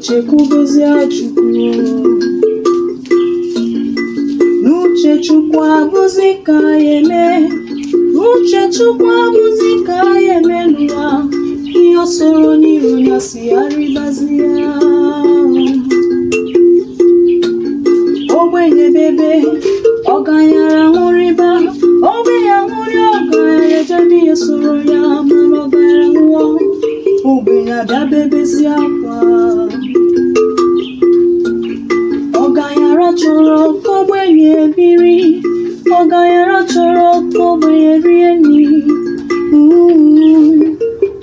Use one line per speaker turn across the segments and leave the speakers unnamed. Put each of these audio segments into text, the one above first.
chekubezia chukwu n'uche chukwu abụzi ka eme n'uche chukwu abụzi ka eme n'ụwa ihe soro n'iru ya si arịbazie ogbenye bebe ọganyara nwụrịba ogbenye nwụrị ọganyara ejebe ihe soro ya mana ọganyara nwụọ ogbenye adabebezi akwa ọganyara chọrọ ka ogbenye biri ọganyara chọrọ ka ogbenye rie nri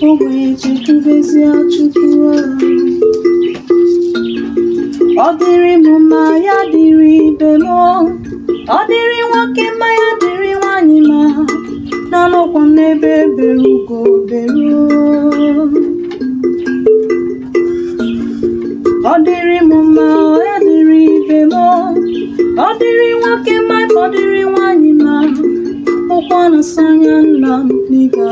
ogbenye chekubezia chukwu ọ dịrị m mma ya dịrị ibe m ọ dịrị nwoke mma ya dịrị nwanyị ma na-anọkwa m n'ebe bere ugo bere ọ dịrị m mma ya dịrị ibe m ọ dịrị nwoke mma ọ dịrị nwanyị ma ụkwa na-asa anya nna m n'ịga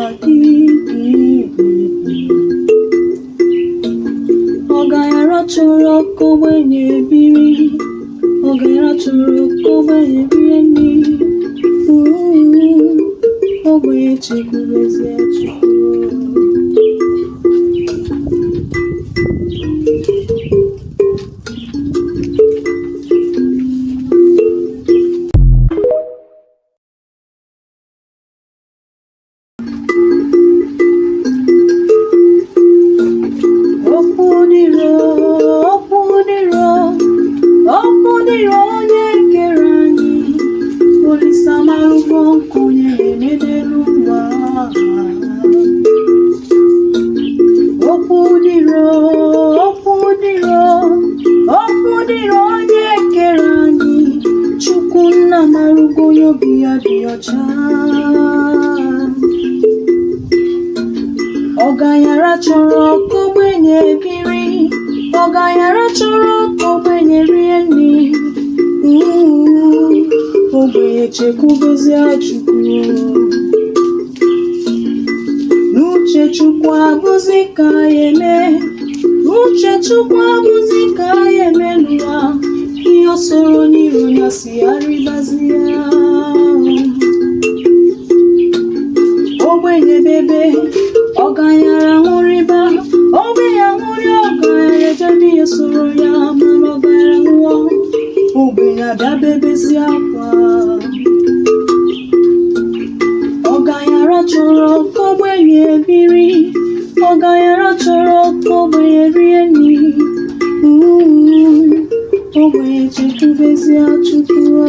ọganyara chọrọ ka ogbenye biri ọganyara chọrọ ka ogbenye rie nri ogbenye chekubezia chukwu ọganyara chọrọ ka ogbenye biri ọganyara chọrọ ka ogbenye rie nri ogbenye chekubezia chukwu n'uche chukwu abụzi ka eme n'uche chukwu abụzi ka eme n'ụwa ihe soro n'iru ya si arịbazie ogbenye bebe ọganyara nwụrịba ogbenye nwụrị ọganyara ejebe ihe soro ya mana ọganyara nwụọ ogbenye adabebezi akwa ọganyara chọrọ ka ogbenye biri ọganyara chọrọ ka ogbenye rie nri ogbenye chekubezia chukwu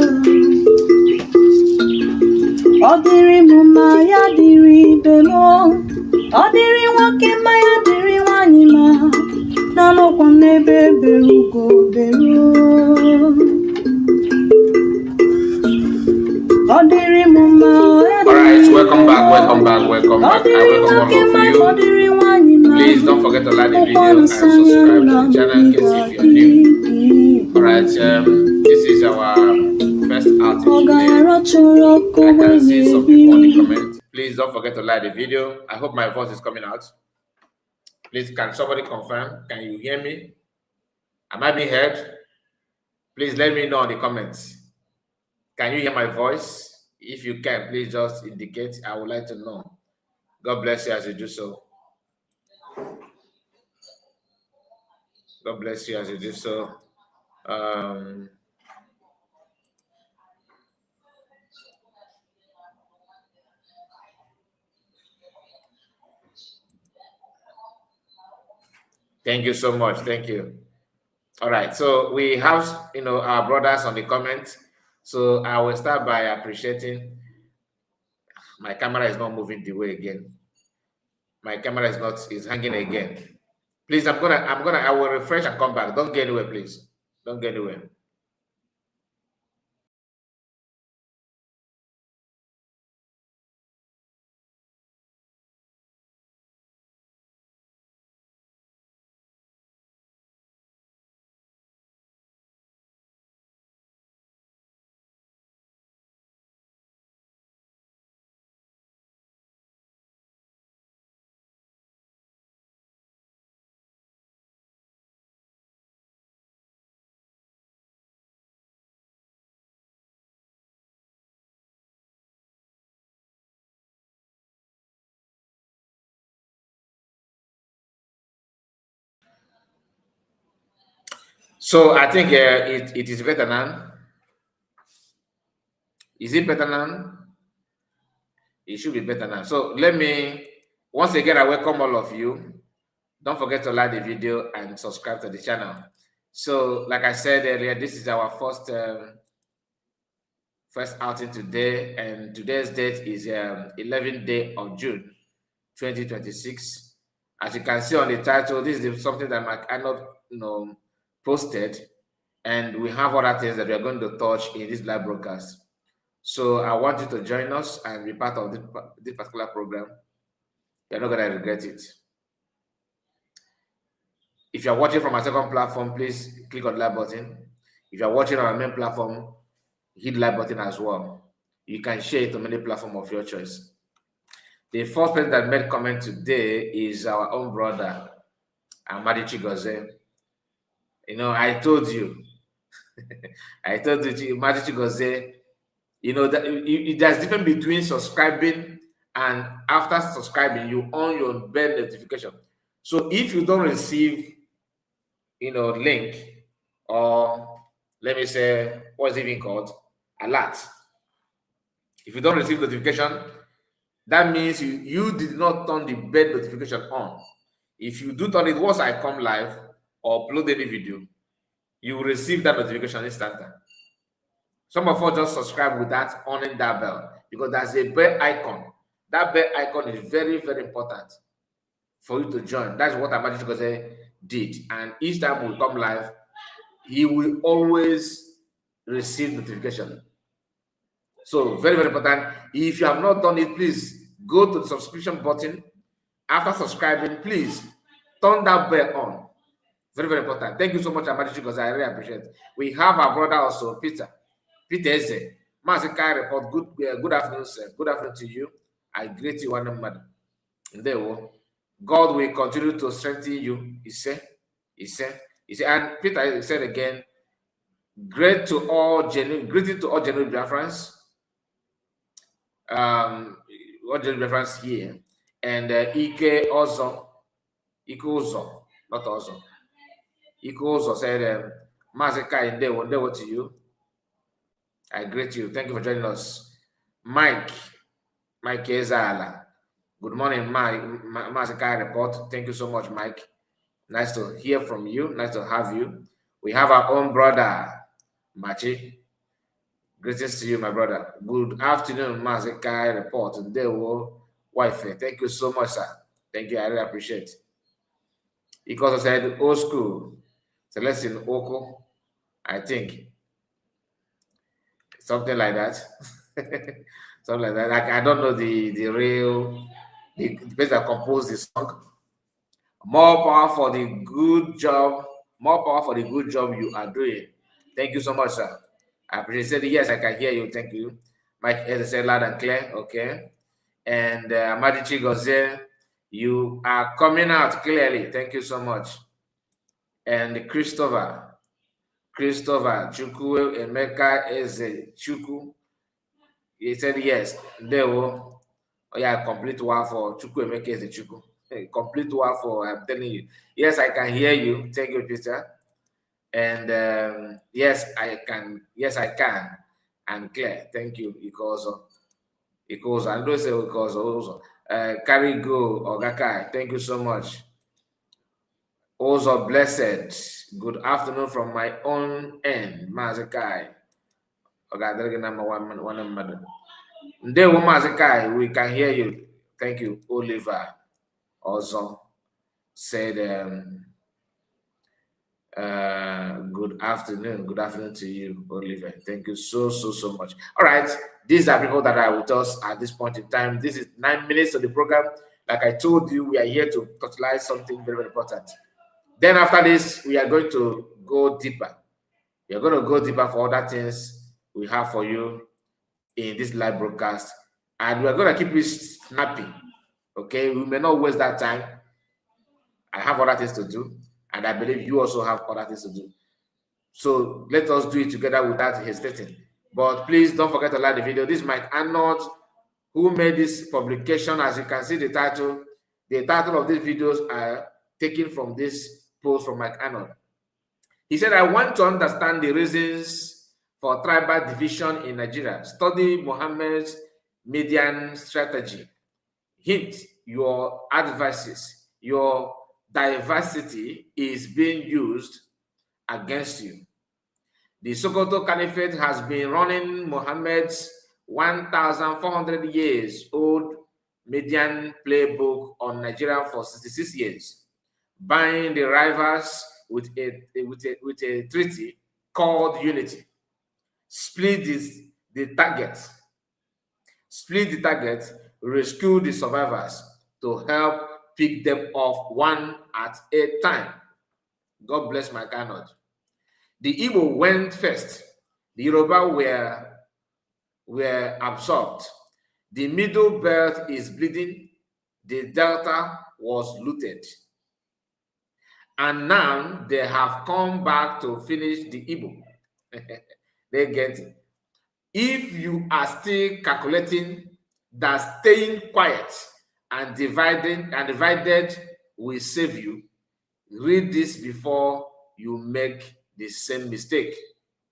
ọ dịrị m mma ya dịrị ibe m ọ dịrị nwoke mma ya dịrị nwanyị ma na-anọkwa m n'ebe bere ugo bere ọ dịrị m mma ya
Alright, welcome back. I welcome all of you. Please don't forget to like the video and subscribe to the channel in case if you're new. Alright, this is our first outing today. I can see some people in the comments. Please don't forget to like the video. I hope my voice is coming out. Please, can somebody confirm? Can you hear me? Am I being heard? Please let me know in the comments. Can you hear my voice? If you can, please just indicate. I would like to know. God bless you as you do so. God bless you as you do so. Thank you so much. Thank you. All right. So we have, our brothers on the comments. So I will start by appreciating. My camera is not moving the way again. My camera is hanging again. Please, I will refresh and come back. Don't get anywhere, please. Don't get anywhere. So I think it is better now. Is it better now? It should be better now. So let me, once again, I welcome all of you. Don't forget to like the video and subscribe to the channel. So like I said earlier, this is our first outing today, and today's date is 11th day of June 2026. As you can see on the title, this is something that Arnold posted, and we have other things that we are going to touch in this live broadcast. So I want you to join us and be part of this particular program. You're not going to regret it. If you're watching from a second platform, please click on the like button. If you're watching on our main platform, hit the like button as well. You can share it to many platforms of your choice. The first person that made comment today is our own brother, Amadi Chigozie. You know, I told you, Amadi Chigozie, you know, that there's difference between subscribing and after subscribing, you on your bell notification. So if you don't receive, link, or let me say, what's it even called? Alert. If you don't receive notification, that means you did not turn the bell notification on. If you do turn it, once I come live or upload any video, you will receive that notification instantly. Some of us just subscribe without on that bell because there's a bell icon. That bell icon is very, very important for you to join. That's what Amadi Chigozie did. And each time we come live, he will always receive notification. So very, very important. If you have not done it, please go to the subscription button. After subscribing, please turn that bell on. Very, very important. Thank you so much, Amadi Chigozie. I really appreciate it. We have our brother also, Peter's. Mazikai report. Good afternoon, sir. Good afternoon to you. I greet you, one another. God will continue to strengthen you. He said, and Peter said again, greeting to all genuine Biafrans. All genuine Biafrans here, and Ike Ozo, not Ozo. Ike Ozo said, Mazikai Ndewo to you. I greet you. Thank you for joining us. Mike Ezala. Good morning, Mazikai report. Thank you so much, Mike. Nice to hear from you. Nice to have you. We have our own brother, Machi. Greetings to you, my brother. Good afternoon, Mazikai report. Ndewo wife. Thank you so much, sir. Thank you. I really appreciate it. He also said old school. Celestine Oko, I think. Something like that. Something like that. Like, I don't know the person that composed the song. More power for the good job. More power for the good job you are doing. Thank you so much, sir. I appreciate it. Yes, I can hear you. Thank you. Mike, as I said, loud and clear. Okay. And Amadi Chigozie, you are coming out clearly. Thank you so much. And Christopher Chukwu Emeka Eze Chukwu. He said yes. There were, complete one for Chukwu Emeka Eze Chukwu. Complete one for, I'm telling you. Yes, I can hear you. Thank you, Peter. And yes, I can. Yes, I can. And clear. Thank you. Because I don't say because also. Carry go Ogakai. Thank you so much. Also blessed. Good afternoon from my own end, Mazikai. Okay, number one mother. Ndewo Mazikai, we can hear you. Thank you, Oliver. Also said good afternoon. Good afternoon to you, Oliver. Thank you so much. All right, these are people that are with us at this point in time. This is 9 minutes of the program. Like I told you, we are here to touchlight something very, very important. Then after this, we are going to go deeper. We are going to go deeper for other things we have for you in this live broadcast. And we are going to keep it snappy. Okay, we may not waste that time. I have other things to do. And I believe you also have other things to do. So let us do it together without hesitating. But please don't forget to like the video. This is Mike Arnold, who made this publication. As you can see the title of these videos are taken from this post from Mike Arnold. He said, I want to understand the reasons for tribal division in Nigeria. Study Mohammed's median strategy. Hint, your advices, your diversity is being used against you. The Sokoto Caliphate has been running Mohammed's 1,400 years old median playbook on Nigeria for 66 years, buying the rivals with a treaty called unity. Split the target, rescue the survivors to help pick them off one at a time. God bless my Arnold. The Igbo went first. The Yoruba were absorbed. The middle belt is bleeding. The delta was looted. And now they have come back to finish the Igbo. They get it. If you are still calculating that staying quiet and divided will save you, read this before you make the same mistake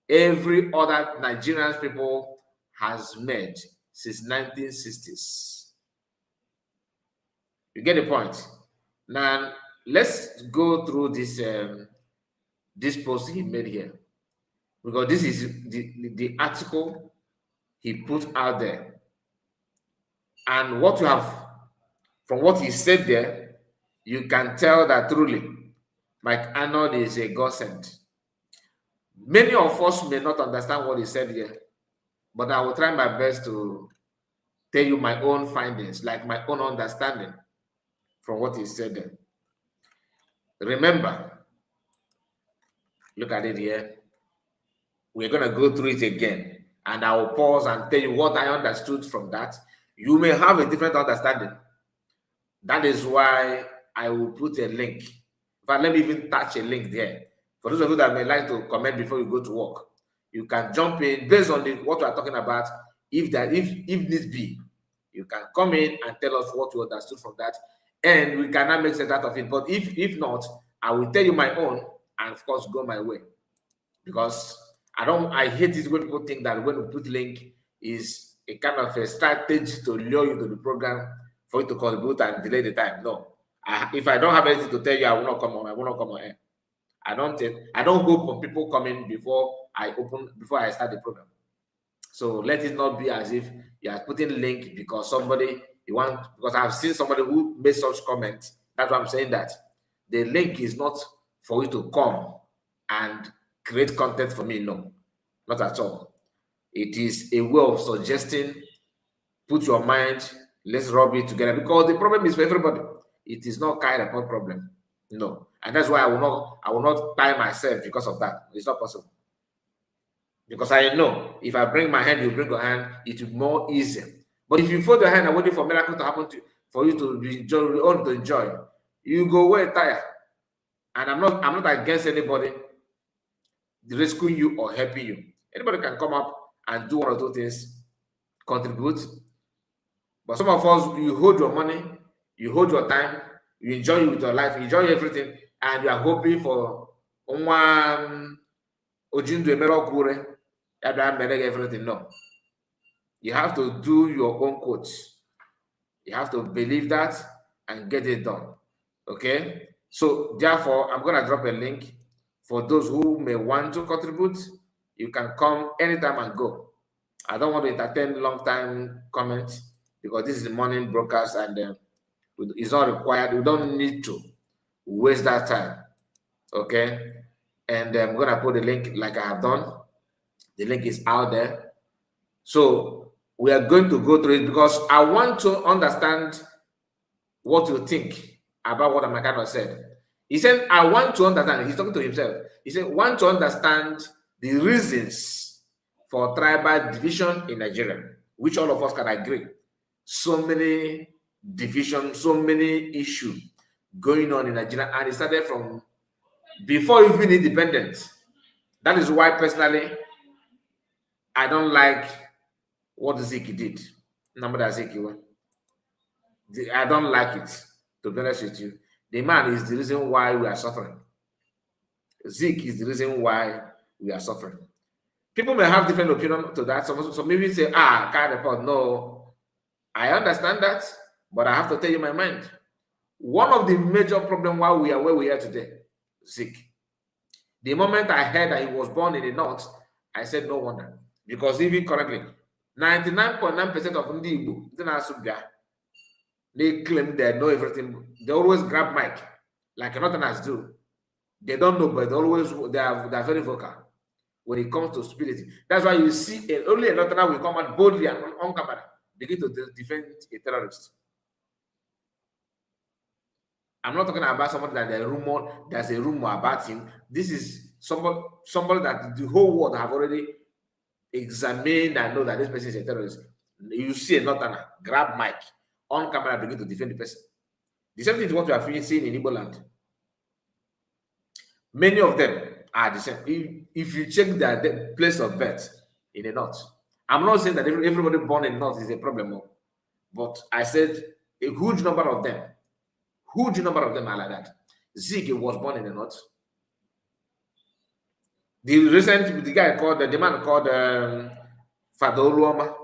every other Nigerian people has made since 1960s. You get the point? Now let's go through this post he made here, because this is the article he put out there, and what you have from what he said there, you can tell that truly Mike Arnold is a godsend. Many of us may not understand what he said here, but I will try my best to tell you my own findings, like my own understanding from what he said there. Remember, look at it here. We're going to go through it again, and I will pause and tell you what I understood from that. You may have a different understanding. That is why I will put a link. In fact, let me even touch a link there. For those of you that may like to comment before you go to work, you can jump in based on what we are talking about. If needs be, you can come in and tell us what you understood from that, and we cannot make sense out of it. But if not, I will tell you my own, and of course go my way, because I hate it when people think that when we put link is a kind of a strategy to lure you to the program for you to contribute and delay the time. No, if I don't have anything to tell you, I will not come on. I will not come on air. I don't hope on people coming before I start the program. So let it not be as if you are putting link because because I've seen somebody who made such comments. That's why I'm saying that the link is not for you to come and create content for me. No, not at all. It is a way of suggesting, put your mind, let's rub it together, because the problem is for everybody. It is not kind of a problem. No. And that's why I will not tie myself because of that. It's not possible. Because I know if I bring my hand, you bring your hand, it will be more easy. But if you fold your hand and waiting for miracle to happen for you to enjoy, you go way tired. And I'm not against anybody rescuing you or helping you. Anybody can come up and do one or two things, contribute. But some of us, you hold your money, you hold your time, you enjoy it with your life, you enjoy everything, and you are hoping for everything. No. You have to do your own quotes. You have to believe that and get it done. Okay? So therefore, I'm going to drop a link for those who may want to contribute. You can come anytime and go. I don't want to entertain long time comments because this is the morning broadcast and it's not required. We don't need to waste that time. Okay? And I'm going to put the link like I have done. The link is out there. So we are going to go through it because I want to understand what you think about what Amakano said. He said, I want to understand. He's talking to himself. He said, want to understand the reasons for tribal division in Nigeria, which all of us can agree. So many divisions, so many issues going on in Nigeria, and it started from before even independence. That is why personally I don't like what Ziki did. I don't like it, to be honest with you. The man is the reason why we are suffering. Zeke is the reason why we are suffering. People may have different opinion to that. So maybe say, can't report. No, I understand that, but I have to tell you my mind. One of the major problems why we are where we are today, Zeke. The moment I heard that he was born in the north, I said no wonder. Because even currently, 99.9% of Ndi Igbo, they claim they know everything. They always grab mic, like Northerners do. They don't know, but they are very vocal when it comes to spirituality. That's why you see only a Northerner will come out boldly and on camera, begin to defend a terrorist. I'm not talking about somebody that there's a rumor about him. This is somebody that the whole world have already examined and know that this person is a terrorist. You see a Northerner grab mic on camera, begin to defend the person. The same thing is what we are seeing in Igbo land. Many of them are the same. If you check the place of birth in the north, I'm not saying that everybody born in the north is a problem, but I said a huge number of them are like that. Zeke was born in the north. The man called Father Oluoma,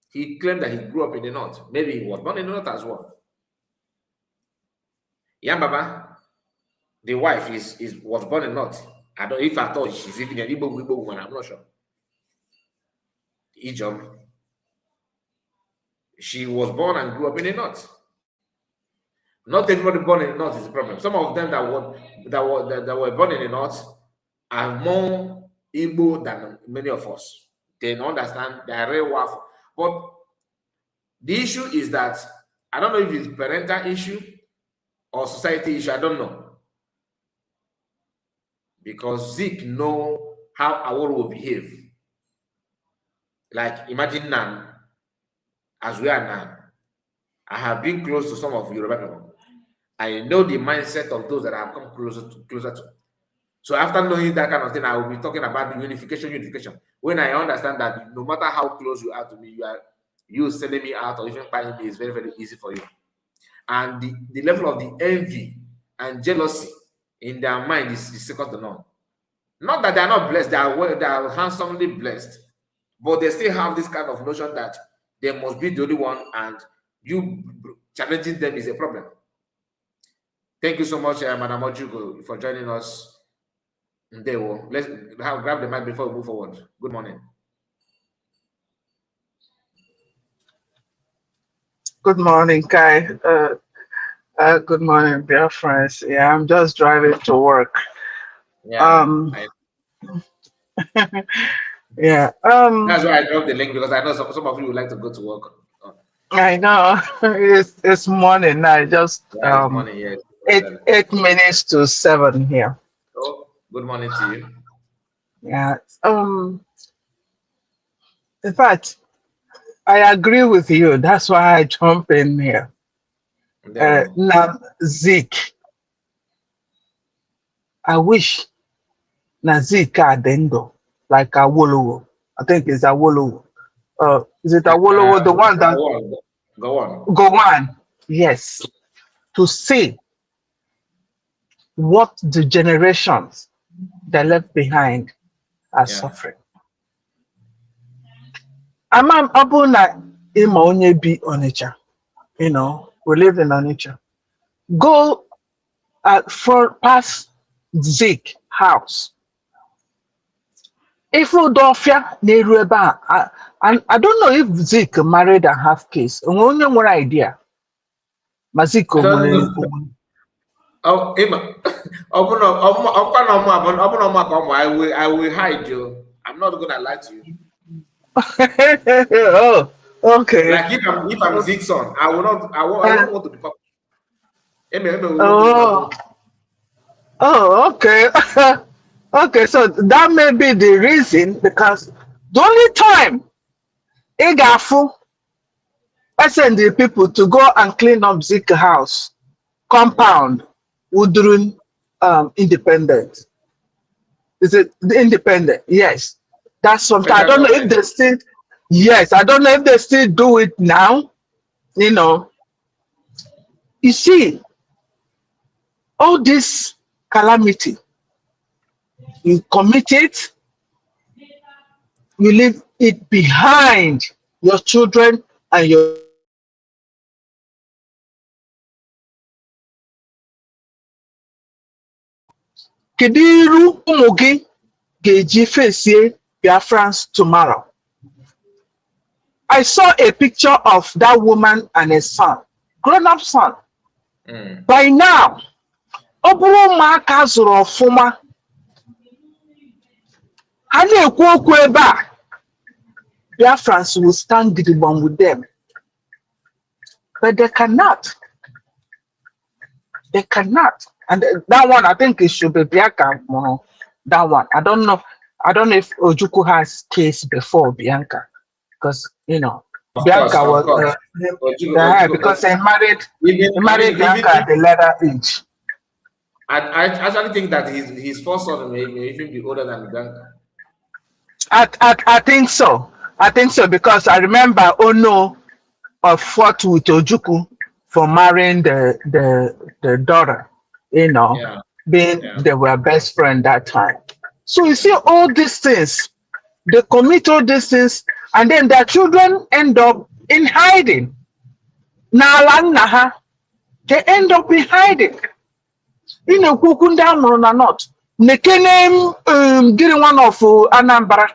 he claimed that he grew up in the north. Maybe he was born in the north as well. Yambaba, the wife was born in the north. I don't know if I thought she's even an Igbo woman, I'm not sure. Ijom. She was born and grew up in the north. Not everybody born in the north is a problem. Some of them that were born in the north are more Igbo than many of us. They don't understand, they are very powerful. But the issue is that I don't know if it's parental issue or society issue, I don't know. Because Zeke know how our will behave. Like imagine now, as we are now, I have been close to some of Yoruba people. I know the mindset of those that I have come closer to. So after knowing that kind of thing, I will be talking about the unification. When I understand that no matter how close you are to me, you sending me out or even buying me is very, very easy for you. And the level of the envy and jealousy in their mind is second to none. Not that they are not blessed, they are handsomely blessed, but they still have this kind of notion that they must be the only one, and you challenging them is a problem. Thank you so much, Madam Ojugo, for joining us. Let's grab the mic before we move forward. Good morning.
Good morning, Kai. Good morning, dear friends. Yeah, I'm just driving to work.
Yeah.
Yeah.
That's why I dropped the link, because I know some of you would like to go to work.
I know it's morning. I just
it's morning, yes.
8 minutes to 7 here.
Oh, good morning to you.
Yeah. In fact, I agree with you. That's why I jump in here. Now, Zeke, I wish na Zeke Adendo, like Awolowo. I think it's Awolowo. Is it Awolowo, the one that
go on?
Go on. Yes. To see what the generations they left behind are suffering. I'm Abuna Ima onye bi Onitsha. You know, we live in Onitsha. Go past Zeke house. If Philadelphia near I don't know if Zeke married and have kids. Only one idea. Maziko.
Oh, Emma. I will hide you. I'm not gonna lie to you.
Oh, okay.
Like if I'm Zeke's son, I won't want to be public.
Oh, okay. Okay, so that may be the reason, because the only time I send the people to go and clean up Zeke house compound Udrun independent. Is it the independent? Yes. That's something. I don't know if they still I don't know if they still do it now. You know. You see, all this calamity You commit it, you leave it behind your children and your Kediru Umugi Geji Face Biafrans tomorrow. I saw a picture of that woman and a son, grown-up son. By now, Oburu Maka Zuro Fuma. Hane Kweba. Biafrans will stand gidigba with them. But they cannot. They cannot. And that one, I think it should be Bianca. That one. I don't know. I don't know if Ojukwu has case before Bianca. Because, you know, Bianca was because they married Bianca at the later age.
I actually think that his first son may even be older than Bianca.
I think so. I think so because I remember Ono fought with Ojukwu for marrying the daughter, you know, they were best friends that time. So you see all these things, they commit all these things, and then their children end up in hiding. Naha, they end up in hiding. You know, Kukunda Muruna not. Nekenem getting one of Anambra.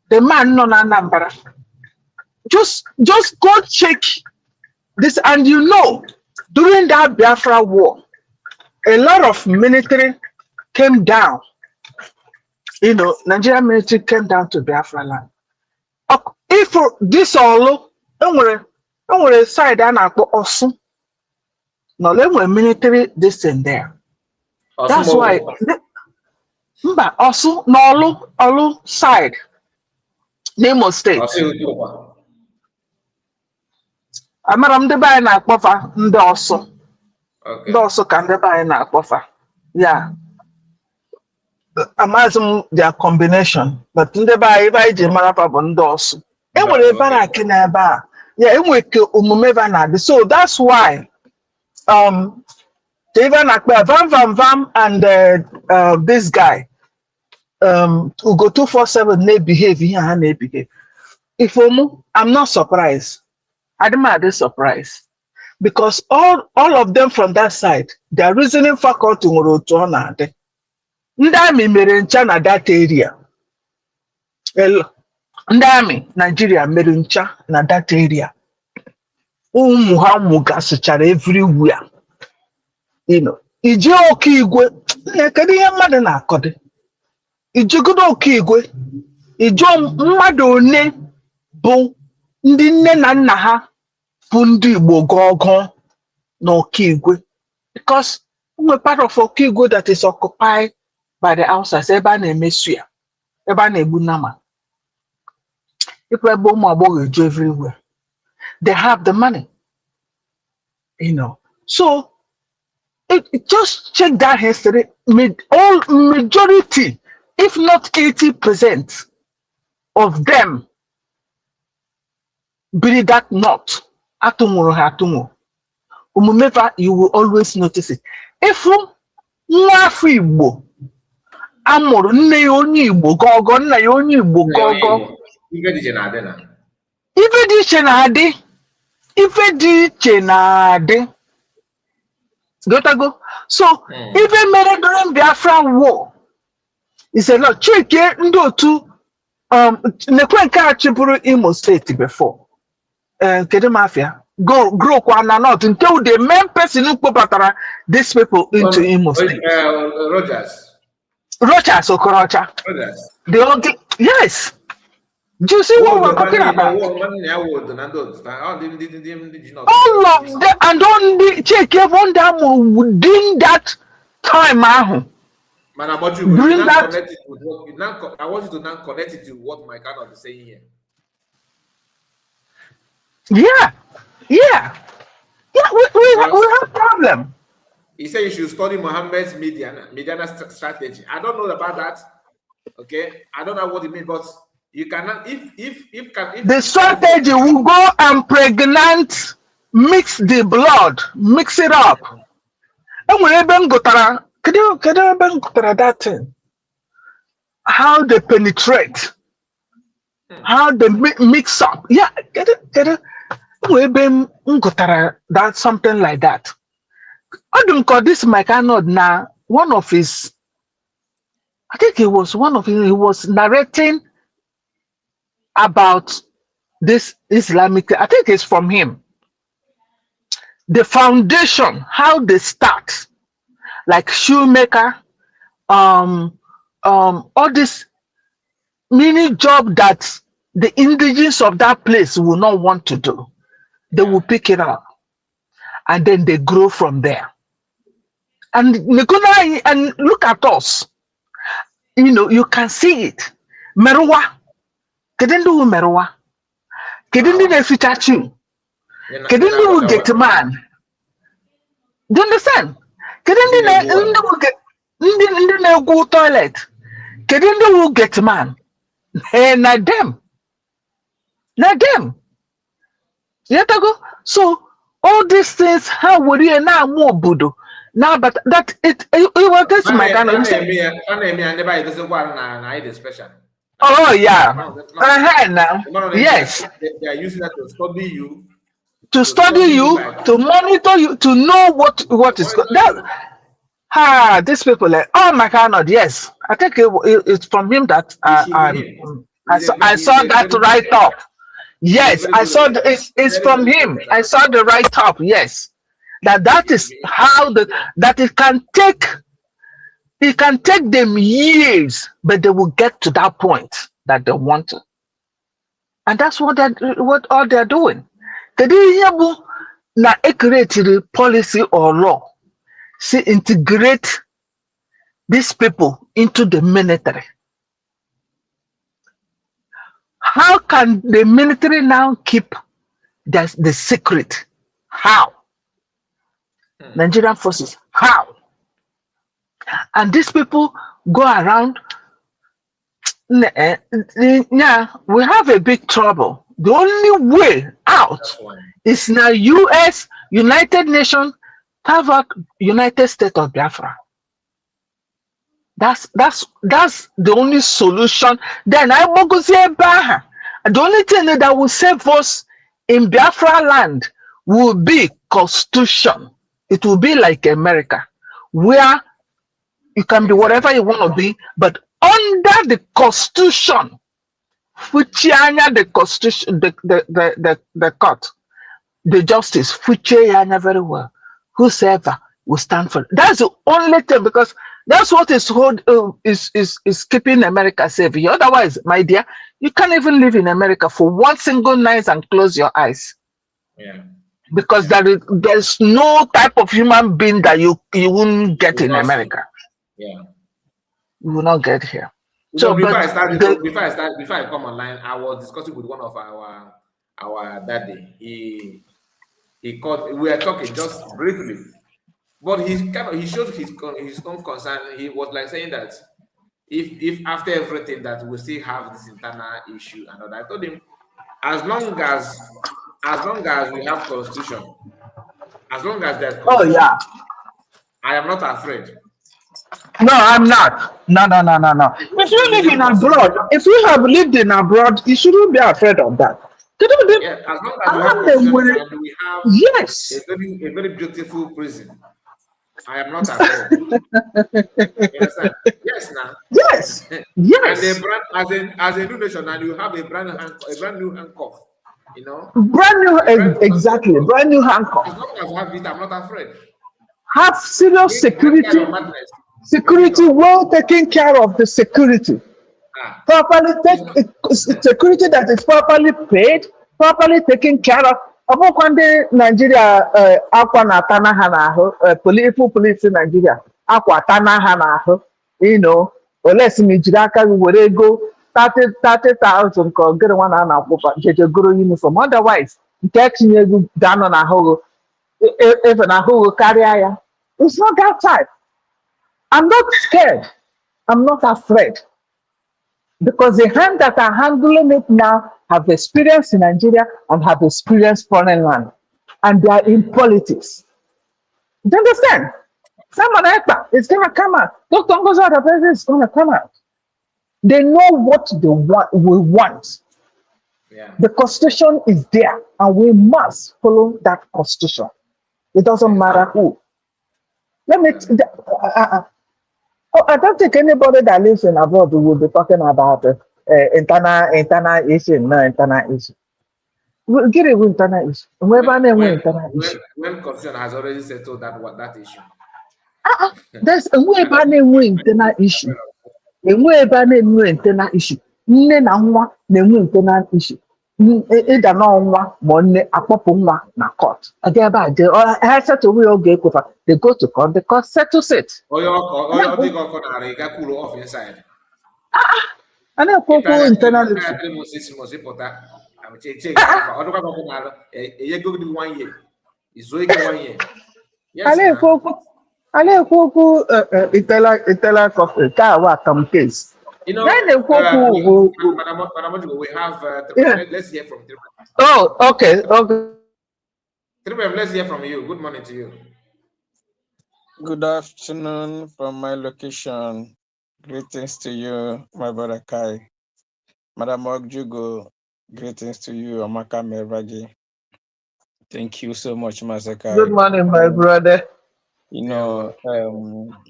The man non Anambra. Just go check this, and you know, during that Biafra war, a lot of military came down. You know, Nigerian military came down to Biafra land. If this all, don't worry, side and also. No, let me military this and there. That's why. But also, no, all side. Name of state. Amaram de buy na akpofa ndị ọsọ. Ndị ọsọ ka ndị buy na akpofa. Yeah. Amazing their combination, but ndị buy ije marapa bụ ndị ọsọ. Enwere ebe na akina ebe a. Yeah, enwere ke omume ebe na. So that's why even Vam and this guy who go 247 they behave here and they behave. If I'm not surprised. I'm surprised because all of them from that side, their reasoning faculty were to honor. Ndami merencha na that area. Ndami Nigeria merencha na that area. Umuhamuga suchara everywhere. You know, ije okigwe nekedi ya mmadụ na akọdị. Ijugodo okigwe. Ijo mmadụ one bụ ndị nne na nna ha bụ ndị Igbo gogo na okigwe. Because we're part of okigwe that is occupied by the outsiders. Ebe a na-eme suya. Ebe a na-egbu nama. People ebe ụmụ agbọghọ eju everywhere. They have the money. You know. So just check that history. All majority, if not 80% of them, be that not atumuro. You will always notice it. If nwafu Igbo amụrụ nne ya onye Igbo gogo, nna ya onye Igbo gogo, ife dị iche na-adị. Gotago. So even during Biafra war, it's a lot. Check here two Nekwenka Chiburu Imo State before. Kedu Mafia. Grow kwana not until the main person who put these people into Imo State. Rogers Okorocha. They all yes. Do you see what we're talking about? All of them, and don't check everyone down within that time. Man,
I want you to now connect it with what I want you to now connect it to what my kind of is saying here.
Yeah. We have problem.
He said you should study Mohammed's media strategy. I don't know about that. Okay, I don't know what it means, but you cannot if
the strategy will go and pregnant, mix the blood, mix it up. And when even go could you that thing? how they penetrate, how they mix up. Yeah, get it. That's something like that. I don't call this Mike Arnold now. One of his, I think he was one of his, he was narrating about this Islamic. I think it's from him. The foundation, how they start, like shoemaker, all this mini job that the indigenous of that place will not want to do. They will pick it up, and then they grow from there. And Nikuna, and look at us. You know, you can see it. Merwa, kedendu merwa, kedendu ne fitachu, kedendu get man. Do you understand? Kedendu ne go toilet, kedendu get man. Hey, not them. Yetago. So all these things, how would you now more budo? Now, but that it was this my kind of
special.
Oh yeah. Now. Yes.
They are using that to study you.
To study you, to monitor you, to know what is going that. These people like, oh my God, yes. I think it's from him that I saw that right up. Yes, I saw it's from him. I saw the right up. Yes, that is how that it can take them years, but they will get to that point that they want to, and that's what all they're doing. They didn't na create policy or law, see integrate these people into the military. How can the military now keep the secret? How? Nigerian forces, how? And these people go around. Yeah, we have a big trouble. The only way out is now US, United Nations, Harvard, United States of Biafra. That's the only solution. Then I will go say Baha. The only thing that will save us in Biafra land will be constitution. It will be like America, where you can be whatever you want to be, but under the constitution, which the constitution, the court, the justice, which very well, whosoever will stand for it. That's the only thing, because that's what is keeping America safe. Otherwise, my dear, you can't even live in America for one single night and close your eyes.
Yeah.
Because there's no type of human being that you won't get in America.
Yeah.
You will not get here.
So before I come online, I was discussing with one of our daddy. He called. We were talking just briefly, but he showed his own concern. He was like saying that if after everything that we still have this internal issue and all that. I told him, as long as we have constitution, as long as there's constitution,
oh yeah,
I am not afraid.
No, I'm not. No. If you live in abroad, if you have lived in abroad, you shouldn't be afraid of that.
Yeah, as long as we have
yes,
a very beautiful prison, I am not afraid. You understand? Yes, now.
Yes.
And as a new nation, and you have a brand new handcuff. You know,
brand new handcuff.
As long as I have it, I'm not afraid.
Have serious security. Security, well taken care of the security. Properly security that is properly paid, properly taken care of. About one day, Nigeria, police in Nigeria, you know, or less in Mijaka, we would go 30,000 call get one and get a good uniform. Otherwise, catching you down on a hole, even a hole carry. It's not that type. I'm not scared. I'm not afraid. Because the hand that are handling it now have experience in Nigeria and have experience foreign land. And they are in politics. Do you understand? Someone like that is going to come out. Dr. Ngozo, the president is going to come out. They know what they want. We want.
Yeah.
The constitution is there, and we must follow that constitution. It doesn't matter
Exactly.
who. Let me.
Exactly.
Oh, I don't think anybody that lives in abroad will be talking about internal issue, no internal issue. We'll get it with internal issue. Wherever they win internal issue.
When constitution has already settled that issue.
There's a way
And
by name win internal issue. Enwe ebe a na-enwe internal issue. Nne na nwa na-enwe internal issue. Ịda na nwa ma nne akpọpụ nwa na court. Aga ebe a dị ha settle oge ekwefa. They go to court. The court settles it.
Oyo dị ọkụ narị ga kwuru off inside.
A na-ekwu okwu internal issue.
3 months 6 months ịpụta check afa ọ dịkwa ọkụ na enyego gị 1 year. Izu ike 1 year. Yes.
A na-ekwu okwu internal court ka awa come case.
You know,
Madam,
we have let's hear from Tribem.
Oh, okay.
Tribem, let's hear from you. Good morning to you.
Good afternoon from my location. Greetings to you, my brother Kai. Madam Ogjugo, greetings to you, Amaka Mervagi. Thank you so much, Master Kai.
Good morning, my brother.
You know,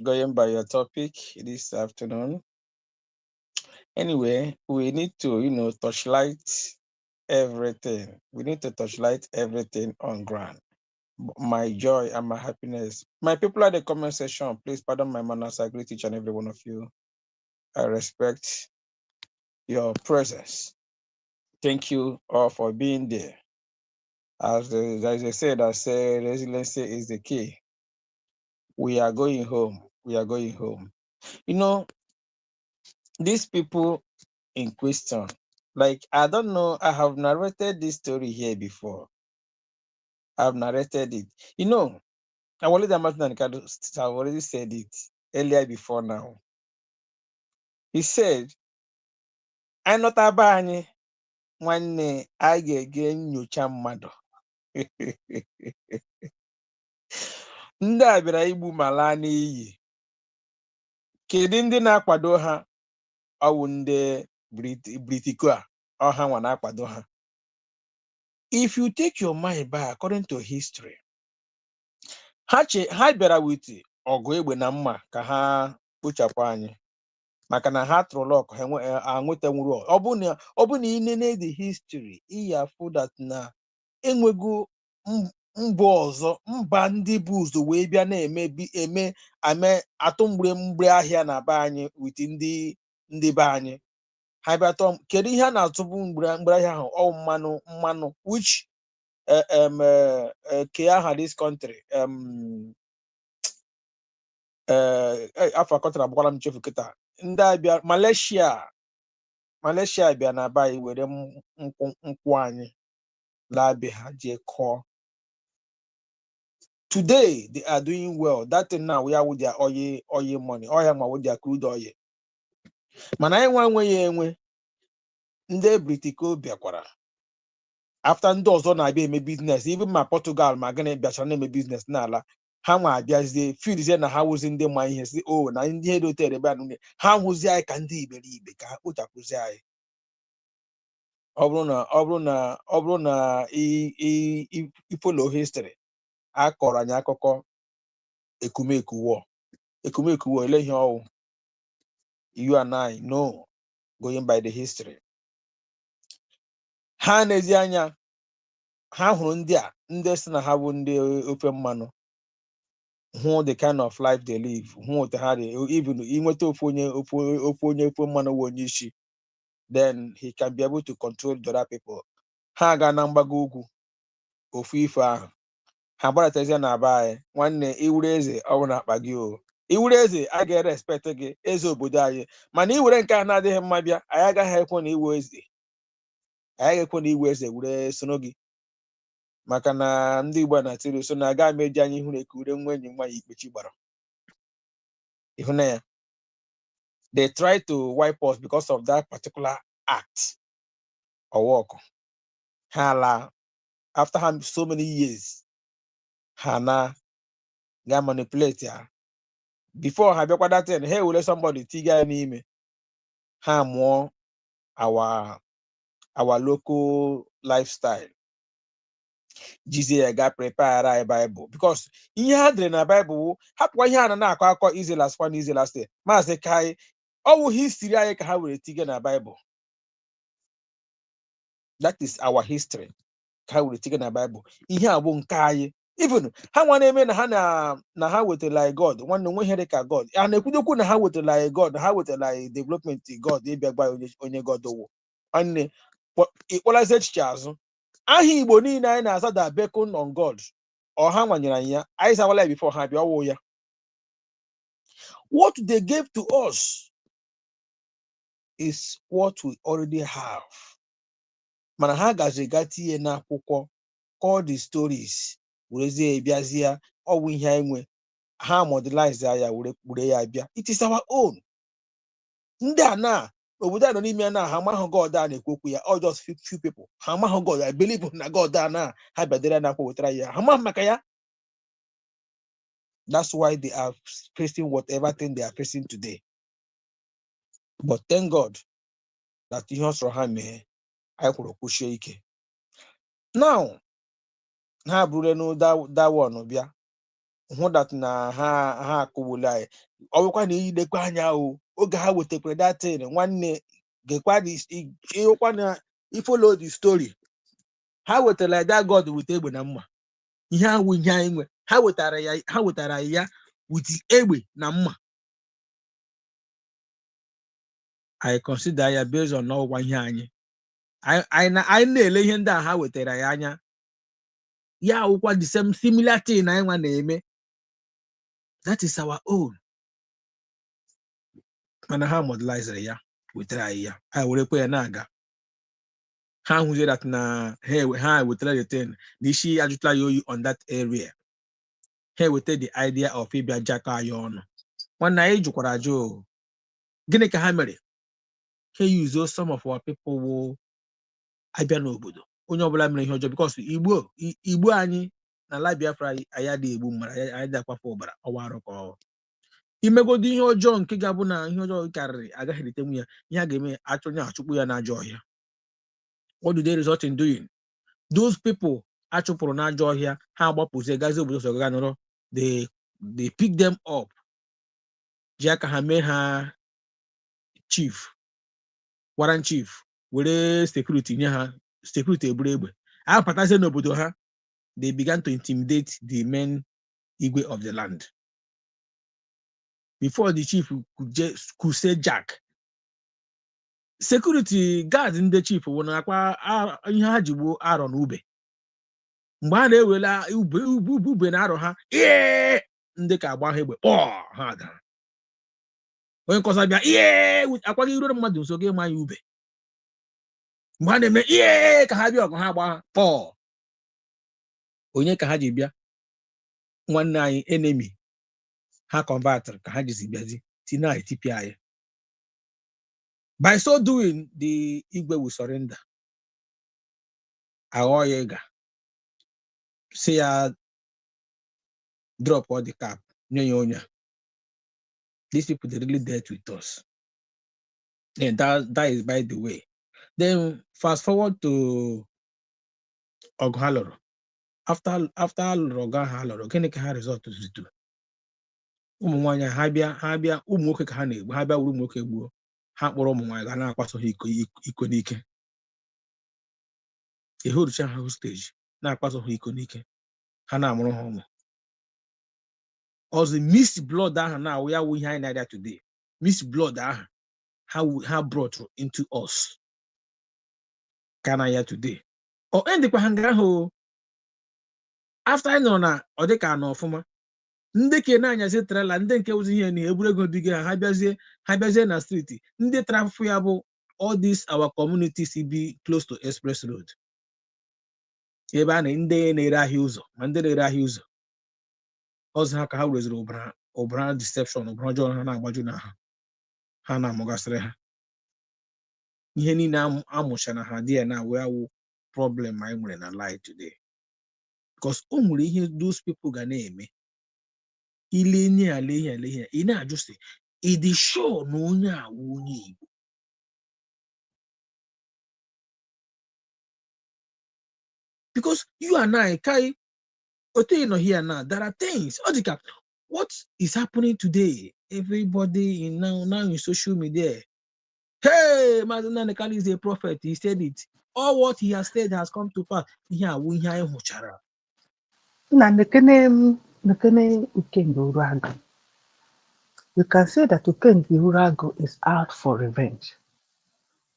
going by your topic this afternoon. Anyway, we need to, touchlight everything. We need to touchlight everything on ground. My joy and my happiness. My people at the comment section, please pardon my manners. I greet each and every one of you. I respect your presence. Thank you all for being there. As I said, resiliency is the key. We are going home. We are going home. These people in question, like, I don't know, I have narrated this story here before. I've narrated it. I already said it earlier before now. He said, I not abanye nwanne a ga-ege nyocha mmadụ. Ndị a bịara igbu ma laa n'iyi. Kedu ndị na-akwado ha? Ọwụ ndị Britiko a, ọha nwa na-akwado ha. If you take your mind back according to history, ha bịara with ọgụ egbe na mma ka ha kpochapụ anyị. Maka na ha tụrụ lọk ha nweta nwụrụ. Ọ bụ na inene the history, iya afụ that na enwego mba ọzọ, mba ndị bụ ụzọ wee bịa na-eme atụ mgbe ahịa na be anyị with ndị be anyị. Ha bịa tọọ kedu ihe a na-atụbụ mgbe ahịa ahụ? Ọ mmanụ which ke aha this country afọ country agbakwala m chefu kịta. Ndị abịa Malaysia bịa na be anyị were nkwụ anyị laa ha jee kọọ. Today they are doing well. That thing now we are with their oil money. Oil with their crude oil. Mana enweghị enwe ndị Britiko bịakwara. After ndị ọzọ na-abịa eme business, even ma Portugal ma gịnị bịachara na-eme business n'ala, ha nwa abịazie fields na ha wụzi ndị ma ihe si na ndị he dotere ebe anụ ha nwụzi anyị ka ndị iberibe ka ha kpochapụzi anyị. Ọ bụrụ na ifolo history a kọrọ anyị akụkọ ekumeku war ele ihe ọwụ. You and I know, going by the history. Ha n'ezi anya ha hụrụ ndị si na ha bụ ndị ofe mmanụ, hụ the kind of life they live, hụ otu ha dị, even inweta ofe mmanụ wụ onye isi, then he can be able to control the other people. Ha ga na mgbago ugwu ofu ife ahụ, ha gbaratazie na be anyị nwanne iwuru eze ọ bụ na akpa gị o. Iwuru eze a ga-respect gị, eze obodo anyị, mana iwere nke a na-adịghị mma bịa, anyị agaghị ekwe na iwu eze, were soro gị. Maka na ndị Igbo na-atịrị so na aga meji anyị ihu eke ure nwa enyi nwaanyị ikpechi gbara. Ịhụ na ya, they try to wipe us because of that particular act or work. Ha after so many years, ha na ga manipulate ya. Before ha bịakwa that thing, hey, were somebody tiga n'ime. ha mụọ our local lifestyle. Jesus ya ga prepare our Bible because ihe ha dere na Bible hapụkwa ihe a na-akọ akọ easy last one easy last day maazị kai ọwụ history anyị ka ha were tige na Bible. That is our history ka ha were tige na Bible. Ihe a bụ nke anyị. Even ha nwa na-eme na ha wetara God nwanne onwe ihe dị ka God a na-ekwudokwu na ha wetara God ha wetara development God ịbịa gba onye God wụ nwanne ịkpọlazi echiche azụ. Aha Igbo niile anyị na-aza da beckon on God ọha nwanyere anyị ya anyị zawala before ha bịa ọwụ ya. What they gave to us is what we already have. Mana ha gazi gatie n'akwụkwọ call the stories werezie bịazie ọwụ ihe anyị nwe ha modelize ya were ya bịa. It is our own. Ndị a na obodo a nọ n'ime ya na ha amaghị God a na-ekwokwu ya all just few people ha amaghị God I believe na God a na ha bịadere na akwa wetara ya ha amaghị maka ya. That's why they are facing whatever thing they are facing today. But thank God that ihe ọsọrọ ha mee anyị kwuru kwuchie ike. Now ha bụrụ that one bịa hụ that na ha akụwụla anyị ọ bụkwa na iyidekwa anya oge ha wetakwara that thing nwanne gekwa ịhụkwa na ifolo the story ha wetara that God weta egbe na mma ihe ahụ ihe anyị nwe ha wetara ya with egbe na mma. I consider ya based on ọgwa ihe anyị na-ele ihe ndị a ha wetara ya anya ya awụkwa the same similar thing anyị nwa na-eme. That is our own. Mana ha modelize ya wetara ya anyị werekwa ya na-aga ha hụzie that na ha wetara the thing na isi ajụtala ya oyi on that area ha weta the idea of ịbịa jaka anyị ọnụ nwanne anyị jụkwara ajụ gịnị ka ha mere ha use some of our people wụ abịa n'obodo onye ọbụla mere ihe ọjọọ because Igbo anyị na ala Biafra anyị adịghị egbu mmadụ anyị dị akwafe ọbara ọwa arụ ka ọ imegodi ihe ọjọọ nke ga-abụ na ihe ọjọọ karịrị agaghị eritenwu ya ihe a ga-eme achụnye achụkwu ya n'ajọ ọhịa. What do they result in doing? Those people achụpụrụ n'ajọ ọhịa ha agbapụzie gazi obodo so ga nọrọ they pick them up ji aka ha mee ha chief warrant chief were security nye ha security eburu egbe apatazie n'obodo ha they began to intimidate the main igwe of the land. Before the chief could say jack security guard ndị chief wụ na akwa ihe ha ji gbuo arọ na ube mgbe a na-ewela ube na arọ ha ndị ka agba ha egbe ha dara onye nkọsa bịa akwaghị iruru mmadụ nso ga ịma ya ube mgbe ha na-eme ka ha bịa ọgụ ha agba ha onye ka ha ji bịa nwanne anyị enemy ha convert ka ha jizi bịazi tina etipia anyị. By so doing the Igwe will surrender. Aoyega say drop all the cap. These people they really dealt with us. And that is by the way. Then fast forward to Oghaloro. After Oghaloro, Keneka had resort to do. Umwanya habia umuke ka ha na-egbu ha bịa wuru nwoke gbuo ha kpọrọ ụmụ nwaanyị ga na-akwaso ha iko n'ike ehurucha ha stage na-akwaso ha iko n'ike ha na-amụrụ ha ụmụ ọzọ miss blood ahụ na-awụ ya wụ ihe anyị na-arịa today miss blood ahụ ha brought into us ka na ya today endịkwa ha nga ahụ after anyị nọ na ọ dịka na ọfụma ndị ke na-anyasị trela ndị nke ozi ihe na eburu ego biga ha bịazie na street ndị traffic ya bụ all these our communities be close to express road ebe a na ndị na-ere ahịa ụzọ ma ndị na-ere ahịa ụzọ ọzọ ha ka ha weziri ụbara deception ụbara ọjọọ ha na-agbaju na ha na-amụgasịrị ha ihe niile amụcha na ha dị na wee problem anyị nwere na life today because o nwere ihe those people ga na-eme ile nye ale ị na-ajụ sị ịdị sure na onye awụ onye Igbo Because you and I, Kai, here now, there are things. Odika, what is happening today? Everybody now in social media. Hey, Madonna Kali is a prophet. He said it. All what he has said has come to pass.
Na nekene Ukenga Urago. You can say that Ukenga Urago is out for revenge.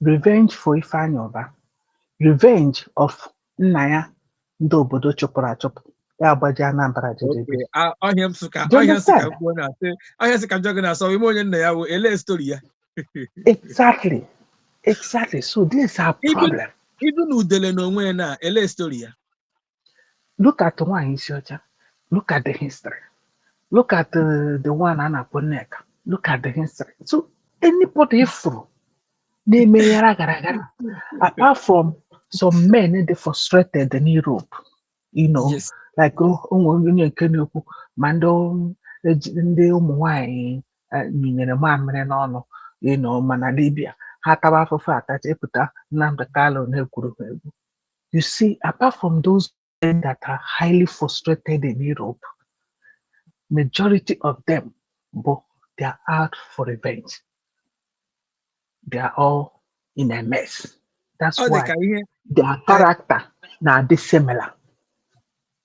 Revenge for Ifanyoba. Revenge of Naya ndị obodo chụpụrụ achụpụ ya agbaji Anambra jedebe. Do you understand? Exactly. So this is our problem.
Even Udele no when ele story.
Look at one Isiocha. Look at the history. Look at the one Anna Poneka. Look at the history. So anybody through they may apart from some men they frustrated in Europe, you know,
yes.
like Mando ndị ụmụ nwanyị nyere mamịrị n'ọnụ, you know, mana Libya ha taba afụfụ atacha epụta Nnamdi Kanu na-ekwuru ha egwu. You see, apart from those men that are highly frustrated in Europe, majority of them, but they are out for revenge. They are all in a mess. That's why their character now dissimilar.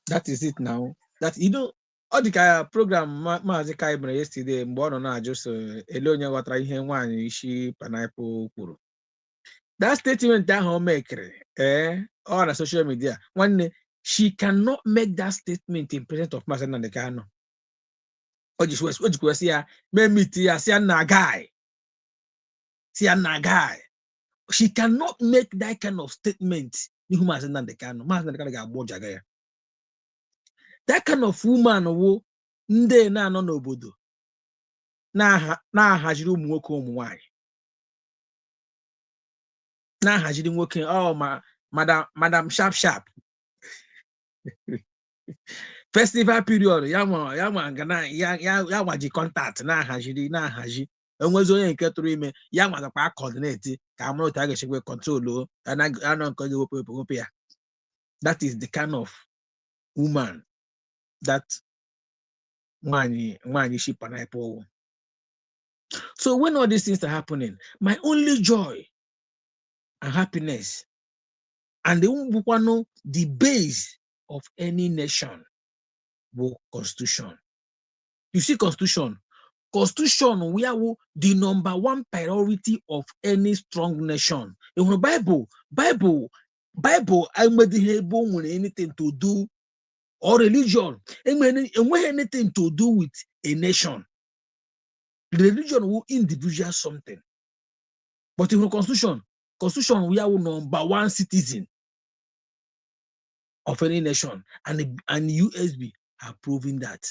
That is it now. That you know, all the program Mazi Kaibra yesterday, Mbona just Elonia Watra ihe nwanyị isi pineapple kwuru. That statement that homemaker, on social media, one she cannot make that statement in presence of Mazen and the Kano. Or just what you see, me meet ya, see a guy. See a guy. She cannot make that kind of statement. Mazen and the Kano. Mazen and the Kano got Bojagaya. That kind of woman wo nde na no n'obodo na hajiri ụmụ nwoke ụmụ nwanyị na hajiri nwoke madam sharp festival period ya nwaji contact na haji enwezi onye nke tụrụ ime ya nwazakwa coordinate ka amụrụ otu a ga-echekwa control anọ nke ga-ewepụ ya. That is the kind of woman that man she pineapple. So when all these things are happening, my only joy and happiness, and the base of any nation, was constitution. You see, constitution, we are the number one priority of any strong nation. In the Bible, I'm able anything to do. Or religion, and anything to do with a nation. Religion will individual something. But in the constitution, we are number one citizen of any nation. And USB are proving that.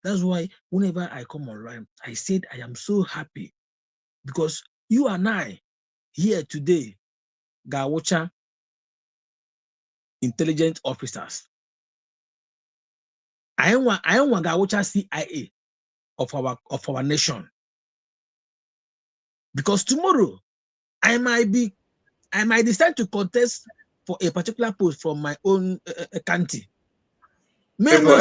That's why whenever I come online, I said I am so happy because you and I here today, Gawacha intelligent officers. I want Gawacha CIA of our nation. Because tomorrow I might decide to contest for a particular post from my own county.
People,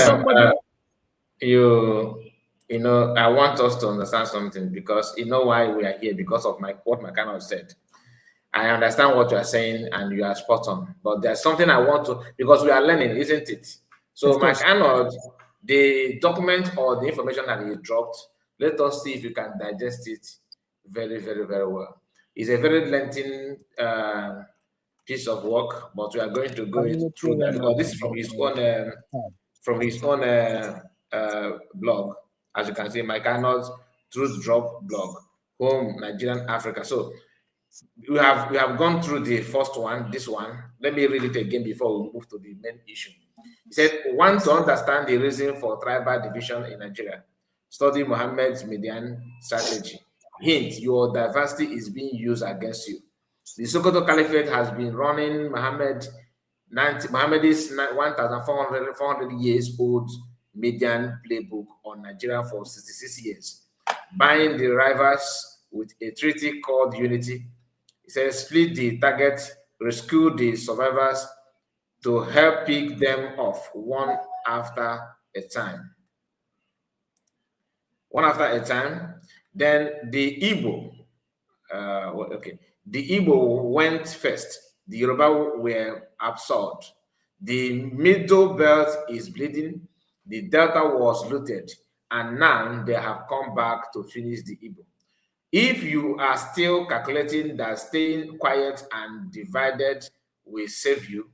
you know, I want us to understand something because you know why we are here, because of what my kind said. I understand what you are saying and you are spot on, but there's something I want to, because we are learning, isn't it? So my the document or the information that he dropped, let us see if you can digest it very, very, very well. It's a very lengthy piece of work, but we are going to go through that because this is from his own blog. As you can see, Mike Arnold's Truth Drop blog, Home Nigerian Africa. So we have gone through the first one, this one. Let me read it again before we move to the main issue. He said, want to understand the reason for tribal division in Nigeria. Study Mohammed's Median strategy. Hint, your diversity is being used against you. The Sokoto Caliphate has been running Mohammed's 1,400 years old Median playbook on Nigeria for 66 years, buying the rivals with a treaty called Unity. It says split the target, rescue the survivors, to help pick them off one after a time. One after a time. Then the Igbo, the Igbo went first. The Yoruba were absorbed. The middle belt is bleeding. The Delta was looted. And now they have come back to finish the Igbo. If you are still calculating that staying quiet and divided will save you,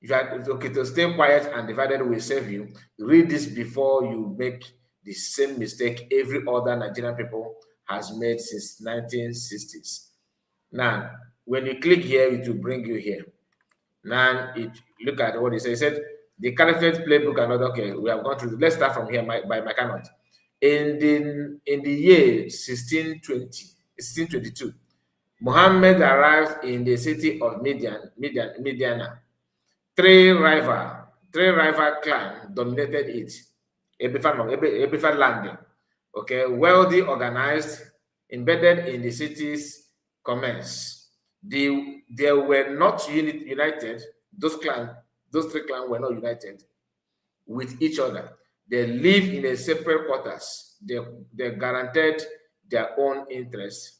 if you are okay to stay quiet and divided will save you, read this before you make the same mistake every other Nigerian people has made since 1960s. Now, when you click here, it will bring you here. Now, look at what it says. It said the Caliphate Playbook and other. Okay, we have gone through. Let's start from here by my cannot. In the year 1622, Muhammad arrived in the city of Mediana. Three rival clans dominated it. Ebifan landing. Okay, wealthy, organized, embedded in the city's commerce. They were not united. Those three clans were not united with each other. They live in a separate quarters. They guaranteed their own interests.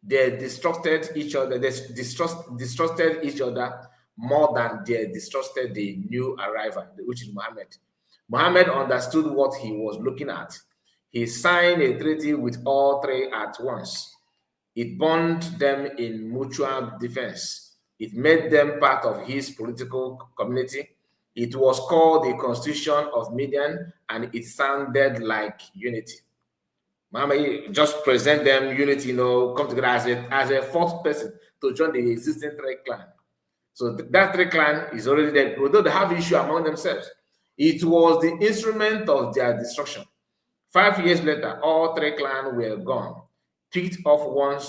They distrusted each other. They distrusted each other more than they distrusted the new arrival, which is Muhammad. Muhammad understood what he was looking at. He signed a treaty with all three at once. It bound them in mutual defense. It made them part of his political community. It was called the Constitution of Median, and it sounded like unity. Muhammad just present them unity, come together as a fourth person to join the existing three clan. So that three clan is already there, although they have issue among themselves. It was the instrument of their destruction. 5 years later, all three clans were gone, picked off one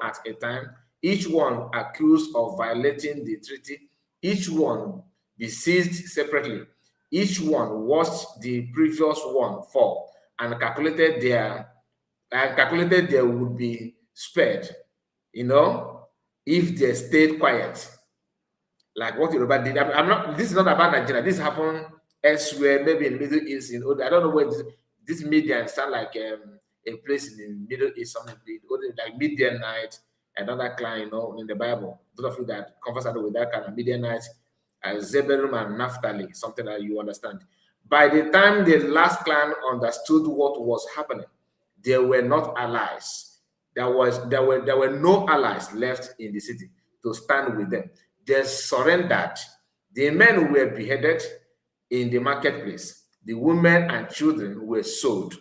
at a time, each one accused of violating the treaty, each one be seized separately. Each one watched the previous one fall and calculated they would be spared, if they stayed quiet. Like what Yoruba did. This is not about Nigeria. This happened elsewhere, maybe in the Middle East. I don't know where this Midian sound like a place in the Middle East, something like Midianite, another clan, in the Bible. Those of you that conversate with that kind of Midianite, Zebulun and Naphtali, something that you understand. By the time the last clan understood what was happening, they were not allies. There were no allies left in the city to stand with them. They surrendered. The men were beheaded in the marketplace. The women and children were sold.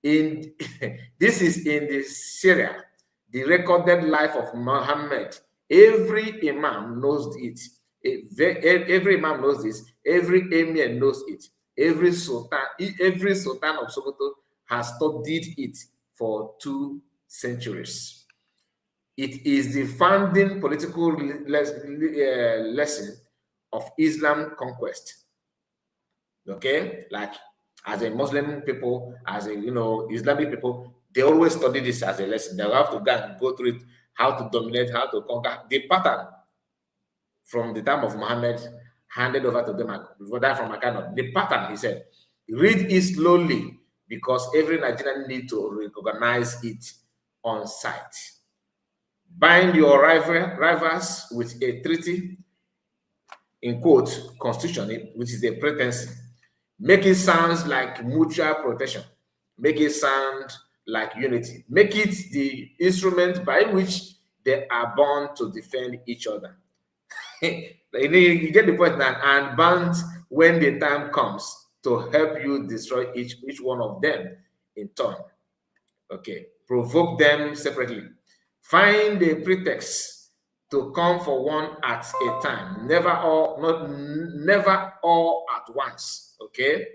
This is in the Syria, the recorded life of Muhammad. Every imam knows it. Every imam knows this. Every emir knows it. Every sultan of Sokoto has studied it for 2 centuries. It is the founding political lesson of Islam conquest. Okay, like as a Muslim people, as a Islamic people, they always study this as a lesson. They have to go through it, how to dominate, how to conquer. The pattern from the time of Muhammad handed over to them from Akano. The pattern, he said, read it slowly because every Nigerian needs to recognize it on sight. Bind your rivals with a treaty, in quotes, constitution, which is a pretense. Make it sound like mutual protection. Make it sound like unity. Make it the instrument by which they are bound to defend each other. You get the point now, and bound when the time comes to help you destroy each one of them in turn. Okay, provoke them separately. Find a pretext to come for one at a time. Never all at once. Okay,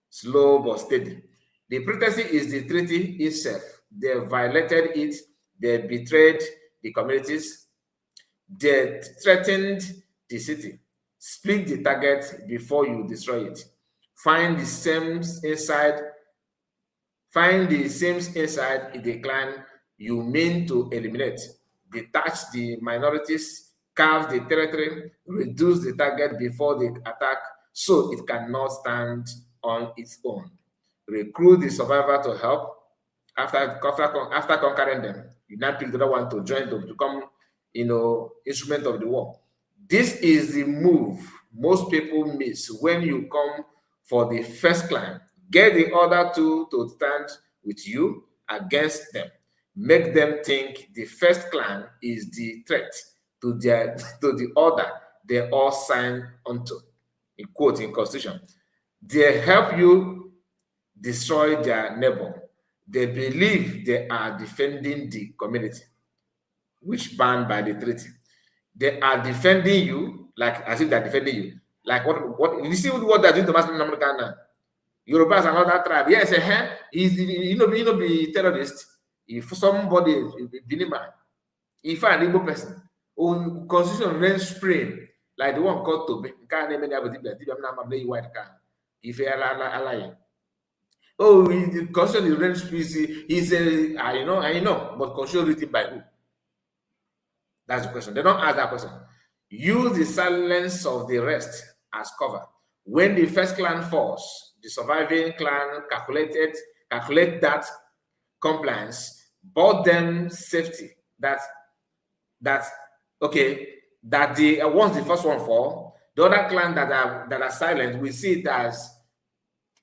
slow but steady. The pretext is the treaty itself. They violated it. They betrayed the communities. They threatened the city. Split the target before you destroy it. Find the same inside the clan you mean to eliminate. Detach the minorities carve the territory, reduce the target before the attack so it cannot stand on its own. Recruit the survivor to help. After conquering them, you now pick the other one to join to become, instrument of the war. This is the move most people miss when you come for the first clan. Get the other two to stand with you against them. Make them think the first clan is the threat to the order they all signed onto, in quote in Constitution. They help you destroy their neighbor. They believe they are defending the community, which banned by the treaty. They are defending you like as if they're defending you. Like what you see what they're doing to Muslim America now. Yoruba is another tribe. Yes, he's be terrorist. If somebody Binima, if an Igbo person, or constitution rain spring, like the one called Tobe, can't name any other thing white car. If you are oh, the constitution is rain spring, he's a I know, but constitution written by who? That's the question. They don't ask that question. Use the silence of the rest as cover. When the first clan falls, the surviving clan calculate that compliance, bought them safety. That the once the first one fall, the other clan that are silent, we see it as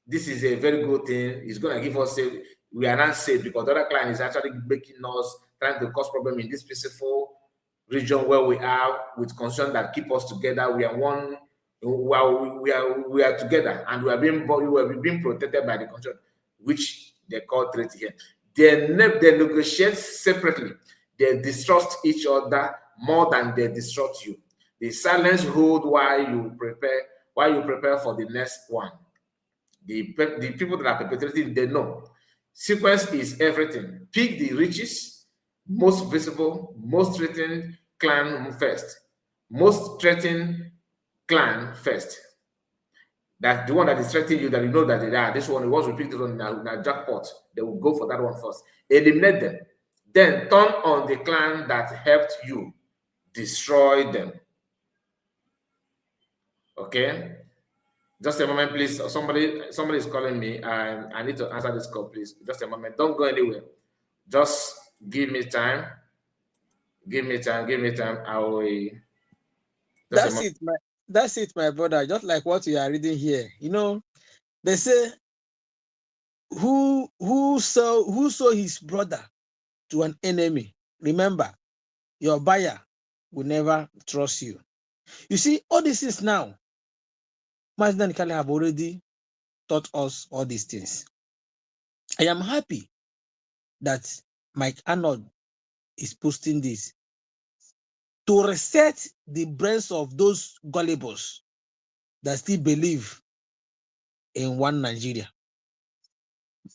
this is a very good thing. It's going to give us safe. We are not safe because the other clan is actually making us trying to cause problem in this peaceful region where we are, with concern that keep us together. We are one. We are together, and we are being protected by the country, which they call treaty here. They negotiate separately. They distrust each other more than they distrust you. The silence hold while you prepare for the next one. The people that are perpetrating, they know. Sequence is everything. Pick the richest, most visible, most threatened clan first. Most threatened clan first. That's the one that is threatening you, that you know that they are. This one, once we pick this one in a jackpot, they will go for that one first. Eliminate them. Then turn on the clan that helped you. Destroy them. Okay? Just a moment, please. Somebody is calling me. I need to answer this call, please. Just a moment. Don't go anywhere. Just give me time. Give me time. I will.
That's it, my brother. Just like what you are reading here. They say, who saw his brother to an enemy? Remember, your buyer will never trust you. You see, all this is now. Master Nikali have already taught us all these things. I am happy that Mike Arnold is posting this to reset the brains of those gullibles that still believe in one Nigeria.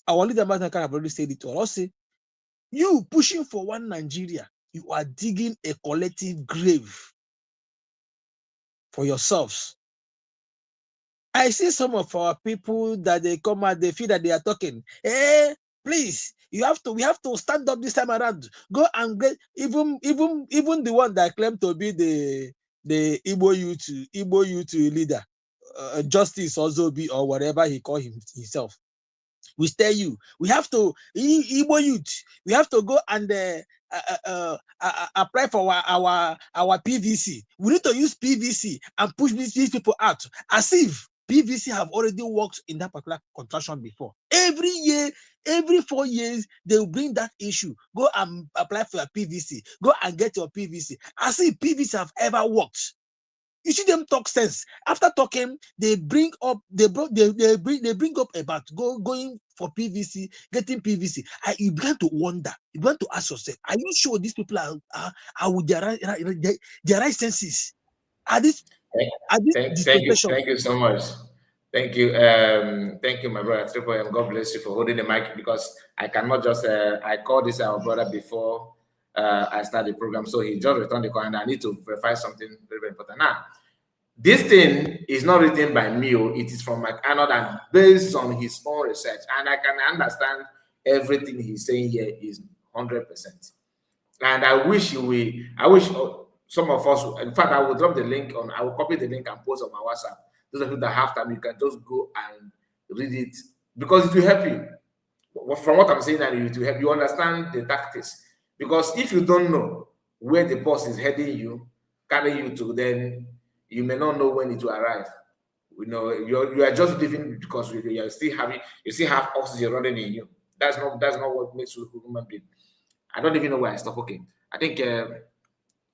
Our leader Master Nikali have already said it to us. Say, you pushing for one Nigeria, you are digging a collective grave for yourselves. I see some of our people that they come out, they feel that they are talking. Hey, please, we have to stand up this time around. Go and get even the one that claimed to be the Igbo youth leader, Justice or Zobi or whatever he called himself. We tell you, we have to Igbo youth. We have to go and apply for our PVC. We need to use PVC and push these people out, as if PVC have already worked in that particular contraction before. Every year, every 4 years, they will bring that issue. Go and apply for your PVC. Go and get your PVC. As if PVC have ever worked. You see them talk sense. After talking, they bring up about going for PVC, getting PVC. You began to wonder. You began to ask yourself, are you sure these people are with their right senses? Are these
Thank you so much. Thank you, my brother Triple M. God bless you for holding the mic, because I cannot just I called this our brother before I started the program, so he just returned the call, and I need to verify something very, very important. Now, this thing is not written by me; it is from Mike Arnold, and based on his own research, and I can understand everything he's saying here is 100%. And I wish some of us, in fact, I will drop the link on, I will copy the link and post on my WhatsApp. Those of you that have time, you can just go and read it because it will help you. From what I'm saying, it will help you understand the tactics. Because if you don't know where the boss is heading you, carrying you to, then you may not know when it will arrive. You know, you are just living because you still have oxygen running in you. That's not what makes you a human being. I don't even know where I stop. Okay, I think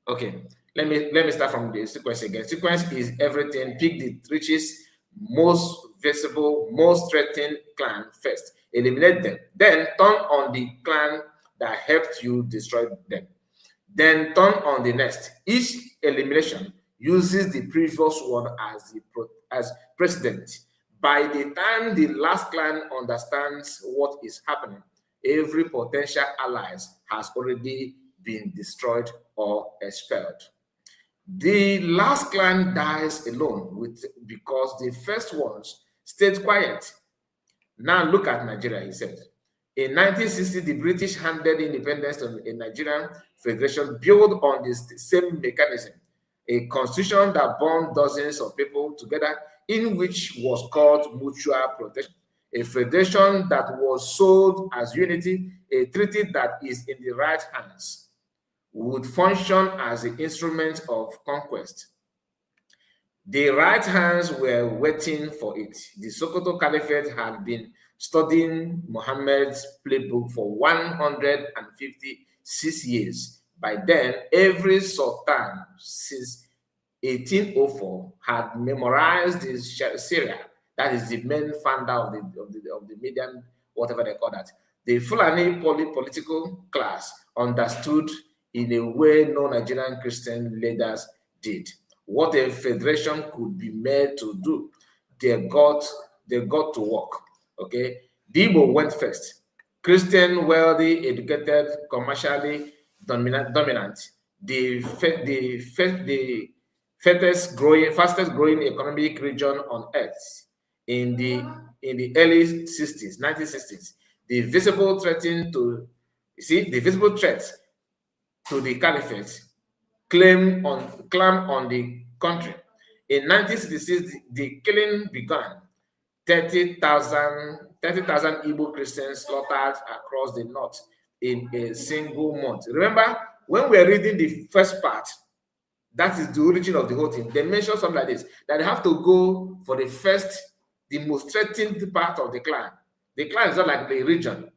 okay. Let me start from the sequence again. Sequence is everything. Pick the richest, most visible, most threatened clan first. Eliminate them. Then turn on the clan that helped you destroy them. Then turn on the next. Each elimination uses the previous one as precedent. By the time the last clan understands what is happening, every potential ally has already been destroyed or expelled. The last clan dies alone because the first ones stayed quiet. Now look at Nigeria, he said. In 1960, the British handed independence to a Nigerian federation built on the same mechanism, a constitution that bound dozens of people together in which was called mutual protection, a federation that was sold as unity, a treaty that is in the right hands, would function as an instrument of conquest. The right hands were waiting for it. The Sokoto Caliphate had been studying Muhammad's playbook for 156 years. By then, every sultan since 1804 had memorized the Sharia. That is the main founder of the median, whatever they call that. The Fulani political class understood in a way no Nigerian Christian leaders did what a federation could be made to do. They got to work. Okay, the Igbo went first. Christian, wealthy, educated, commercially dominant. The fastest growing economic region on earth in the early 60s, 1960s. The visible threat to the caliphate claim on the country. In 1966, the killing began. 30,000 Igbo Christians slaughtered across the north in a single month. Remember, when we're reading the first part, that is the origin of the whole thing. They mention something like this, that they have to go for the most threatened part of the clan. The clan is not like a region,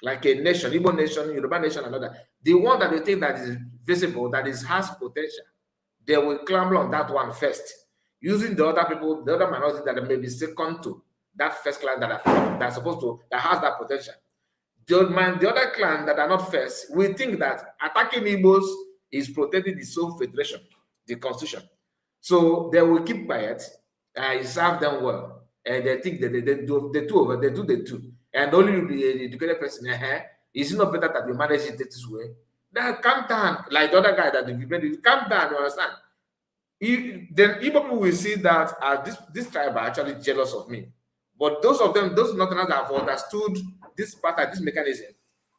like a nation, Igbo nation, Yoruba nation, another. The one that they think that is visible, that has potential, they will clamber on that one first, using the other people, the other minorities that may be second to that first clan that has that potential. The other clan that are not first, we think that attacking Igbos is protecting the sole federation, the constitution. So they will keep quiet and serve them well. And they think that they do the two. And only the educated person, is it not better that we manage it this way? Then calm down, like the other guy that you made, calm down, you understand? Then Igbo people will see that this tribe are actually jealous of me. But those Northerners that have understood this pattern, this mechanism,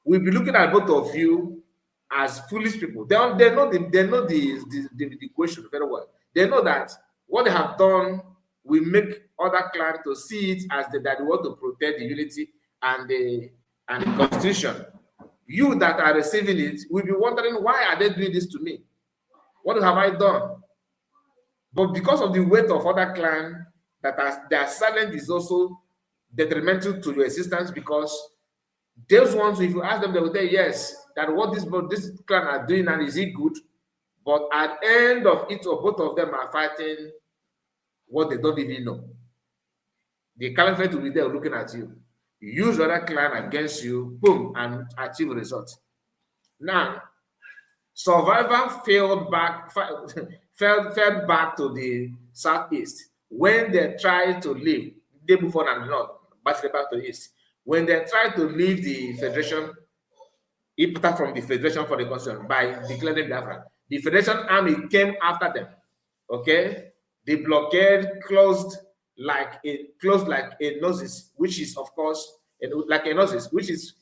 will be looking at both of you as foolish people. They know the question very well. They know that what they have done will make other clans to see it as that they want to protect the unity and the constitution. You that are receiving it will be wondering, why are they doing this to me? What have I done? But because of the weight of other clans, their silence is also detrimental to your existence, because those ones, if you ask them, they will say yes, that what this clan are doing and is it good? But at the end of it, or both of them are fighting what they don't even know. The caliphate will be there looking at you. You use other clan against you, boom, and achieve results. Now, survivor fell back to the southeast when they tried to leave. Day before and not, but back to the east. When they tried to leave the federation, it put from the federation for the constitution by declaring Biafra. The federation army came after them. Okay, the blockade closed like a noses, which is of course like a noses, which is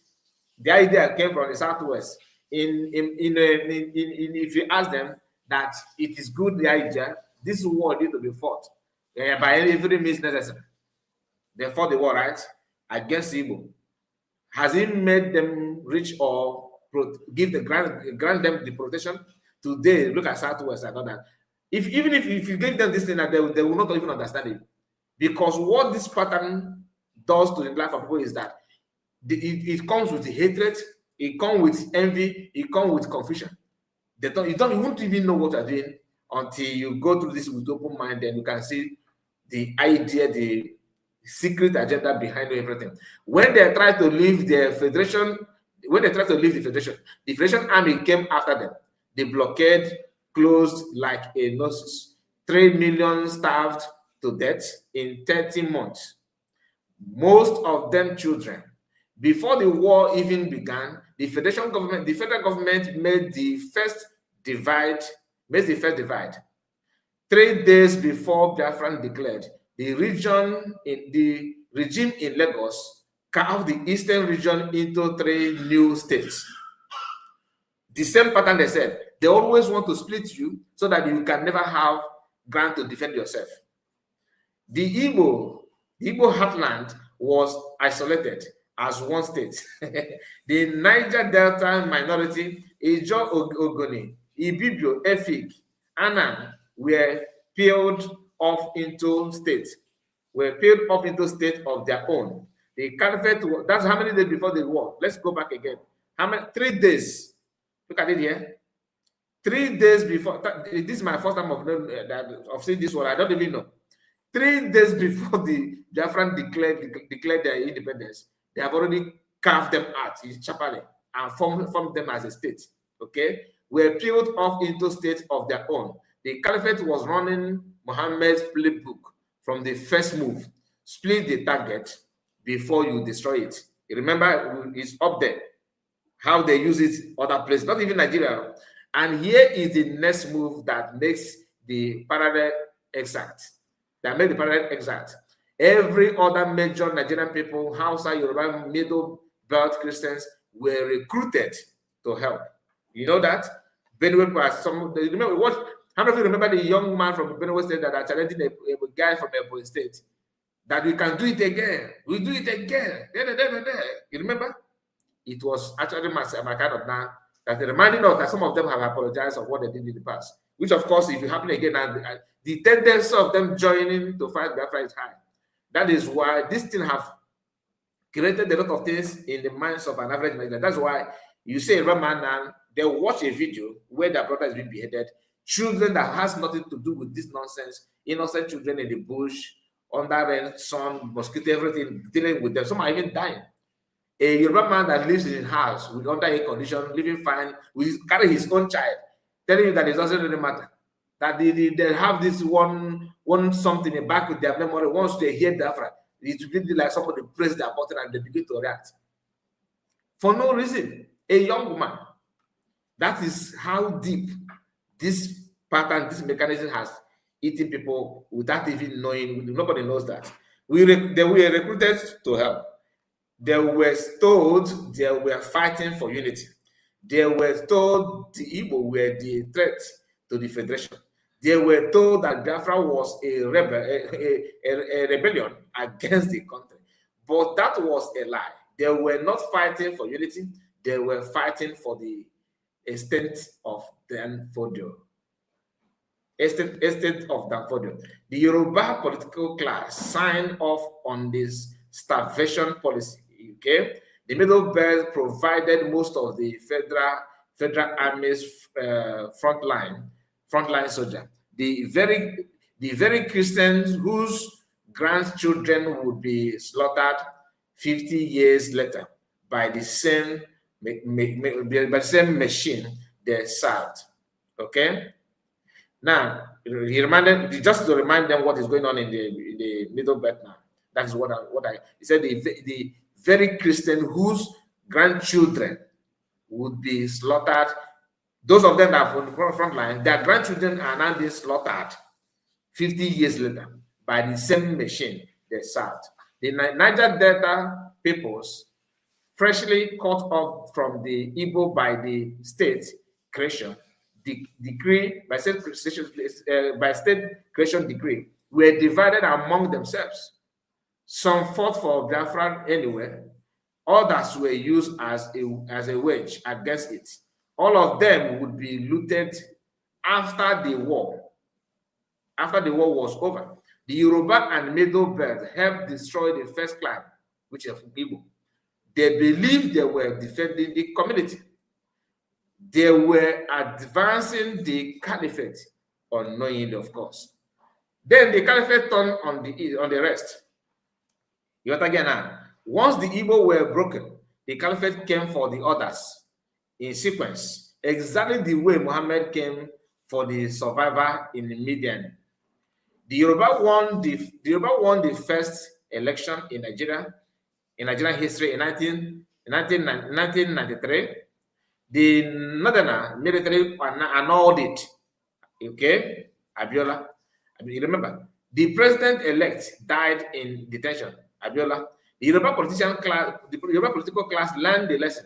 the idea came from the southwest. If you ask them, that it is good the idea, this war need to be fought by every means necessary. They fought the war, right, against Igbo. Has it made them rich or grant them the protection? Today, look at Southwest and all that. Even if you give them this thing, that they will not even understand it. Because what this pattern does to the life of people is that it comes with hatred, it comes with envy, it comes with confusion. You won't even know what you're doing until you go through this with open mind, and you can see the idea, the secret agenda behind everything. When they try to leave the federation, the federation army came after them. The blockade closed like a nurse. 3 million starved to death in 30 months. Most of them children. Before the war even began, the federal government made the first divide. 3 days before Biafran declared, the regime in Lagos carved the eastern region into 3 new states. The same pattern they said. They always want to split you so that you can never have ground to defend yourself. The Igbo heartland was isolated as one state. The Niger Delta minority, Ijo Ogoni, Ibibio, Efik, Anam, were peeled off into states of their own. The Caliphate, that's how many days before the war? Let's go back again. 3 days. Look at it here. 3 days before, this is my first time of seeing this one. I don't even know. 3 days before the Biafran declared their independence, they have already carved them out in Chapale and formed them as a state. Okay, were peeled off into states of their own. The Caliphate was running Muhammad's playbook from the first move: split the target before you destroy it. You remember, it's up there. How they use it other places, not even Nigeria. And here is the next move that makes the parallel exact. Every other major Nigerian people, Hausa, Yoruba, Middle Belt Christians, were recruited to help. You know that? Benue was remember what? How many of you remember the young man from Benue State that are challenging a guy from Ebonyi State? That we can do it again. We do it again. You remember? It was actually my kind of now that reminding us that some of them have apologized for what they did in the past. Which, of course, if it happen again, and the tendency of them joining to fight Biafra is high. That is why this thing have created a lot of things in the minds of an average Nigerian. That's why you say Ramadan, they watch a video where their brother is being beheaded. Children that has nothing to do with this nonsense, innocent children in the bush, under rain, sun, mosquito, everything, dealing with them. Some are even dying. A Yoruba man that lives in his house with under air condition, living fine, will carry his own child, telling you that it doesn't really matter. That they have this one something back with their memory. Once they hear Biafra, it will be like somebody press their button and they begin to react. For no reason. A young woman. That is how deep this pattern, this mechanism has eaten people without even knowing. Nobody knows that. They were recruited to help. They were told they were fighting for unity. They were told the Igbo were the threat to the Federation. They were told that Biafra was a rebellion against the country. But that was a lie. They were not fighting for unity. They were fighting for the estate of Danfodio. Estate of Danfodio. The Yoruba political class signed off on this starvation policy. Okay, the Middle Belt provided most of the federal army's frontline soldier. The very Christians whose grandchildren would be slaughtered 50 years later by the same machine they served. Okay. Now, just to remind them what is going on in the Middle Belt now. That is what he said. The very Christian whose grandchildren would be slaughtered. Those of them that are on the front line, their grandchildren are now being slaughtered 50 years later by the same machine they served. The Niger Delta peoples, freshly cut off from the Igbo by the state creation, decree, by state creation decree, were divided among themselves. Some fought for Biafra anyway. Others were used as a wedge against it. All of them would be looted after the war. After the war was over, the Yoruba and Middle Belt helped destroy the first clan, which is Igbo. They believed they were defending the community. They were advancing the caliphate, unknowingly, of course. Then the caliphate turned on the rest. You got again now. Once the Igbo were broken, the caliphate came for the others in sequence, exactly the way Muhammad came for the survivor in Midian. The Yoruba won the first election in Nigeria, in Nigerian history in 1993. The Northerner military annulled it. Okay, Abiola. You remember, the president-elect died in detention. Abiola. The Yoruba political class learned the lesson.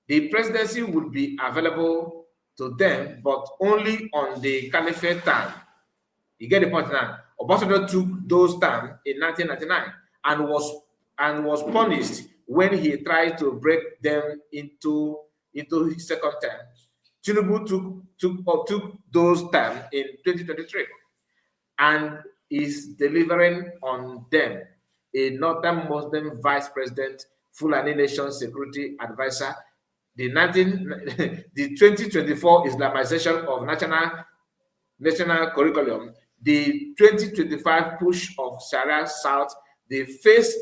The presidency would be available to them, but only on the caliphate time. You get the point now. Obasanjo took those terms in 1999 and was punished when he tried to break them into his second term. Tinubu took those terms in 2023 and is delivering on them. A Northern Muslim vice president, Fulani Nation security advisor, the 2024 Islamization of national curriculum, the 2025 push of Sharia South, the face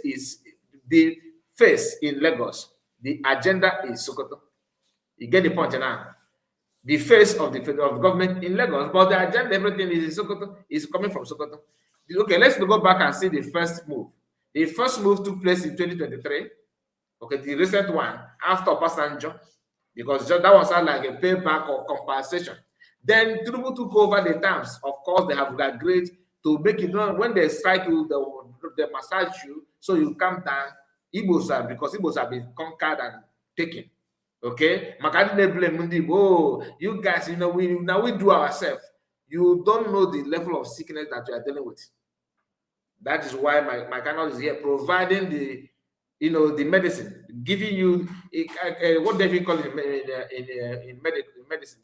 in Lagos, the agenda is Sokoto. You get the point now. The face of the government in Lagos, but the agenda, everything is in Sokoto, is coming from Sokoto. Okay, let's go back and see the first move. The first move took place in 2023. Okay, the recent one after Obasanjo, because that was like a payback or compensation. Then Tinubu took over the terms. Of course, they have agreed to make it known when they strike you, they massage you, so you calm down. Because Igbos have been conquered and taken. Okay, Makadi blame oh, you guys, we do ourselves. You don't know the level of sickness that you are dealing with. That is why my channel is here, providing the medicine, giving you what they call it in medicine,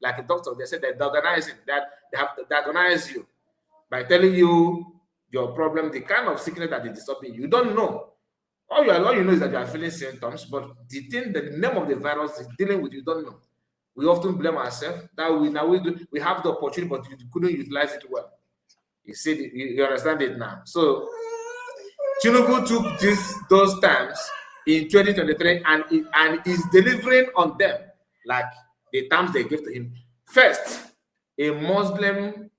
like a doctor. They said that diagnosing, that they have to diagnose you by telling you your problem, the kind of sickness that is disturbing you. You don't know. All you know is that you are feeling symptoms, but the name of the virus is dealing with, you don't know. We often blame ourselves that we have the opportunity, but you couldn't utilize it well. You see, you understand it now. So Tinubu took those terms in 2023 and is delivering on them like the terms they gave to him. First, a Northern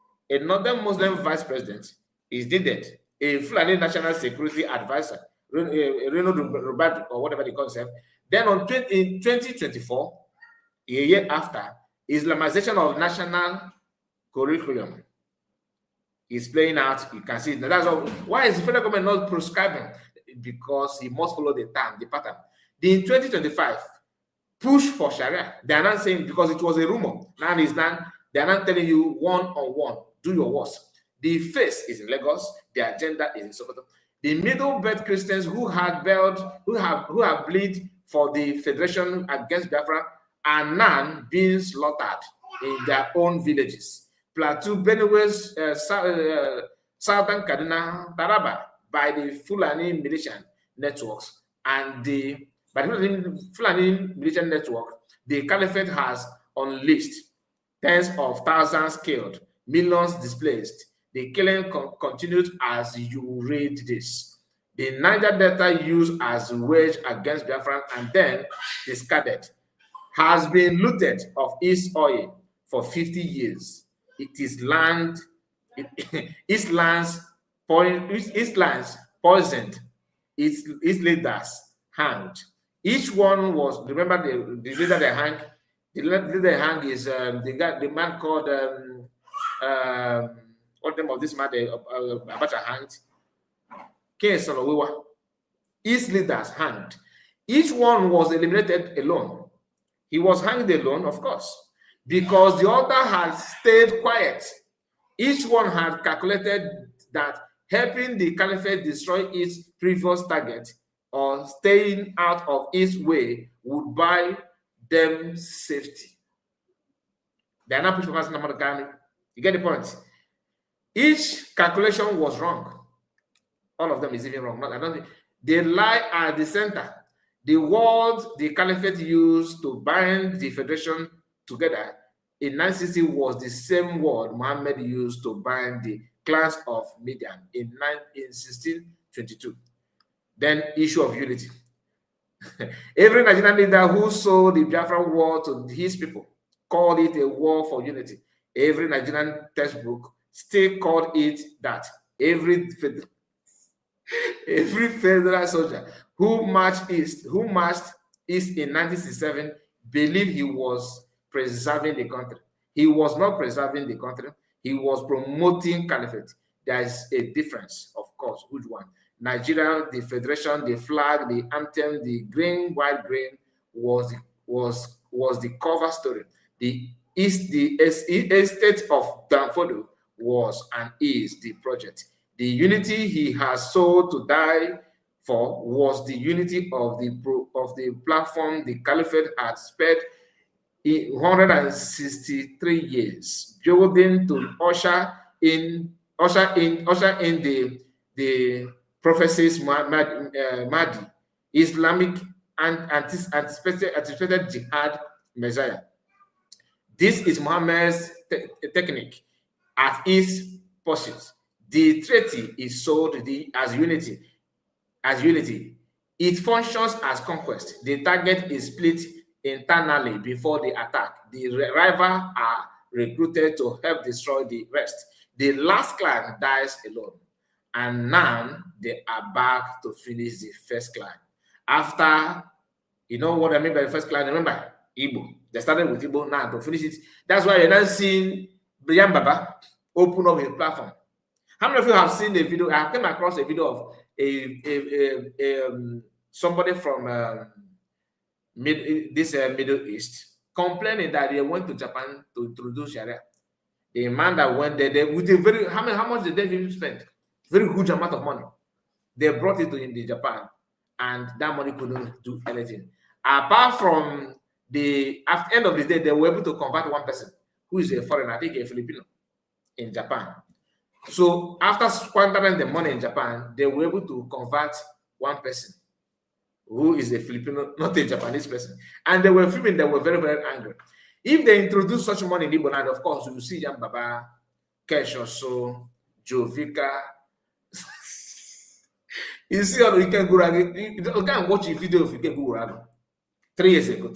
Muslim vice president is needed, a Fulani national security advisor, Arnold or whatever they call themselves. Then in 2024, a year after, Islamization of national curriculum is playing out. You can see it. That's all. Why is the federal government not prescribing? Because he must follow the pattern. In 2025, push for Sharia. They are not saying, because it was a rumor. Now they are not telling you one-on-one, do your worst. The face is in Lagos. The agenda is in Sokoto. The Middle Belt Christians who have bleed for the Federation against Biafra are now being slaughtered in their own villages. Plateau, Benue's Southern Kaduna, Taraba, by the Fulani militia networks, and by the Fulani militia network, the Caliphate has unleashed tens of thousands killed, millions displaced. The killing continued as you read this. The Niger Delta used as a wedge against Biafra and then discarded has been looted of its oil for 50 years. Its lands poisoned, its leaders hanged. Each one was, remember the leader they hang. The leader they hang is the man called what name of this man? Abacha hanged. His leaders hanged. Each one was eliminated alone. He was hanged alone, of course. because the other had stayed quiet. Each one had calculated that helping the caliphate destroy its previous target or staying out of its way would buy them safety. They are not pushing for American. You get the point? Each calculation was wrong. All of them is even wrong. I don't think they lie at the center. The word the caliphate used to bind the federation together in 960 was the same word Muhammad used to bind the clans of Midian in 1622. Then issue of unity. Every Nigerian leader who sold the Biafran war to his people called it a war for unity. Every Nigerian textbook still called it that. Every federal soldier who marched east in 1967 believed he was preserving the country. He was not preserving the country. He was promoting caliphate. There is a difference, of course. Which one? Nigeria, the federation, the flag, the anthem, the green, white, green was the cover story. The estate of Danfodo was and is the project. The unity he has sought to die for was the unity of the platform the caliphate had spent 163 years building to usher in the prophecies Mahdi, Islamic and anticipated jihad Messiah. This is Muhammad's technique at its pursuit. The treaty is sold as unity. It functions as conquest. The target is split internally before the attack. The rivals are recruited to help destroy the rest. The last clan dies alone. And now they are back to finish the first clan. After, you know what I mean by the first clan? Remember, Igbo. They started with Igbo now to finish it. That's why you're not seeing Brian Baba open up his platform. How many of you have seen the video? I came across a video of somebody from Middle East complaining that they went to Japan to introduce Sharia. The man that went there with a very how much did they even spend? Very huge amount of money. They brought it to Japan, and that money couldn't do anything. Apart from at the end of the day, they were able to convert one person who is a foreigner, I think a Filipino, in Japan. So after squandering the money in Japan, they were able to convert one person who is a Filipino, not a Japanese person. And they were filming, they were very, very angry. If they introduce such money in Igbo land, of course, you see Jan Baba, Keshoso, Jovika. You see all you can go around. You can watch a video of you can go around. 3 years ago,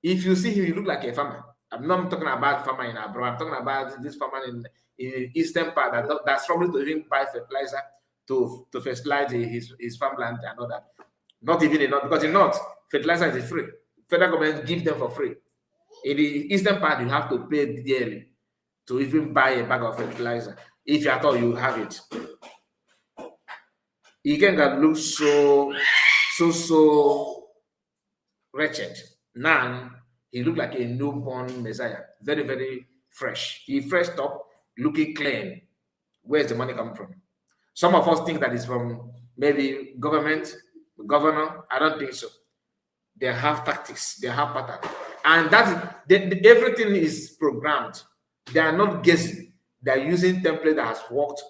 if you see him, you look like a farmer. I'm not talking about farmer in abroad. I'm talking about this farmer in eastern part that's struggling to even buy fertilizer to fertilize his farmland and all that. Not even enough, because in North, fertilizer is free. Federal government give them for free. In the eastern part, you have to pay dearly to even buy a bag of fertilizer. If you at all you have it. He can look so wretched. Now he looked like a newborn Messiah. Very, very fresh. He fresh up, looking clean. Where's the money coming from? Some of us think that it's from maybe government, governor. I don't think so. They have tactics, they have pattern. And everything is programmed. They are not guessing. They are using template that has worked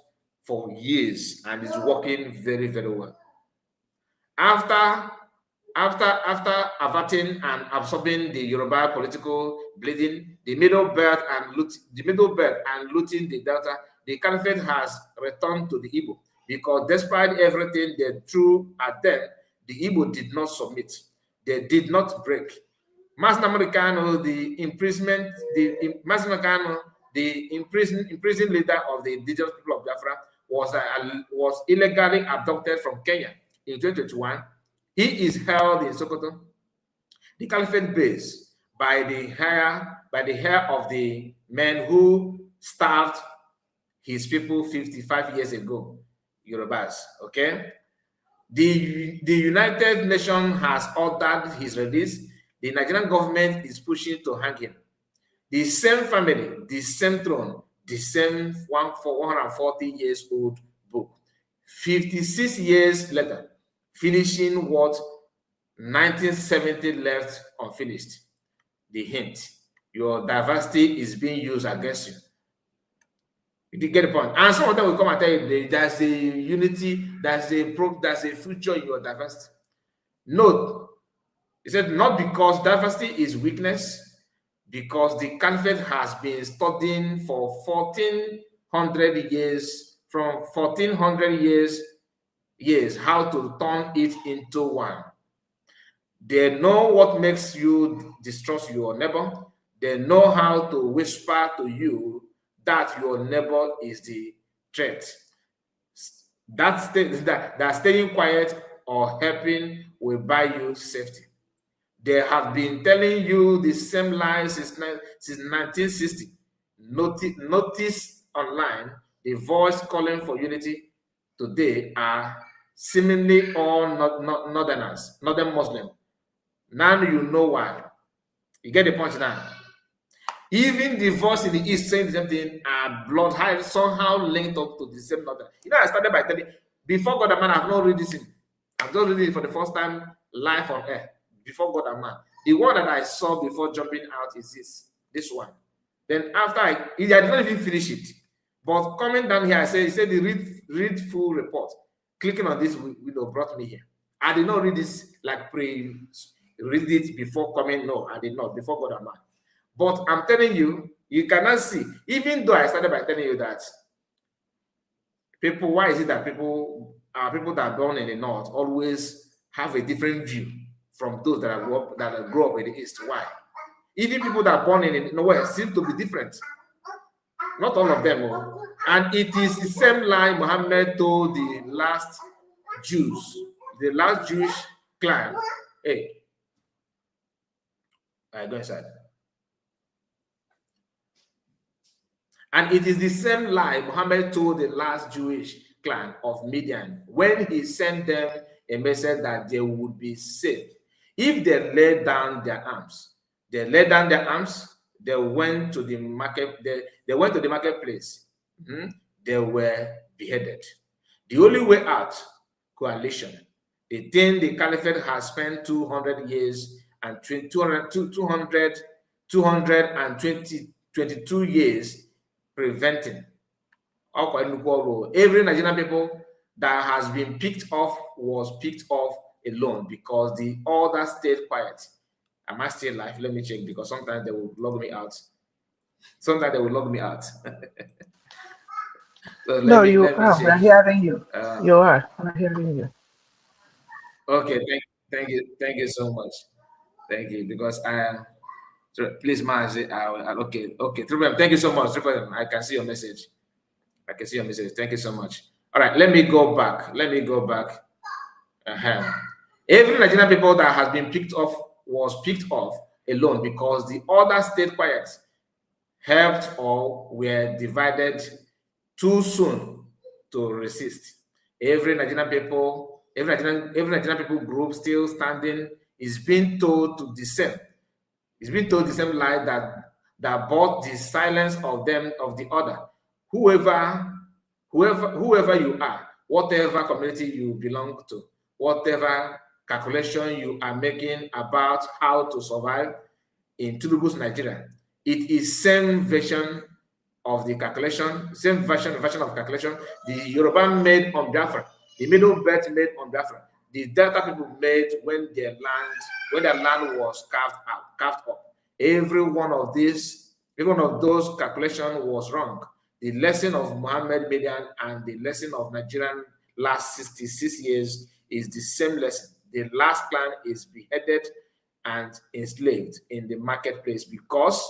for years and is working very, very well. After averting and absorbing the Yoruba political bleeding, the Middle Belt and looting the Delta, the Caliphate has returned to the Igbo, because despite everything they threw at them, the Igbo did not submit. They did not break. Masnamurikano, the imprisoned leader of the indigenous people of Biafra, was illegally abducted from Kenya in 2021. He is held in Sokoto, the Caliphate base, by the hair of the men who starved his people 55 years ago, Yorubas. Okay, the United Nations has ordered his release. The Nigerian government is pushing to hang him. The same family, the same throne, the same 140 years old book. 56 years later, finishing what 1970 left unfinished. The hint, your diversity is being used against you. You get the point. And some of them will come and tell you there's a unity, there's a future in your diversity. Note, he said not because diversity is weakness, because the Caliphate has been studying for 1400 years, from 1400 years how to turn it into one. They know what makes you distrust your neighbor. They know how to whisper to you that your neighbor is the threat. That staying quiet or helping will buy you safety. They have been telling you the same lies since 1960. Notice online, the voice calling for unity today are seemingly all northerners, northern Muslim. Now you know why. You get the point now. Even the voice in the east saying the same thing are blood somehow linked up to the same northern. You know, I started by telling before God and man, I've not read this in. I've just read it for the first time live on air. Before God and man. The one that I saw before jumping out is this one. Then after I did not even finish it. But coming down here, he said the read full report. Clicking on this window brought me here. I did not read this like read it before coming. No, I did not, before God and man. But I'm telling you, you cannot see, even though I started by telling you that people, why is it that people that are born in the north always have a different view from those that grow up in the east? Why? Even people that are born in the west seem to be different. Not all of them. And it is the same lie Muhammad told the last Jews, the last Jewish clan. Hey, I go inside. And it is the same lie Muhammad told the last Jewish clan of Midian when he sent them a message that they would be safe if they laid down their arms. They laid down their arms. They went to the market. They went to the marketplace. They were beheaded. The only way out, coalition. The thing the Caliphate has spent 200 years and 22 years preventing. Every Nigerian people that has been picked off was picked off alone because the others stayed quiet. Am I still live? Let me check, because sometimes they will log me out. Sometimes they will log me out. So
no, you are. We're hearing you. You are. We're hearing you.
Okay, thank you so much. Thank you, because please, man, okay. Thank you so much. I can see your message. Thank you so much. All right, let me go back. Every Nigerian people that has been picked off was picked off alone because the others stayed quiet, helped, or were divided too soon to resist. Every Nigerian people group still standing is being told to descend. It's being told the same lie that bought the silence of the other. Whoever you are, whatever community you belong to, whatever calculation you are making about how to survive in Tinubu's Nigeria, it is same version of the calculation, same version of calculation the Yoruba made on Biafra, the Middle Belt made on Biafra, the Delta people made when their land was carved up. Every one of those calculations was wrong. The lesson of Muhammad Median and the lesson of Nigerian last 66 years is the same lesson. The last clan is beheaded and enslaved in the marketplace because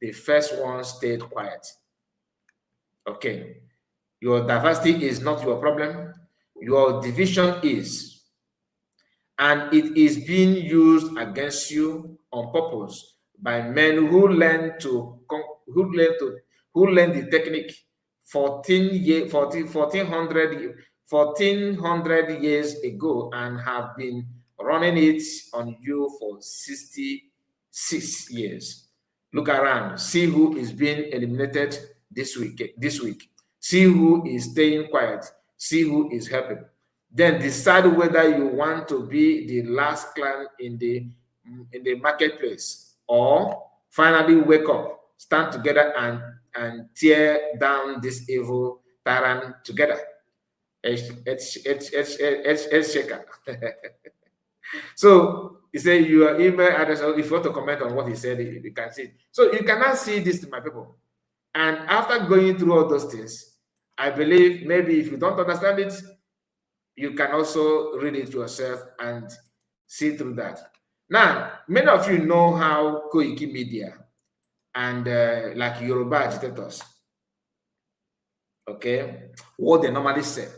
the first one stayed quiet. Okay. Your diversity is not your problem. Your division is. And it is being used against you on purpose by men who learn the technique 1400 years ago and have been running it on you for 66 years. Look around. See who is being eliminated this week. See who is staying quiet. See who is helping. Then decide whether you want to be the last clan in the marketplace, or finally wake up, stand together, and tear down this evil tyrant together. So he said your email address. If you want to comment on what he said, you can see. So you cannot see this, my people. And after going through all those things, I believe maybe if you don't understand it, you can also read it yourself and see through that. Now, many of you know how Koiki Media and like Yoruba agitators, okay, what they normally say.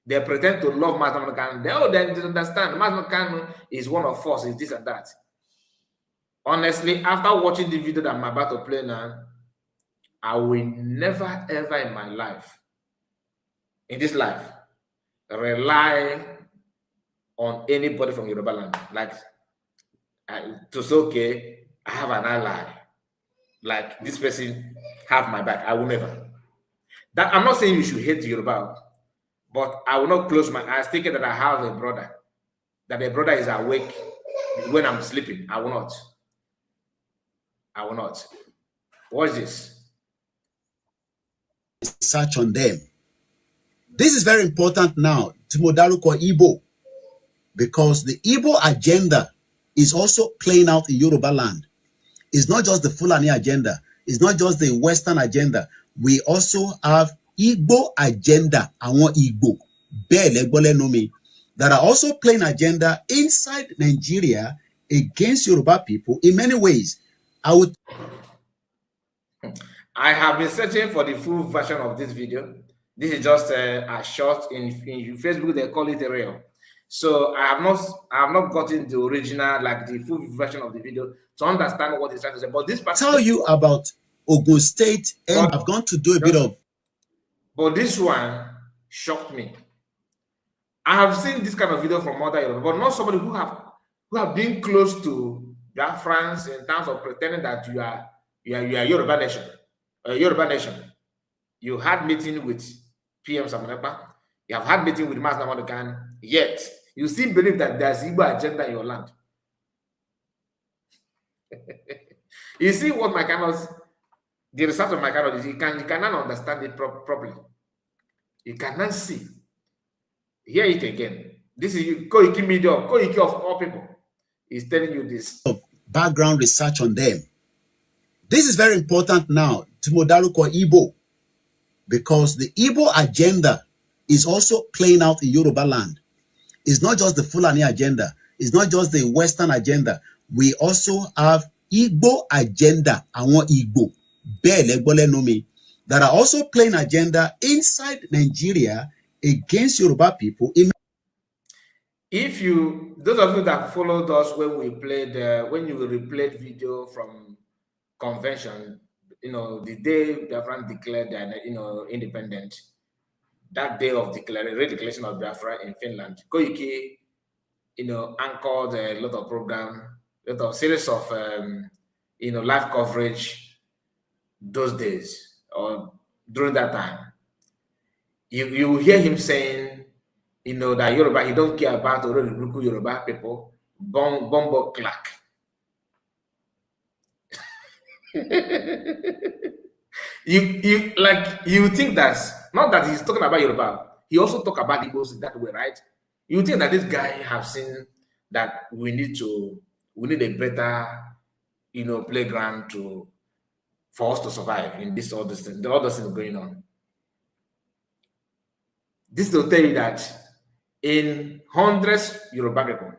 They pretend to love Mahatma Kanu. They understand Mahatma Kanu is one of us, is this and that. Honestly, after watching the video that I'm about to play now, I will never ever in my life, in this life, rely on anybody from Yoruba land. Like, to say, okay, I have an ally. Like, this person have my back. I will never. That I'm not saying you should hate Yoruba, but I will not close my eyes thinking that I have a brother, that a brother is awake when I'm sleeping. I will not. I will not. Watch this.
Search on them. This is very important now to Modaruko Igbo, because the Igbo agenda is also playing out in Yoruba land. It's not just the Fulani agenda. It's not just the Western agenda. We also have Igbo agenda, àwọn Igbo, that are also playing agenda inside Nigeria against Yoruba people in many ways.
I have been searching for the full version of this video. This is just a short in Facebook. They call it a reel. So I have not gotten the original, like the full version of the video to understand what he's trying to say. But this
tell you about Ogun State, and I've gone to do a bit of.
But this one shocked me. I have seen this kind of video from other Yoruba, but not somebody who have been close to Biafrans in terms of pretending that you are Yoruba nation. Yoruba nation. You had meeting with PM Samanepa. You have had meeting with Mas Namadokan. Yet you still believe that there's Igbo agenda in your land. You see what my the result of my is you cannot understand it properly. You cannot see. Hear it again. This is Koiki Media, Koiki of all people, is telling you this.
Background research on them. This is very important now to Modaruko Igbo, because the Igbo agenda is also playing out in Yoruba land. It's not just the Fulani agenda. It's not just the Western agenda. We also have Igbo agenda, àwọn Igbo, that are also playing agenda inside Nigeria against Yoruba people.
If those of you that followed us when we played, when you replayed video from convention, the day Biafra declared that, independent, that day of declaration of Biafra in Finland, Koiki, anchored a lot of program, a lot of series of, live coverage those days or during that time. You hear him saying, that Yoruba, he don't care about the Yoruba people, bombo clack. you think that, not that he's talking about Yoruba, he also talk about Igbos that way, right? You think that this guy have seen that we need a better, playground for us to survive in all these things going on. This will tell you that in hundreds Yoruba people,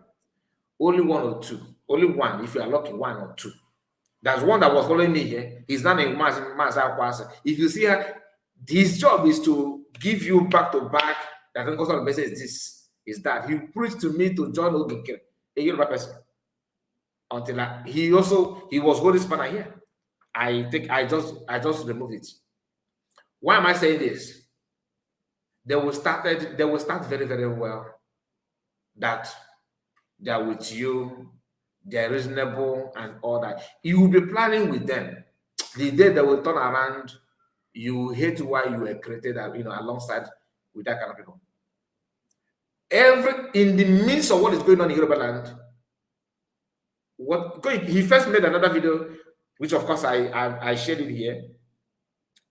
only one or two, only one, if you are lucky, one or two. There's one that was following me here. He's not a mass. If you see her, his job is to give you back to back. That can also message is that. He preached to me to join Ogike, a Yoruba person. Until he was holding spanner here. I just removed it. Why am I saying this? They will start very, very well that they are with you, they're reasonable and all that. You will be planning with them. The day they will turn around, you hate why you were created, alongside with that kind of people. In the midst of what is going on in Yoruba land, he first made another video, which of course I shared it here,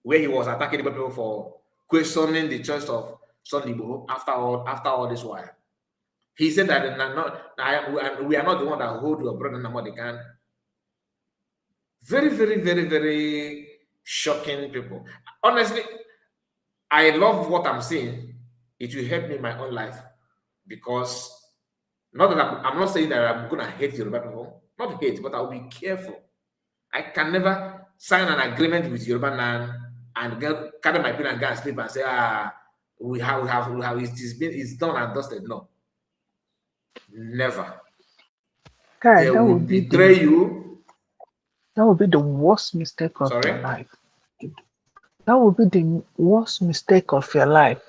where he was attacking the people for questioning the choice of Sunday after all this while. He said that we are not the one that hold your brother and they can. Very, very, very, very shocking people. Honestly, I love what I'm seeing. It will help me in my own life, because not that I'm not saying that I'm gonna hate Yoruba people, not hate, but I'll be careful. I can never sign an agreement with Yoruba man and carry my pen and go and sleep and say, we have it's done and dusted. No, never.
Guy,
They
that
will
would be
betray you.
That would be the worst mistake of your life. That would be the worst mistake of your life,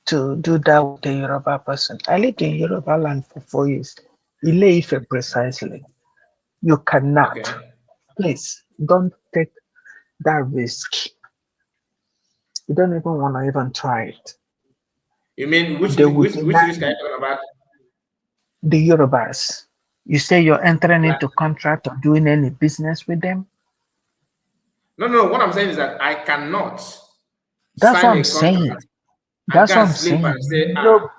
to do that with the Yoruba person. I lived in Yoruba land for 4 years. Ile-Ife precisely. You cannot.
Okay.
Please, don't take that risk. You don't even want to even try it.
You mean which risk are you talking about?
The Yorubas. You say you're entering into contract or doing any business with them?
No. What I'm saying is that I cannot.
That's what I'm saying. That's what I'm saying.
And say,
No.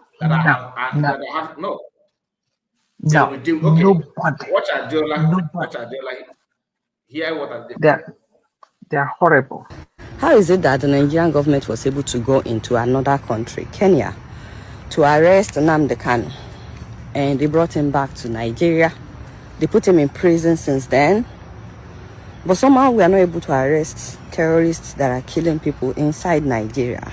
Okay.
Nobody.
Watch Adiola. Watch Adiola. Hear what I did.
They're horrible.
How is it that the Nigerian government was able to go into another country, Kenya, to arrest Nnamdi Kanu? And they brought him back to Nigeria. They put him in prison since then. But somehow we are not able to arrest terrorists that are killing people inside Nigeria.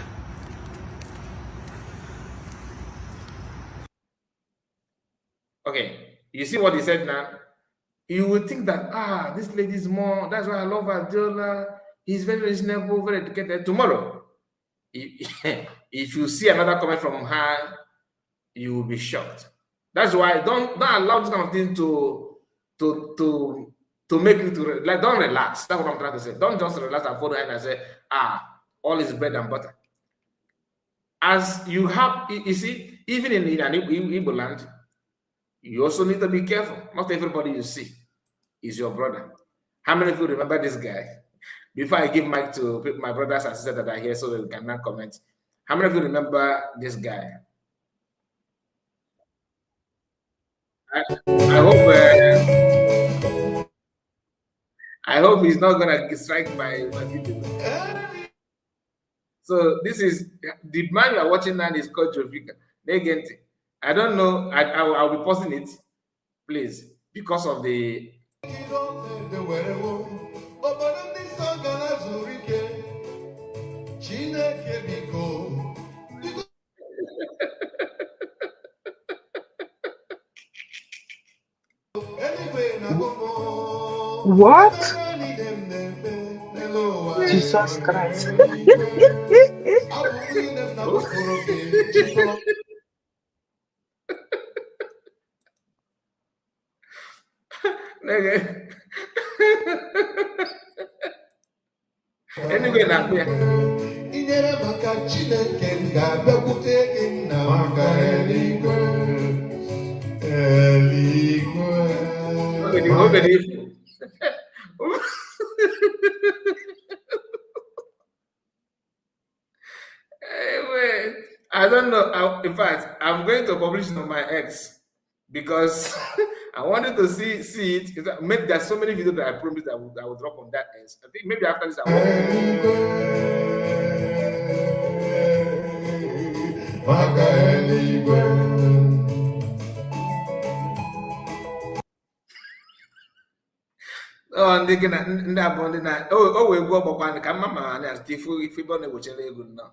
Okay, you see what he said now? You would think that, this lady is more, that's why I love Adiola. He's very reasonable, very educated. Tomorrow, if you see another comment from her, you will be shocked. That's why don't allow this kind of thing to make you to don't relax. That's what I'm trying to say. Don't just relax and follow her and say, all is bread and butter. As you have, you see, even in Igbo land, you also need to be careful. Not everybody you see is your brother. How many of you remember this guy? Before I give mic to my brothers and sisters that are here so they can now comment, how many of you remember this guy? I hope he's not gonna strike my video. So this is the man you are watching now is called Jovika. I don't know. I'll be posting it, please, because of the.
What? Jesus Christ.
Anyway, now anyway, I don't know. In fact, I'm going to publish it on my X because I wanted to see it. Maybe there's so many videos that I promised I would drop on that X. I think maybe after this I will. Oh, ndị abụọ ndị na o wee gwa ọgbakwa ka mama na ife ibe ọ na-egbochara ego nnọọ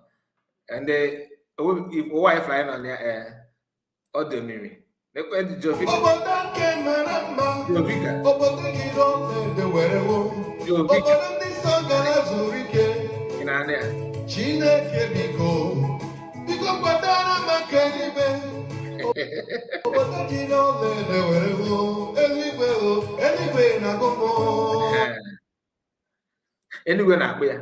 and if ụwa anyị flying on ya ọ dị omimi nekwe dị Jovika ị na-anị ya Chineke biko kpatara maka eluigwe obodo gị n'ọla ede were eluigwe Anyway, na ya.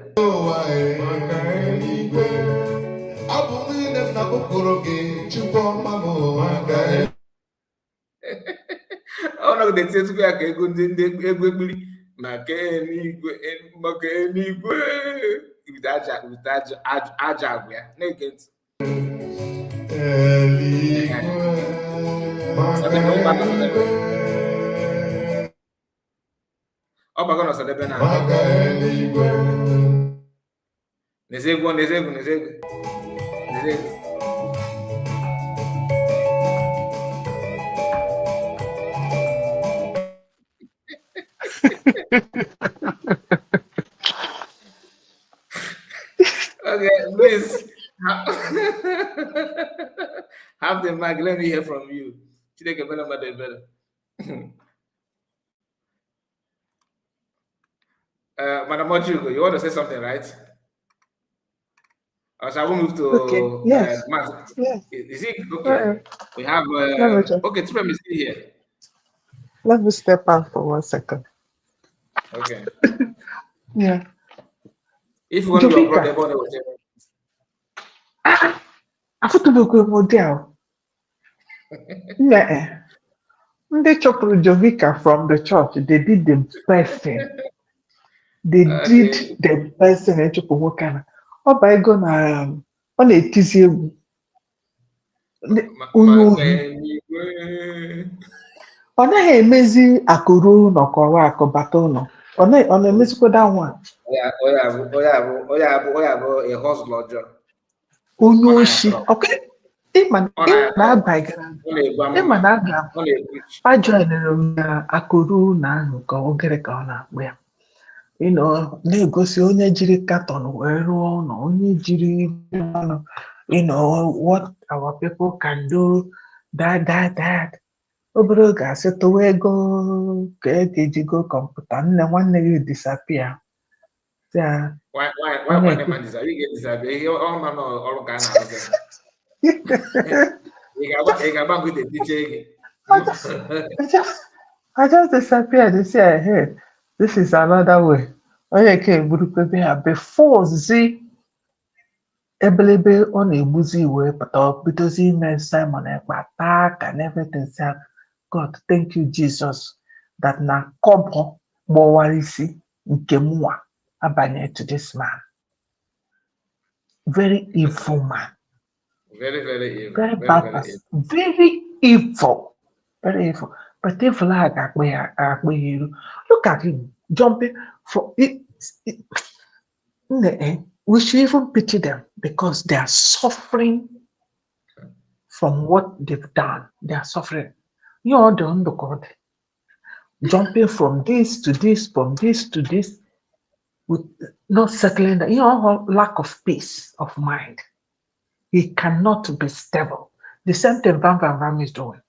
Ọ nọgide etinye ya ka ego ndị ego ekpiri maka eluigwe maka eluigwe ute aja agwụ ya na-ege ntị. Ọ bago na Ọsadebe na Nezegwu. Okay, please have the mic. Let me hear from you. Better. Madam Ochugo, you want to say something, right? Or shall we move to
Yes.
Yes. Is it okay? We have okay, Tupem is still here.
Let me step out for 1 second.
Okay.
Yeah.
If you want to be brother,
I thought to go model. Yeah. They chopped Jovica from the church. They did the best thing. They did the best thing. They chopped Wokana. Oh, by God, on a TC. Ọ naghị emezi akụrụ ụlọ kọrọ akụbata ụlọ. Ọ na-emezikwa that one.
Oya bụ a hustle ọjọọ.
Onye oshi. Okay. Ịma na aga ajoinere m na akụrụ ụlọ ahụ ka ogere ka ọ na-akpụ ya. Na-egosi onye jiri katọn wee rụọ ụlọ, onye jiri ọnụ, what our people can do, that. Obere oge asị tụwa ego ka e ga-eji go kọmputa, nwanne gị disapia. I just disappeared. They say, hey, this is another way. Onye ka eburukebe ya before zi ebelebe ọ na-egbuzi iwe pụta bidozi ime Simon Ekpa and everything. God, thank you, Jesus, that na kobo gbowarisi nke mwa abanye to this man. Very evil man.
Very evil.
Very bad person. Very evil. Very evil. But if look at him jumping for it. We should even pity them because they are suffering from what they've done. They are suffering. You're the undercard. Jumping from this to this, from this to this, with not settling that, lack of peace of mind. He cannot be stable. The same thing Van is doing.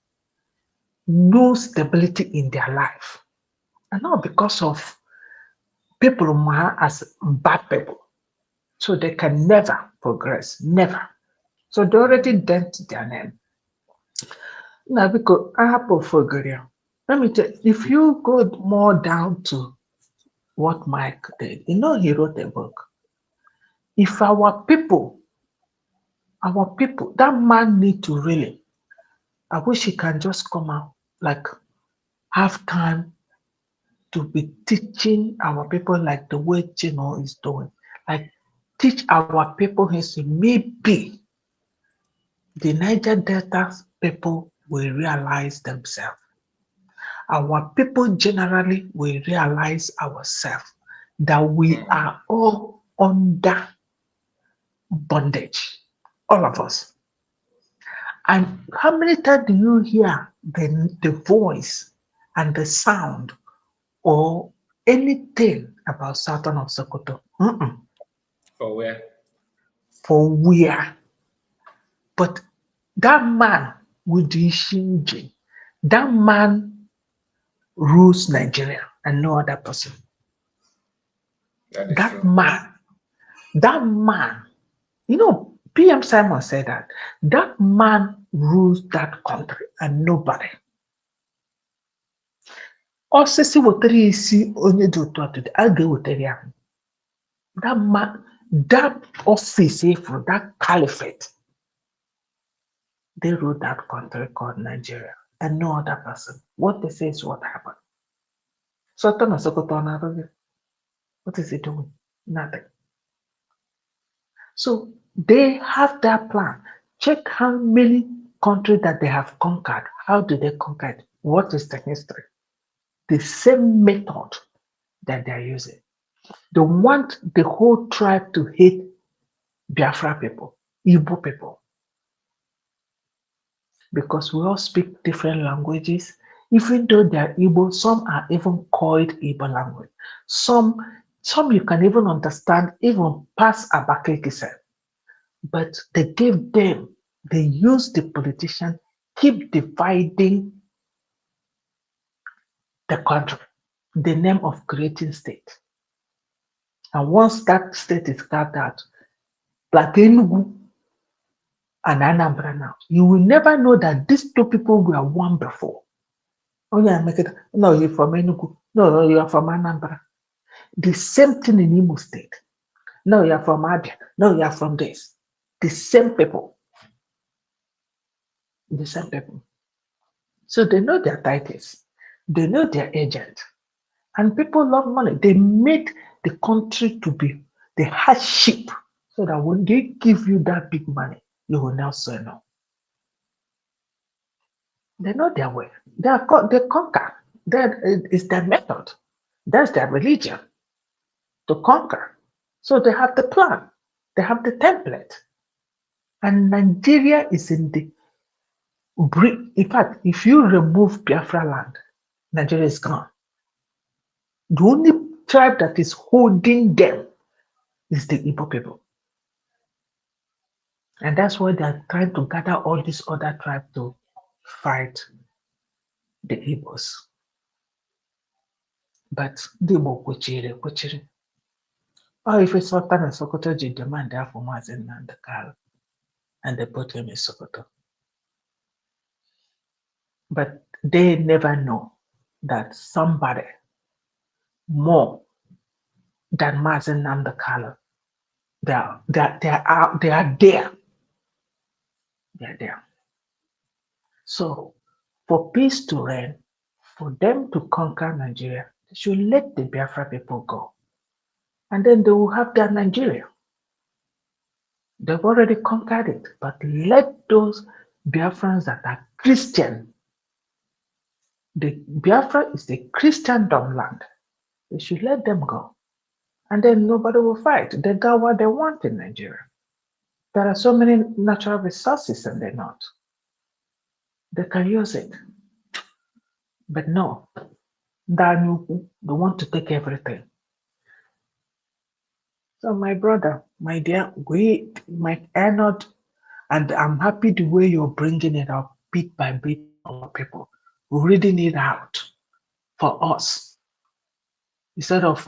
No stability in their life. And not because of people as bad people. So they can never progress. Never. So they already dent their name. Now, because I have to forget. Let me tell you, if you go more down to what Mike did, he wrote a book. If our people, that man need to really, I wish he can just come out, have time to be teaching our people like the way Chino is doing. Teach our people history. Maybe the Niger Delta people will realize themselves. Our people generally will realize ourselves that we are all under bondage, all of us. And how many times do you hear the voice and the sound or anything about Sultan of Sokoto?
For where?
For where? But that man with the Shinji, that man rules Nigeria and no other person. That man, PM Simon said that man rules that country and nobody. Osisi wetara isi onye dị otu ọtụtụ, a ga-ewetara ya. That office from that caliphate, they ruled that country called Nigeria, and no other person. What they say is what happened. Sultan of Sokoto, what is he doing? Nothing. So they have that plan. Check how many countries that they have conquered. How did they conquer it? What is the history? The same method that they're using. They want the whole tribe to hate Biafra people, Igbo people, because we all speak different languages. Even though they are Igbo, some are even called Igbo language. Some you can even understand, even past Abakekise. But they use the politician, keep dividing the country, the name of creating state. And once that state is carved out, like Enugu and Anambra now, you will never know that these two people were one before. Oh yeah, make it. No, you're from Enugu. No, you're from Anambra. The same thing in Imo State. No, you're from Abia. No, you're from this. The same people. The same people. So they know their titles. They know their agent. And people love money. They made the country to be the hardship, so that when they give you that big money, you will now say no. They know their way. They conquer. That is their method. That's their religion, to conquer. So they have the plan. They have the template. And Nigeria is in the in fact, if you remove Biafra land, Nigeria is gone. The only tribe that is holding them is the Igbo people. And that's why they're trying to gather all these other tribes to fight the Igbos. But the Igbo kwechiri. Or if it's Sultan and Sokoto, they demand that for Mazen and the Kal, and they put him in Sokoto. But they never know that somebody more than Mazen and the Kal, they are there. They are there. So for peace to reign, for them to conquer Nigeria, they should let the Biafra people go. And then they will have their Nigeria. They've already conquered it, but let those Biafrans that are Christian, the Biafra is the Christendom land. They should let them go. And then nobody will fight. They got what they want in Nigeria. There are so many natural resources in the north. They can use it. But no, they want to take everything. So my brother, my dear, Arnold, and I'm happy the way you're bringing it up bit by bit for people. We're reading it out for us. Instead of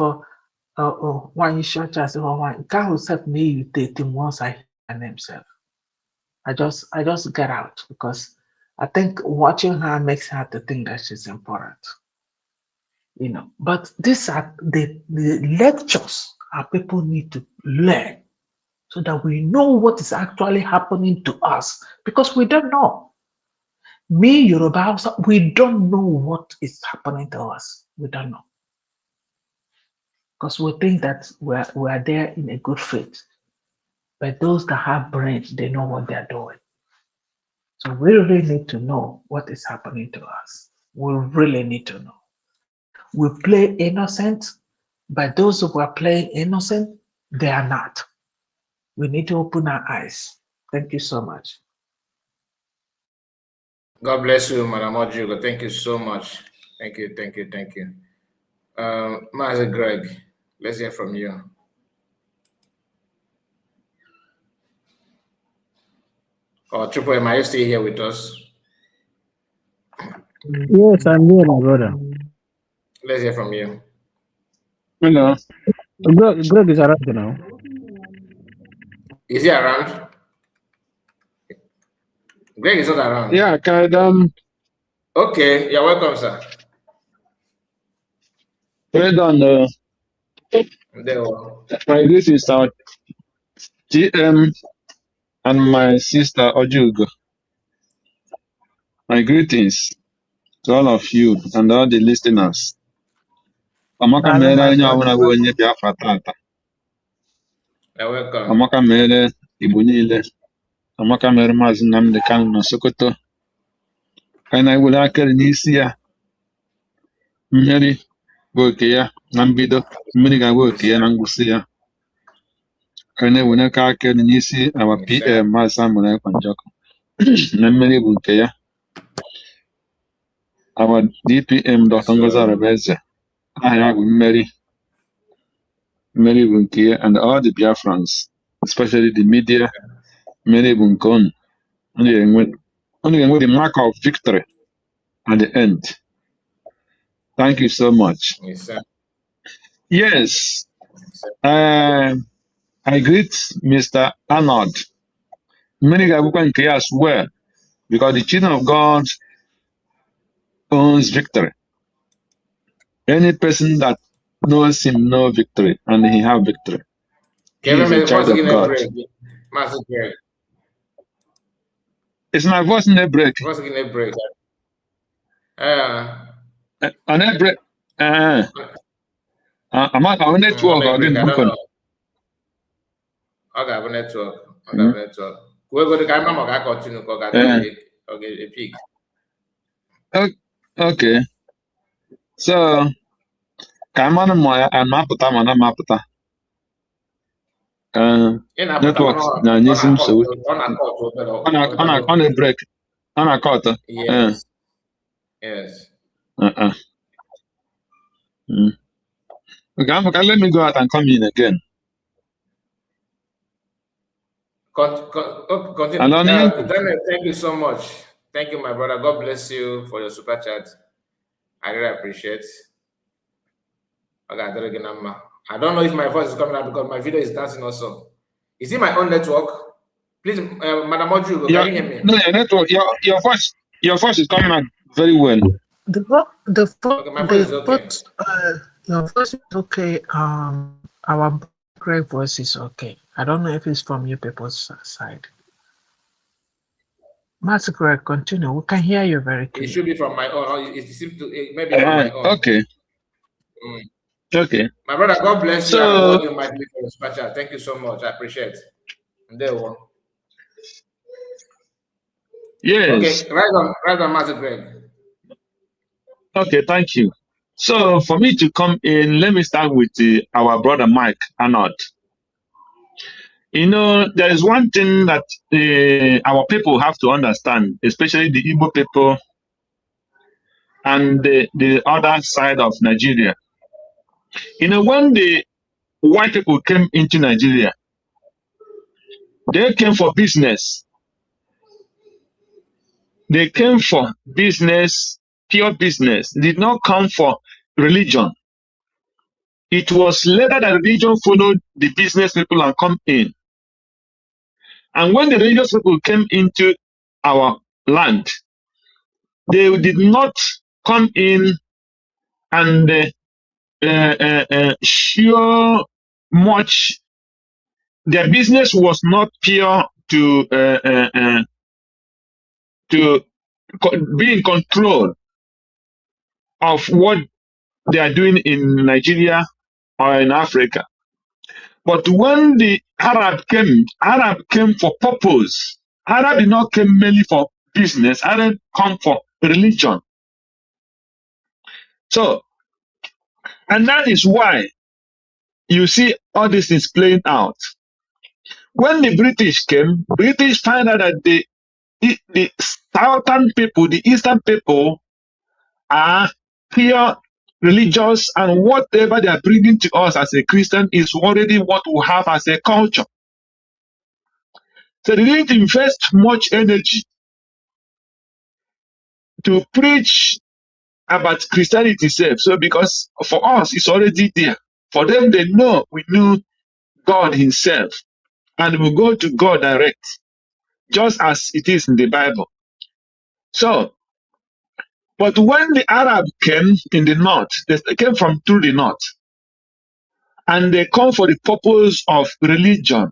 one church as one, God will set me irritating once I hear himself. I just get out because I think watching her makes her to think that she's important. But these are the lectures our people need to learn so that we know what is actually happening to us, because we don't know. Me, Yoruba, we don't know what is happening to us. We don't know. Because we think that we are there in a good faith. But those that have brains, they know what they're doing. So we really need to know what is happening to us. We really need to know. We play innocent, but those who are playing innocent, they are not. We need to open our eyes. Thank you so much.
God bless you, Madam Ojugo. Thank you so much. Thank you. Master Greg, let's hear from you. Triple M, are you still here with us?
Yes, I'm here, my brother.
Let's hear from you.
Hello. Greg is around now.
Is he around? Greg is not around.
Yeah,
Okay, you're welcome, sir.
Well done.
There were.
My greetings to our TM and my sister Ojugo. My greetings to all of you and all the listeners. Amaka
Darling,
mere
my
onye
brother,
ọbụla bụ onye
welcome.
Biafra tata.
You're welcome.
Amaka mere Igbo niile. Amaka mere Maazị Nnamdi Kanu na Sokoto. Ka anyị na-ewere aka n'isi ya. Mmeri bụ oke ya na mbido. Mmiri ga-abụ oke ya na ngwụsị ya. Ka anyị na-ewere aka n'isi our
Yes, sir.
PM Maazị Samuel Ekwanjọkụ. Na mmeri bụ nke ya. Our DPM Dr. Ngozi
So,
Arabeze. Aha ya bụ mmeri. Mmeri bụ nke ya and all the Biafrans, especially the media. Mmeri bụ nke unu. Unu ga-enwe the mark of victory at the end. Thank you so much.
yes, sir.
Yes,
Yes, sir.
I greet Mr. Arnold. Many ga-abụkwa nke ya as well, because the children of God owns victory. Any person that knows him know victory, and he have victory. He is a child of God.
Master Greg.
Is my voice in a break?
What's in a break?
On a break? I'm on network.
I don't know. I got a network. I got a network. We're going to continue. Okay, peak.
Okay. So, I'm on my maputa. Network na nyezi nsogbu. On a break. On a cut.
Yes. Yes.
Okay, let me go out and come in again.
Continue. Thank you so much. Thank you, my brother. God bless you for your super chat. I really appreciate. Okay, I don't know if my voice is coming out because my video is dancing also. Is it my own network? Please, Madam Oju, can you hear me?
No, your network. Your voice is coming out very well.
My voice is okay.
Your voice is okay. Our great voice is okay. I don't know if it's from you people's side. Master Greg, continue. We can hear you very clearly.
It should be from my own. It seems to maybe from my own.
Okay. Okay.
My brother, God bless you.
So,
You might be for your special. Thank you so much. I appreciate it. There one.
yes.
Okay, right on, Master Greg.
Okay, thank you. So, for me to come in, let me start with our brother Mike Arnold. You know, there is one thing that our people have to understand, especially the Igbo people and the other side of Nigeria. You know, when the white people came into Nigeria, they came for business. They came for business, pure business. They did not come for religion. It was later that religion followed the business people and come in. And when the religious people came into our land, they did not come in and show much. Their business was not pure to be in control of what they are doing in Nigeria or in Africa. But when the Arab came for purpose. Arab did not come mainly for business. Arab come for religion. So, and that is why you see all these things playing out. When the British came, British found out that the southern people, the eastern people, are pure religious, and whatever they are bringing to us as a Christian is already what we have as a culture. So they didn't invest much energy to preach about Christianity itself. So because for us, it's already there. For them, we knew God himself, and we go to God direct, just as it is in the Bible. So But when the Arab came in the north, they came from through the north, and they come for the purpose of religion.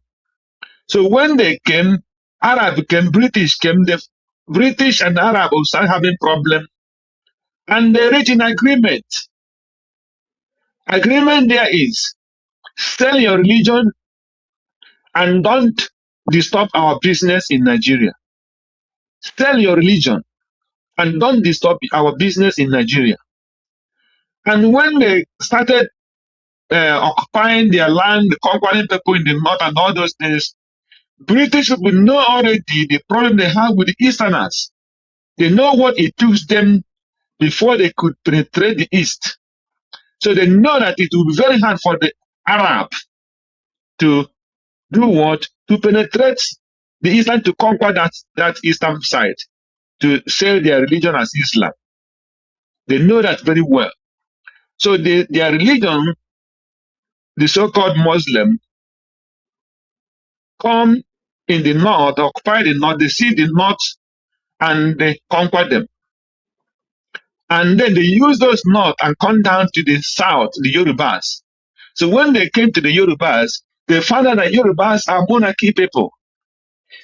So when they came, Arab came, British came, the British and Arab started having problem, and they reached an agreement. Agreement there is, sell your religion and don't disturb our business in Nigeria. Sell your religion and don't disturb our business in Nigeria. And when they started occupying their land, conquering people in the north and all those things, British people know already the problem they have with the Easterners. They know what it took them before they could penetrate the East. So they know that it will be very hard for the Arab to do what? To penetrate the Eastern, to conquer that Eastern side, to sell their religion as Islam. They know that very well. So their religion, the so-called Muslim, come in the north, occupy the north, they see the north and they conquer them. And then they use those north and come down to the south, the Yorubas. So when they came to the Yorubas, they found out that Yorubas are monarchy people.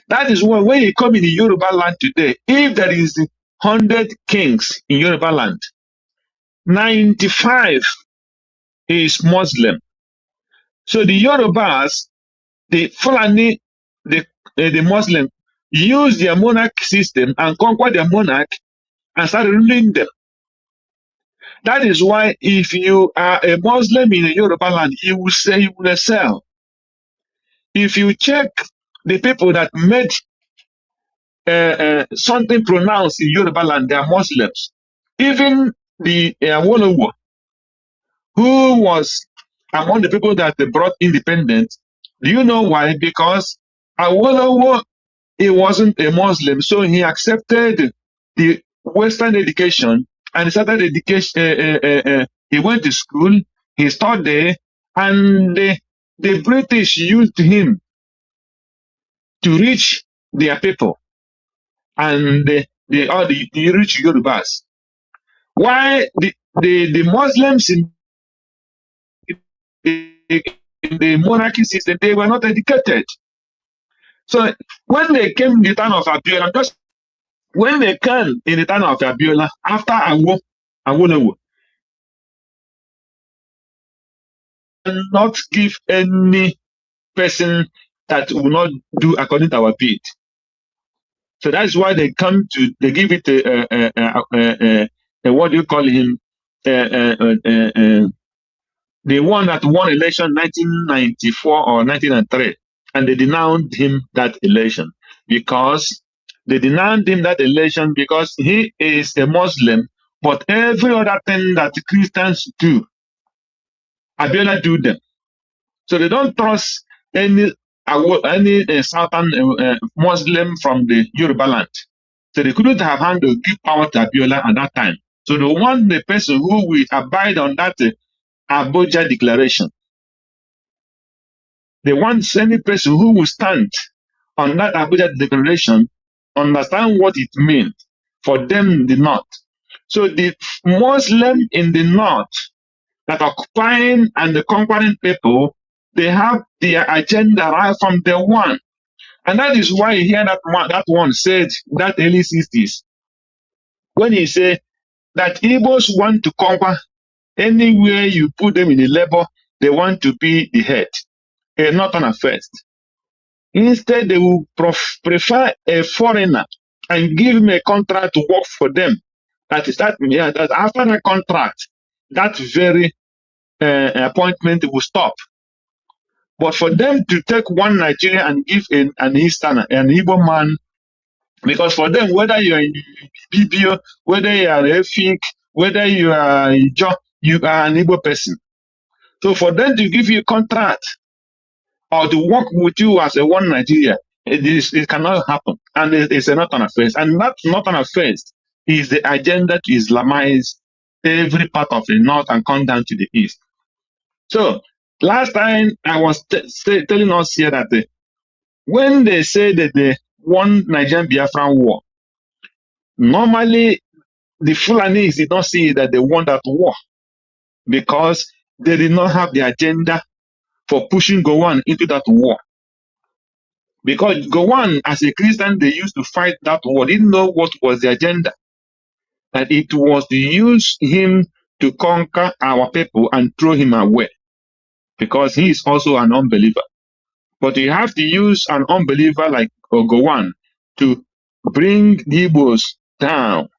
That is why when you come in the Yoruba land today, if there is 100 kings in Yoruba land, 95 is Muslim. So the Yorubas, the Fulani, the Muslim, use their monarch system and conquer their monarch and start ruling them. That is why if you are a Muslim in a Yoruba land, you will say you will excel. If you check the people that made something pronounced in Yoruba land, they are Muslims. Even the Awolowo, who was among the people that they brought independence, do you know why? Because Awolowo, he wasn't a Muslim, so he accepted the Western education and started education. He went to school, he studied, and the British used him to reach their people and the rich Yorubas. Why the Muslims in the monarchy system, they were not educated. So when they came in the town of Abiola, when they came in the town of Abiola, after Awolowo, not give any person that will not do according to our bid. So that's why they give it what do you call him? The one that won election 1994 or 1903, and they denounced him that election because he is a Muslim, but every other thing that Christians do, Abiola do them. So they don't trust any southern Muslim from the Yoruba land. So they couldn't have handled give power to Abiola at that time. So they want the person who will abide on that Abuja declaration. They want any person who will stand on that Abuja declaration, understand what it means for them in the north. So the Muslim in the north that are occupying and the conquering people, they have their agenda right from day one. And that is why you hear that one said, that early 60s, when he said that Igbos want to conquer anywhere you put them in the labor, they want to be the head, not on a first. Instead, they will prefer a foreigner and give him a contract to work for them. That after the contract, that very appointment will stop. But for them to take one Nigerian and give an Easterner, an Igbo man, because for them, whether you are in BBO, whether you are a Efik, whether you are a Jo, you are an Igbo person. So for them to give you a contract or to work with you as a one Nigeria, it cannot happen. And it's not an offense. And that not an offense is the agenda to Islamize every part of the north and come down to the east. So last time I was telling us here that when they say that they won Nigerian Biafran war, normally the Fulanis did not see that they won that war because they did not have the agenda for pushing Gowon into that war. Because Gowon, as a Christian, they used to fight that war, didn't know what was the agenda. That it was to use him to conquer our people and throw him away. Because he is also an unbeliever. But you have to use an unbeliever like Gowon to bring the Igbos down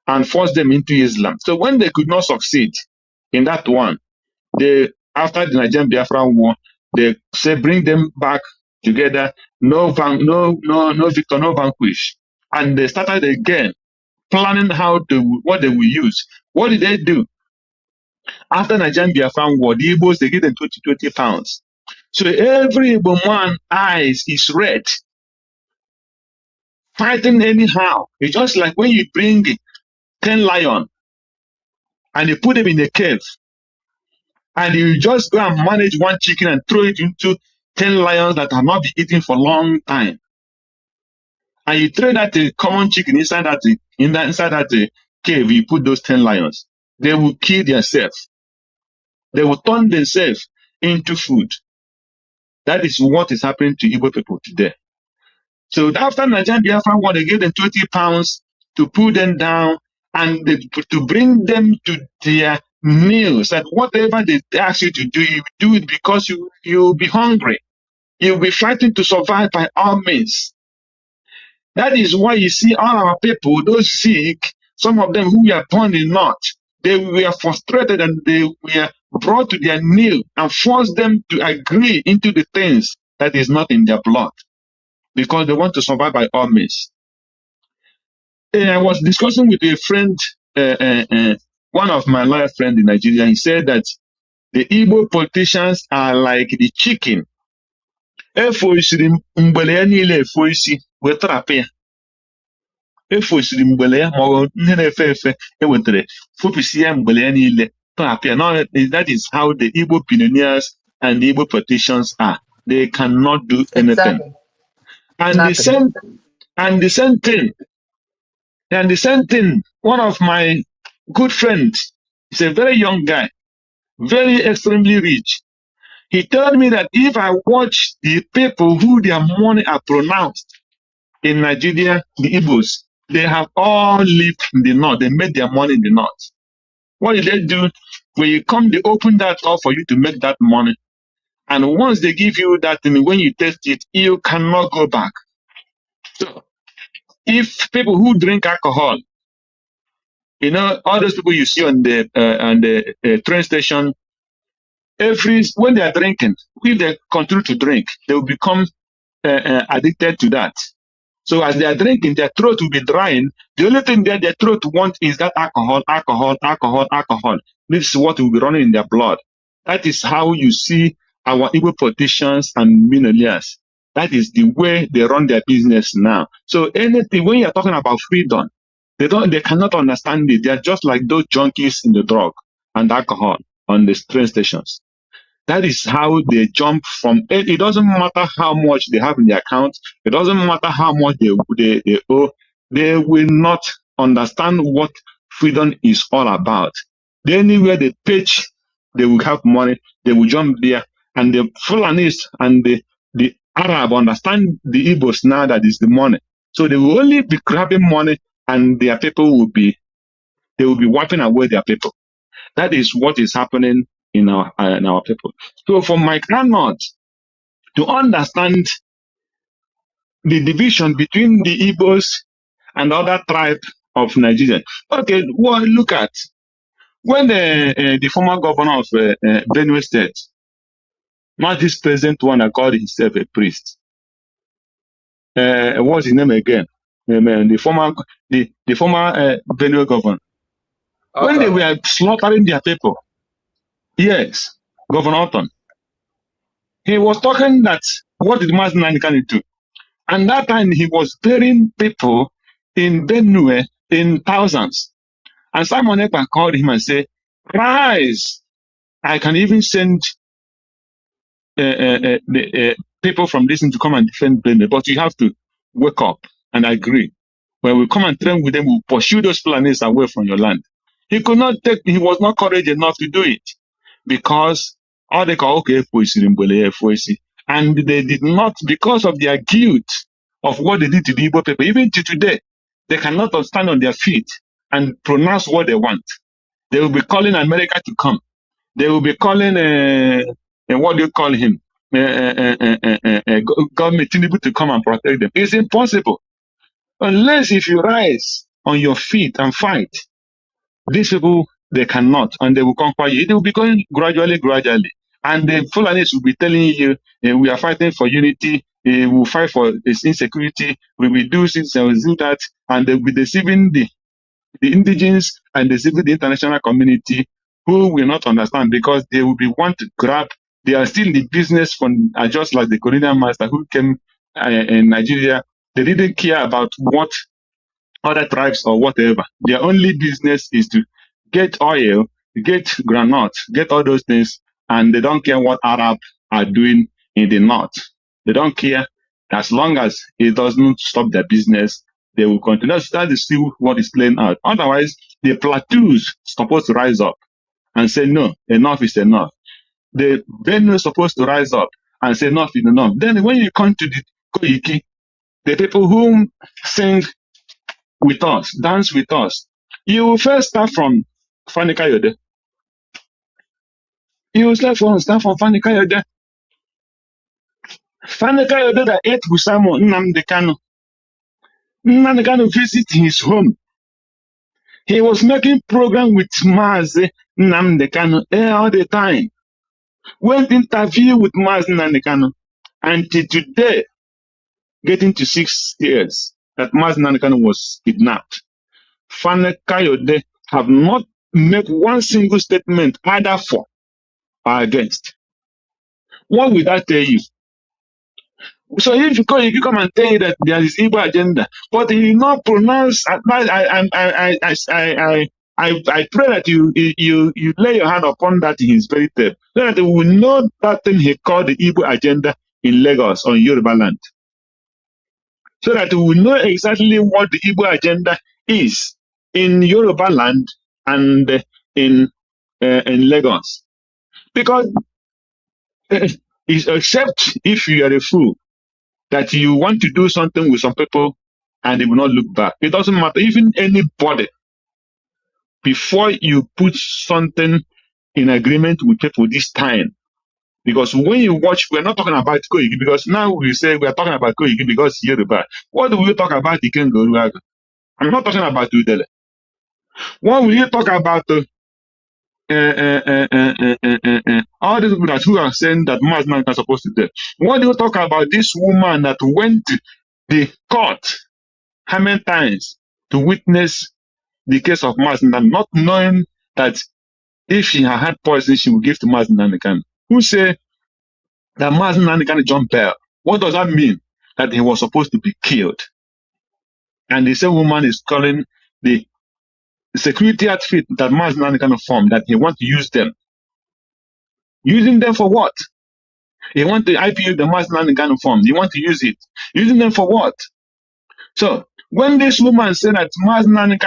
and force them into Islam. So when they could not succeed in that one, they, after the Nigerian Biafra war, they say bring them back together, no victor, no vanquish. And they started again planning what they will use. What did they do? After Nigerian Biafra war, the Igbos, they give them 20 pounds. So every Igbo man eyes is red, fighting anyhow. It's just like when you bring 10 lions and you put them in a cave, and you just go and manage one chicken and throw it into 10 lions that have not been eaten for a long time. And you throw that common chicken inside that cave, you put those 10 lions. They will kill themselves. They will turn themselves into food. That is what is happening to Igbo people today. So after Nigerian Biafra war, they gave them 20 pounds to put them down and to bring them to their meals. That whatever they ask you to do, you do it because you'll be hungry. You'll be fighting to survive by all means. That is why you see all our people, those sick, some of them who were born in North, they were frustrated and they were brought to their knee and forced them to agree into the things that is not in their blood, because they want to survive by all means. And I was discussing with a friend, one of my lawyer friends in Nigeria. He said that the Igbo politicians are like the chicken. Efosiri mgbele ya niile efoisi wetrapụ ya. Efosiri mgbele ya ma ọ bụ ihe na-efe efe ewetere fopụsi ya mgbele ya niile trapụ ya. Now, that is how the Igbo billionaires and the Igbo politicians are. They cannot do anything.
Exactly.
And the same thing, one of my good friends, he's a very young guy, very extremely rich. He told me that if I watch the people who their money are pronounced in Nigeria, the Igbos, they have all lived in the North. They made their money in the North. What did they do? When you come, they open that door for you to make that money. And once they give you that thing, when you taste it, you cannot go back. So, if people who drink alcohol, you know, all those people you see on the train station, when they are drinking, if they continue to drink, they will become addicted to that. So as they are drinking, their throat will be drying. The only thing that their throat wants is that alcohol. This is what will be running in their blood. That is how you see our Igbo politicians and millionaires. That is the way they run their business now. So anything, when you're talking about freedom, they cannot understand it. They are just like those junkies in the drug and alcohol on the train stations. That is how they jump from. It doesn't matter how much they have in their account. It doesn't matter how much they owe. They will not understand what freedom is all about. Anywhere they pitch, they will have money. They will jump there. And the Fulanis and the Arab understand the Igbos now that is the money. So they will only be grabbing money, and their people will be wiping away their people. That is what is happening in our people. So for Mike Arnold to understand the division between the Igbos and other tribe of Nigeria. Okay, well, look at when the former governor of Benue State, not this present one that called himself a priest. What's his name again? The former Benue governor. Okay. When they were slaughtering their people, yes, Governor Orton, he was talking that what did Mazi Nnamdi do? And that time he was burying people in Benue in thousands. And Simon Ekpa called him and said, rise, I can even send the people from this to come and defend Benue, but you have to wake up and agree. When we come and train with them, we pursue those Fulanis away from your land. He was not courageous enough to do it because all they call okay, and they did not, because of their guilt of what they did to the Igbo people, even to today, they cannot stand on their feet and pronounce what they want. They will be calling America to come. They will be calling, what do you call him? Government Tinubu to come and protect them. It's impossible. Unless if you rise on your feet and fight, these people, they cannot, and they will conquer you. It will be going gradually. And the Fulanis will be telling you, we are fighting for unity, we will fight for insecurity, we will do this and we will do that, and they'll be deceiving the indigenes and deceiving the international community, who will not understand because they will be want to grab. They are still in the business from just like the colonial master who came in Nigeria. They didn't care about what other tribes or whatever. Their only business is to get oil, get granite, get all those things, and they don't care what Arabs are doing in the north. They don't care. As long as it doesn't stop their business, they will continue. That is still what is playing out. Otherwise, the plateaus supposed to rise up and say, no, enough is enough. The Benue is supposed to rise up and say, enough is enough. Then when you come to the Koiki, the people who sing with us, dance with us, you will first start from Fani Kayode. You will start from Fani Kayode. Fani Kayode that ate with Simon Nnamdi Kanu. Nnamdi Kanu visited his home. He was making program with Mazi Nnamdi Kanu all the time. Went interview with Mazi Nnamdi Kanu. Until today, getting to 6 years, that Mazi Nnamdi Kanu was kidnapped. Fani Kayode have not made one single statement either for or against. What will that tell you? So if you come and tell you that there is Igbo agenda, but he not pronounce. I pray that you lay your hand upon that in his very table, so that we will know that thing he called the Igbo agenda in Lagos on Yoruba land, so that we will know exactly what the Igbo agenda is in Yoruba land and in Lagos, because except if you are a fool, that you want to do something with some people and they will not look back. It doesn't matter, even anybody, before you put something in agreement with people this time. Because when you watch, we're not talking about Koigi, because now we say we're talking about Koigi because Yoruba. What do we talk about Ikengo? I'm not talking about Udele. What will you talk about all these people that who are saying that Mazman is supposed to do? What do you talk about this woman that went to the court how many times to witness the case of Mazman, not knowing that if she had poison, she would give to Mazman? Who say that Mazman jumped bail? What does that mean? That he was supposed to be killed. And the same woman is calling the security outfit that Mazman formed, that he wants to use them. Using them for what? He wants to IPU the Mazman form. He wants to use it. Using them for what? So when this woman said that Mazman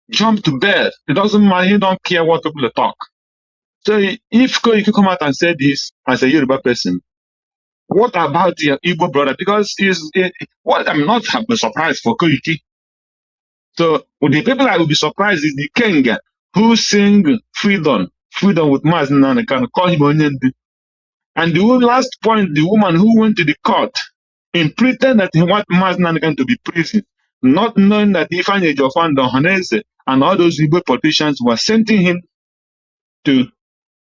jumped to bed, it doesn't matter. He don't care what people talk. So if you come out and say this as a Yoruba person, what about your Igbo brother? Because I'm not surprised for Koiki. So the people I will be surprised is the king who sing freedom with Maznan can call him Onyendi. And the last point, the woman who went to the court and pretend that he want Maznan to be prison, not knowing that Ifeanyi Ejiofor Ohanaeze and all those Igbo politicians were sending him to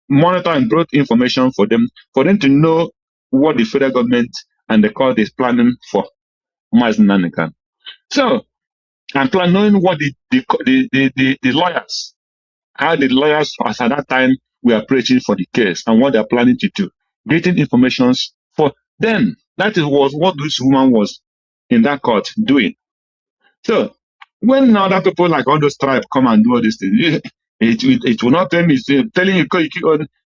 monitor and brought information for them to know what the federal government and the court is planning for Maznan. So, and knowing what the lawyers, how the lawyers at that time were preaching for the case and what they're planning to do, getting information for them. That was what this woman was in that court doing. So when other people like all those tribes come and do all these things, it will not tell me. Telling you,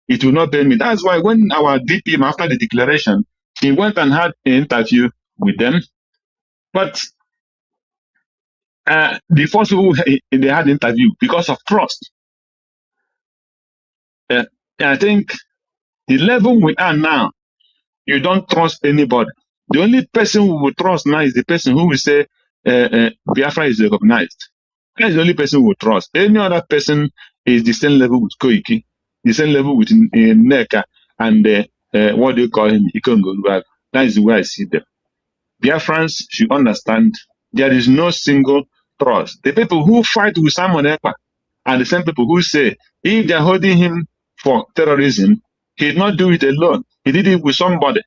it will not tell me. That's why when our DP, after the declaration, he went and had an interview with them, but the first people they had interview because of trust. I think the level we are now, you don't trust anybody. The only person who will trust now is the person who will say Biafra is recognized. That's the only person who will trust. Any other person is the same level with Koiki, the same level with Neka, and what do you call him? Ikongo. That is the way I see them. Biafrans should understand there is no single trust. The people who fight with Simon Ekpa are the same people who say if they're holding him for terrorism, he did not do it alone. He did it with somebody,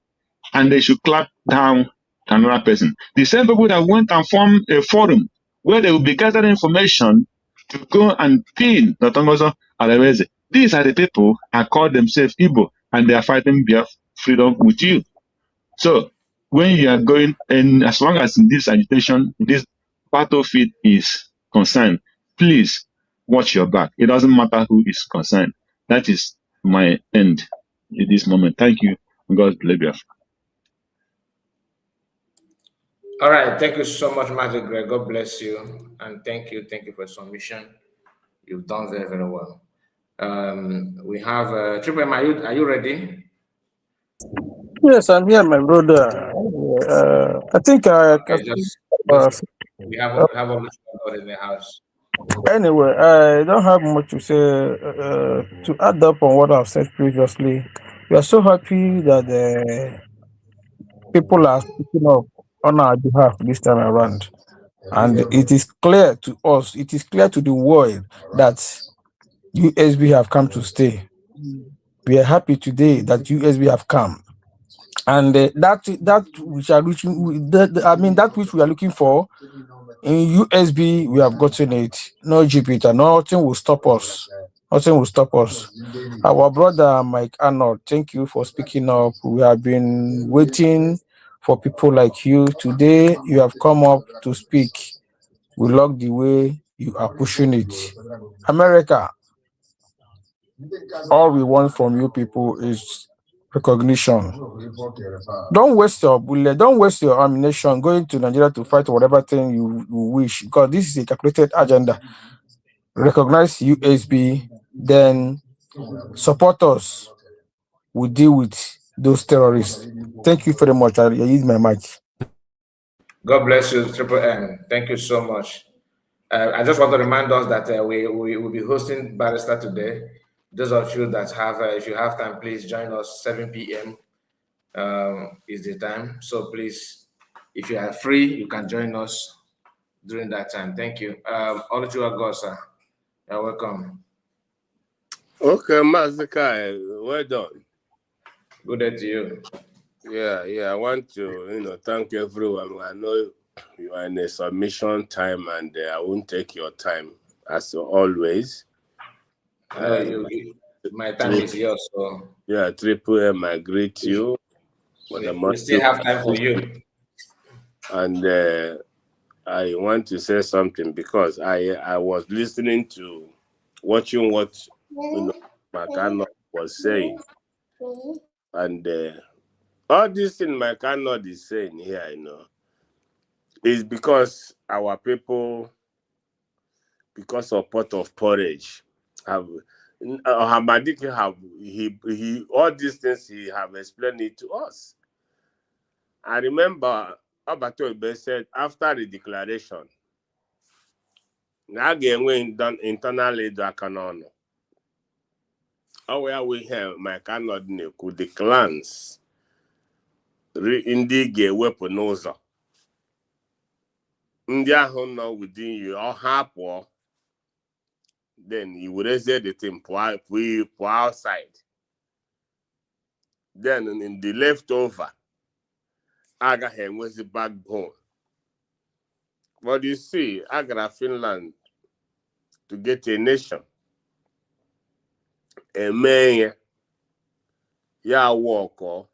and they should clap down another person. The same people that went and formed a forum where they will be gathering information to go and pin Notongozo Alaweze. These are the people who call themselves Igbo, and they are fighting Biafra freedom with you. So when you are going, and as long as in this agitation, this battlefield is concerned, please watch your back. It doesn't matter who is concerned. That is my end at this moment. Thank you. God bless you.
All right. Thank you so much, Magic Greg. God bless you. And thank you for your submission. You've done very, very well. We have Triple M. Are you ready?
Yes, I'm here, my brother. I think
Okay, we have all the in the house.
anyway, I don't have much to say to add up on what I've said previously. We are so happy that people are speaking up on our behalf this time around. And it is clear to us, it is clear to the world that USB have come to stay. We are happy today that USB have come. And that which are looking, that which we are looking for in USB, we have gotten it. No Jupiter, nothing will stop us. Nothing will stop us. Our brother Mike Arnold, thank you for speaking up. We have been waiting for people like you. Today, you have come up to speak. We love the way you are pushing it. America, all we want from you people is recognition. Don't waste your bullet, don't waste your ammunition going to Nigeria to fight whatever thing you wish, because this is a calculated agenda. Recognize USB, then support us. We deal with those terrorists. Thank you very much. I use my mic.
God bless you, Triple M. Thank you so much. I just want to remind us that we will be hosting Barrister today. Those of you that have, if you have time, please join us. 7 p.m. Is the time. So please, if you are free, you can join us during that time. Thank you. All of you are God, sir. You're welcome.
Okay, Mazikai, well done.
Good day to you.
Yeah. I want to, thank everyone. I know you are in a submission time, and I won't take your time as always.
My time is yours. So
yeah, Triple M, I greet you.
We still have time for you.
And I want to say something because I was listening to, watching what McCartney was saying, and all this thing McCartney is saying here, is because our people, because of pot of porridge, have Hamadiki have he all these things he have explained it to us. I remember Abato said after the declaration, now again done internally the canon. Where we have my cannot could the clans indeed weapon ụzọ. Ndị ahụ nọ within you all hapụ, then you would say the thing pour outside. Then in the leftover, Agahem was the backbone. But you see, Agra Finland to get a nation, a man, walk,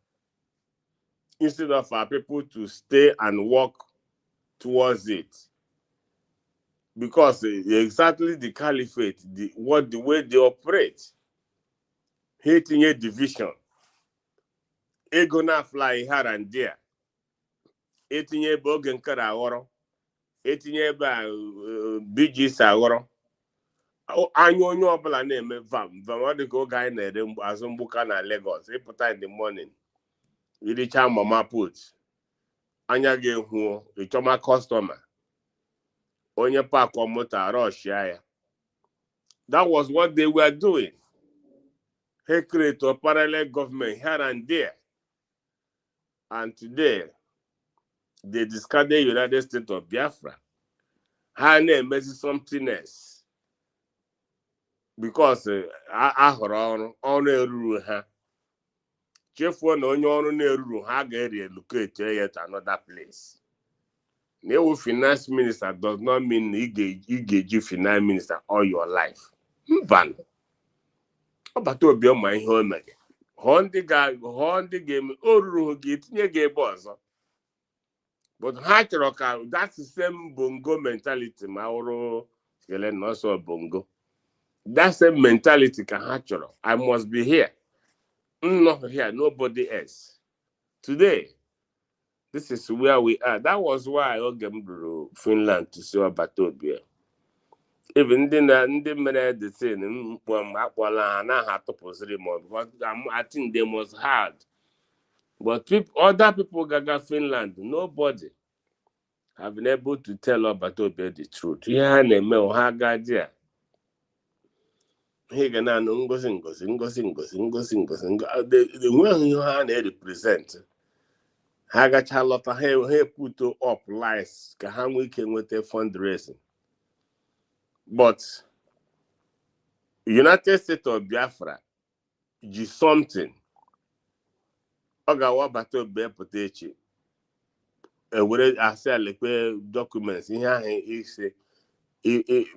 instead of our people to stay and walk towards it. Because exactly the caliphate, the way they operate, hating a division, gonna fly here and there, hating a bogan karaoro, etinye ebe a biji sagoro anya onye ọbụla na-eme vam ọ dị ka oge anyị na-ere azụ mgbuka na Lagos ịpụta in the morning iricha mama put anya ga-ehuo ịchọma kọstọma onye pakọ moto rush ya. That was what they were doing. He created a parallel government here and there. And today, they discarded the United States of Biafra. Ha na-emezi something else. Because ahụrụ ọrụ eruru ha. Chefuo na onye ọrụ na-eruru ha ga-relocate ya to another place. Newu finance minister does not mean ị ga-eji finance minister all your life. Mban. Ọbata obi ọma ihe o mere. Hụọ ndị ga-eme o ruru gị tinye gị ebe ọzọ. But ha chọrọ ka that same bongo mentality ma ọrụ kele nọọsọ bongo. That same mentality ka ha chọrọ. I must be here. I'm not here, nobody else. Today, this is where we are. That was why I came to Finland to see ọbata obi. Even ndị mere the same akpọla ha na ha tụpụsịrị m because I think they must hard. But other people gaga Finland, nobody have been able to tell ọbata obi the truth. Ihe ha na-eme ha gaji a. He ga na-anụ ngozi enweghị ihe ha na-represent. Ha gacha lọta ha put up lies ka ha nwee ike nweta fundraising. But United States of Biafra ji something ọ ga-awa ọbata obi pụta echi ewere asị alekwe documents ihe ahụ ise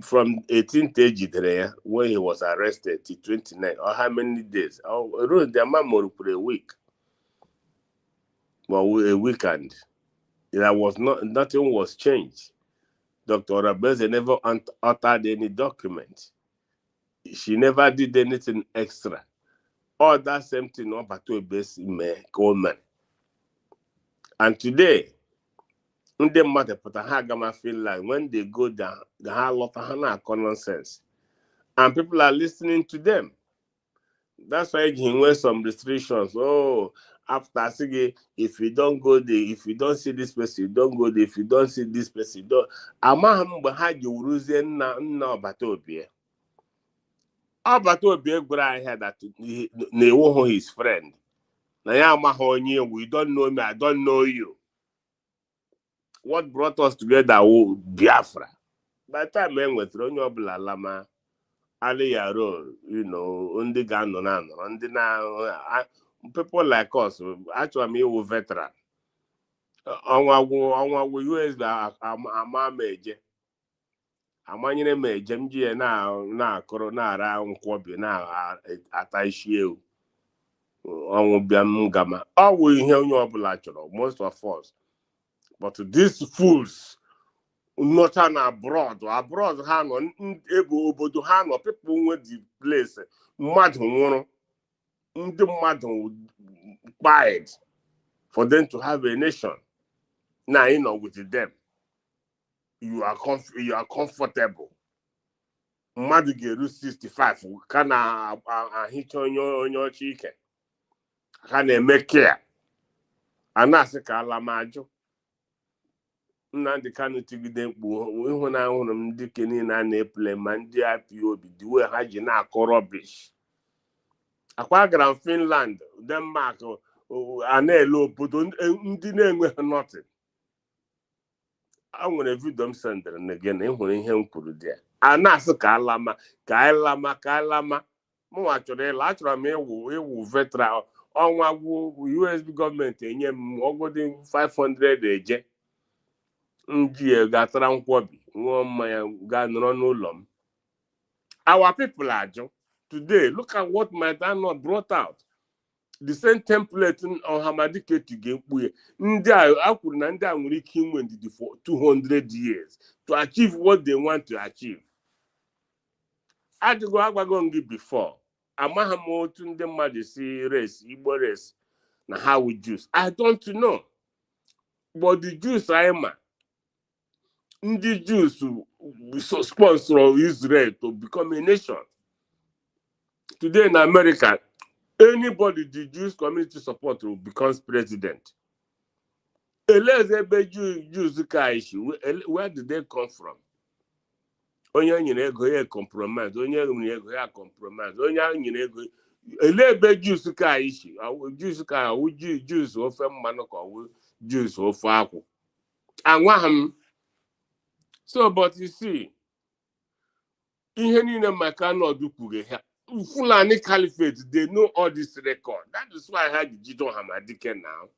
from 18th ejidere ya when he was arrested to 29 or how many days ruo the amount for a week well a weekend there was nothing was changed. Dr. Rabeze never uttered any document. She never did anything extra. All that same thing ọbata obi Coleman. And today, ndị mmadụ pụta ha agama Finland when they go down, ha lọta ha na-akọ nonsense. And people are listening to them. That's why he went some restrictions. Oh, after Sige, if you don't go there, if you don't see this person, you don't go there. If you don't see this person, you don't. Amaham mgbe ha ji wuruzie nna ọbata obi. Ọbata obi gwara ahịa that na-ewu his friend. Na ya amaghị onye ewu, you don't know me, I don't know you. What brought us together was Biafra. By the time I went through onye ọbụla lama aliyaro, ndị ga-anọ na anọ, ndị na people like us, actually I'm a veteran. Ọnwa US ama meje. Amanyere meje m ji na-akọrọ na-ara nkwobi na-ata isi ewu. Ọnwụ bịa m gama. Ọ wụ ihe onye ọbụla chọrọ, most of us. But these fools not abroad ha nọ ego obodo ha nọ people nwe the place mmadụ nwụrụ ndị mmadụ died for them to have a nation. Now with them you are comfortable. Mmadụ ga-eru 65 ka na-ahicha onye ọchị ike ka na-eme care a na-asị ka ala ma ajụ. Nnamdi Kanu tigide mkpu ịhụ na ahụrụ m ndị niile a na-epule ma ndị IPOB diwe ha ji na-akọ rubbish. Akwa gara Finland, Denmark, a na-ele obodo ndị na-enweghị nothing. A nwere vidio m sendere na gị na ịhụrụ ihe m kwuru dị ya. A na-asị ka alama. Mụnwa chọrọ ịla, achọrọ m ịwụ veteran. Ọnwa USB gọọmenti enye m ọgwụdị 500 eje. Ndị ga-atara nkwobi ṅụọ mmanya gaa nọrọ n'ụlọ m. Our people ajụ. Today, look at what my Arnold brought out. The same template on Hamadike to Gempuye. Ndị a kwuru na ndị a nwere ike inwe ndidi for 200 years to achieve what they want to achieve. Adịgo agwago gị before. Amaghị m otu ndị mmadụ si race, Igbo race, na how we Jews. I don't know. But the Jews are ma. the Jews sponsor Israel to become a nation. Today in America, anybody the Jewish community support will become president. Jews, where did they come from? Onye compromise. Onye compromise. Onye elebe Jews ka ishi. Jews ka Jews ofe mmanụ ka Jews ofe akwụ. Anwaham. So, but you see, ihe niile maka nọdụ kwuru ha. Fulani Caliphate, they know all this record. That is why I had the Jidon Hamadike now.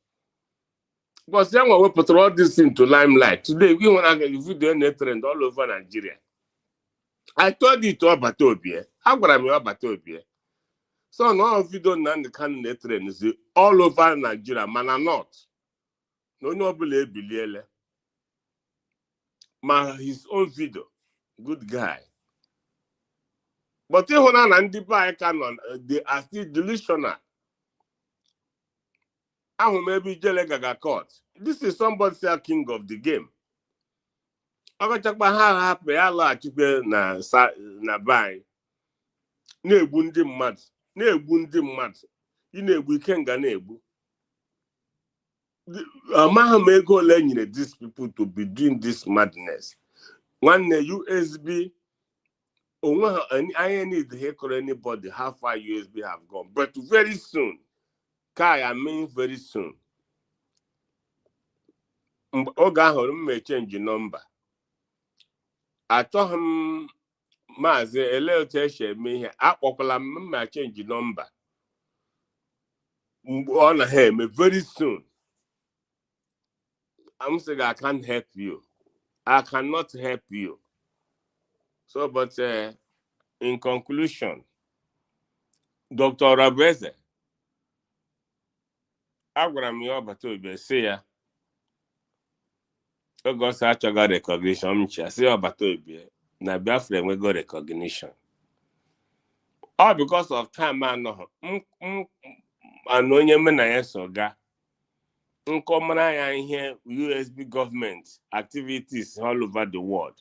Because then we put all this into limelight. Today, we want to get video trend all over Nigeria. I told you to Abatobie. How would I mean Abatobie? So now video nan the candidate trend is all over Nigeria, man are not. No believe. His own video. Good guy. But they are still delusional. Maybe Jelegaga court. This is somebody say king of the game. I talk about how happy Allah to na buy. Na-egbu ndị mmadụ. Ị na-egbu ikenga na-egbu. Amaghị m ego ole nyere these people to be doing this madness. One USB, I need to hear anybody how far USB have gone. But very soon, I mean very soon. Oga ahụ may change the number. I told him, Mazi, me I change the number. On him very soon. I'm saying I can't help you. I cannot help you. So, but in conclusion, Dr. Rabeze, Abraham Yobato say ya. August got recognition. I say Yobato na Biafra we got recognition. All because of time I know. Anonye mena yesoga. Nkomana here USB government activities all over the world.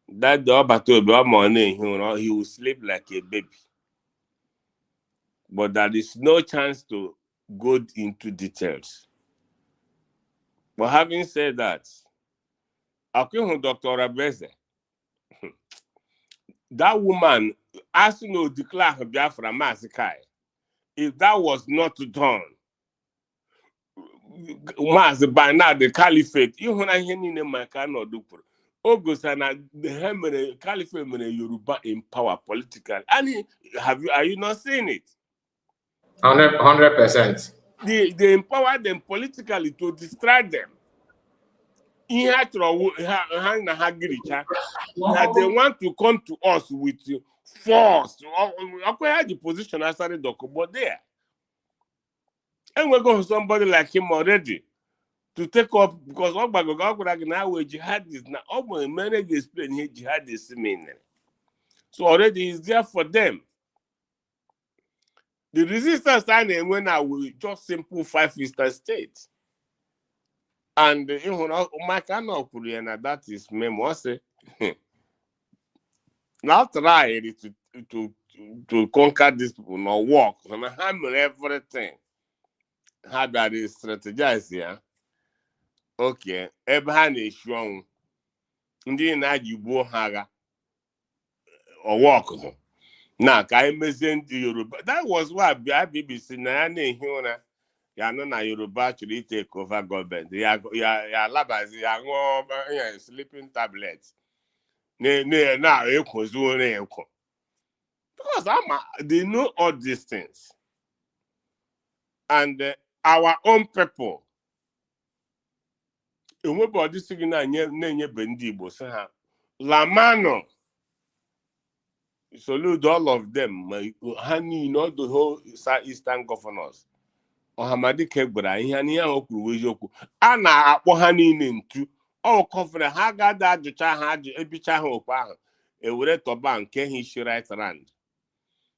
That the Obatobe money, he will sleep like a baby. But there is no chance to go into details. But having said that, according to Dr. Rabeze, that woman has to declare her Biafra massacre. If that was not done, by now the Caliphate, even I hear in my cannot do. August and the Caliphate Yoruba in power politically. And are you not seeing it?
100%.
They empower them politically to distract them. They want to come to us with force. I had the position I started but there. And we're going to somebody like him already to take up because now jihadis now almost many explain here jihadis mean. So already is there for them. The resistance time when I will just simple 5 Eastern states. And my kind of that is memory. Now try to conquer these people, not walk. And I hammer everything. How that is strategize here. Okay, Abraham is strong. Ndi na jibo haga or walk. Now, I mentioned the Yoruba. That was why BBC na Huna na Yoruba actually take over government. Ya labas ya sleeping tablets. Now because they know all these things. And our own people. Everybody singing na nye bendi Igbo say ha la mano salute all of them honey not the whole Eastern governors Ohamadi Kegbara ihe na ya okwuru eziokwu a na-akpọ ha niile ntu ọ kọfere ha ga-ada ajụcha ha ebicha ha okwu ahụ ewere tọba nke ha isi right hand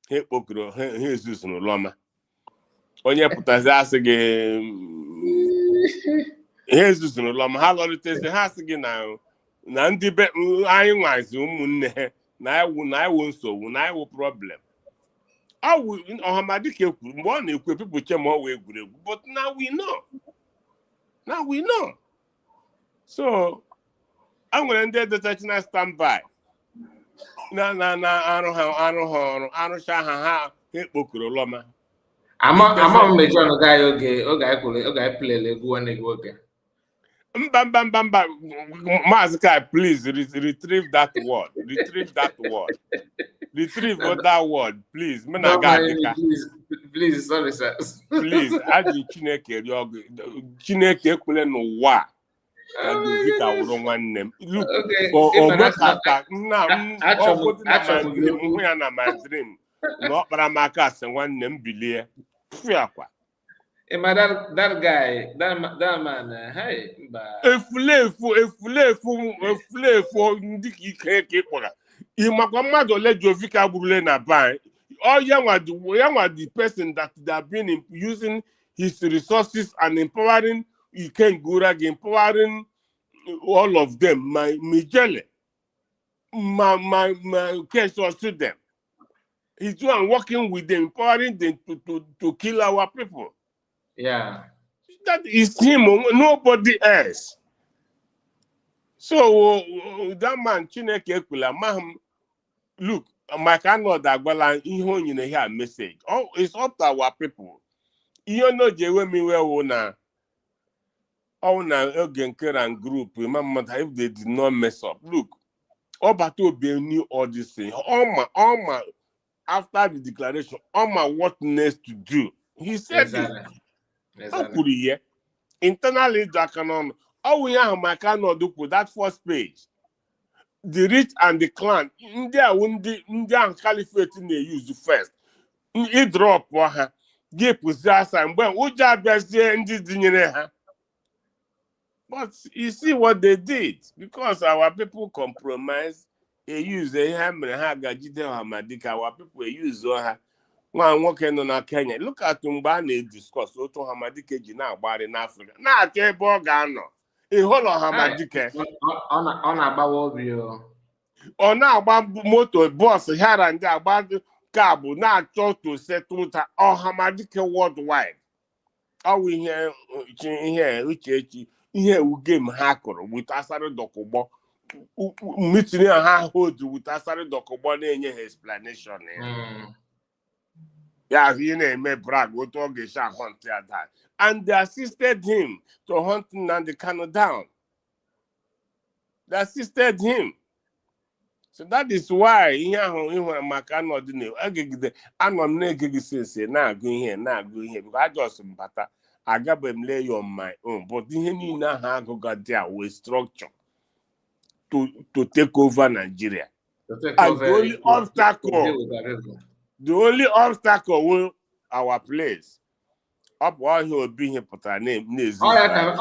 ha ekpokoro ha ezuzu n'ụlọma onye pụtazi asị gị Jesus no lom ha loliteze ha sị gị na na ndị be anyị nwazi ụmụnne na iwu nsogbu na iwu problem. Ọhamadike kwuru mgbe ọ na-ekwu people che ma ọ wee egwuregwu, but now we know. So I nwere ndị edetachi na standby na arụ ha ọrụ arụcha ha ekpokoro lọma.
Ama mmeji ọnụ gị oge anyị plele egwu nwanne gị oge.
Mba, Maazị Kai, please retrieve that word. Retrieve that word, please.
Please, sorry, sir.
Please, ajụ Chineke rịọ gị. Chineke ekwele n'ụwa ka Duvika wụrụ nwanne m. Look, ya na my dream na ọ kpara m aka asị nwanne m bilie akwa.
That guy, that man, hey,
efulefu ndị ike ka ịkpọra ịmakwa mmadụ ole Duvika gburule na ban. Ya nwa the person that have been using his resources and empowering Ikenguragi, empowering all of them, my Mijele, my case to them. He's doing working with them, empowering them to kill our people.
Yeah.
That is him, nobody else. So that man, Chineke Ekwula, look, my Arnold Agbala, ihe onyine here message. Oh, it's up to our people. You know, Jewe Miwe na Ogenkera group, remember if they did not mess up. Look, Obato Be knew all this thing. All my after the declaration, all my what next to do. He said exactly. Internally, Jakanon, all we have my cannot do with that first page. The rich and the clan, India and Caliphate they use first. It drop waha, give possess and when Uja best in this dinner. But you see what they did because our people compromise. They use a hammer, Hagajide Hamadika, our people use her. One working on Kenya. Look at Tumbani discuss Oto Hamadike now about in Africa. Now, Borgano. A whole of Hamadike.
On about you.
Or now about motor boss here and there about the cabo now talk to settle that or Hamadike worldwide. All we hear here we game hacker with Asari Dokobo. Meeting a hold with Asari Dokobo in your explanation. Yeah, he named brag what all the shark hunt that. And they assisted him to hunting and the canoe down. They assisted him. So that is why Makano didn't I'm not naked since now going here, because I just I got them lay on my own. But he now have got there with structure to take over Nigeria. And the only obstacle will our place. Up while he will be here, put our name.
All can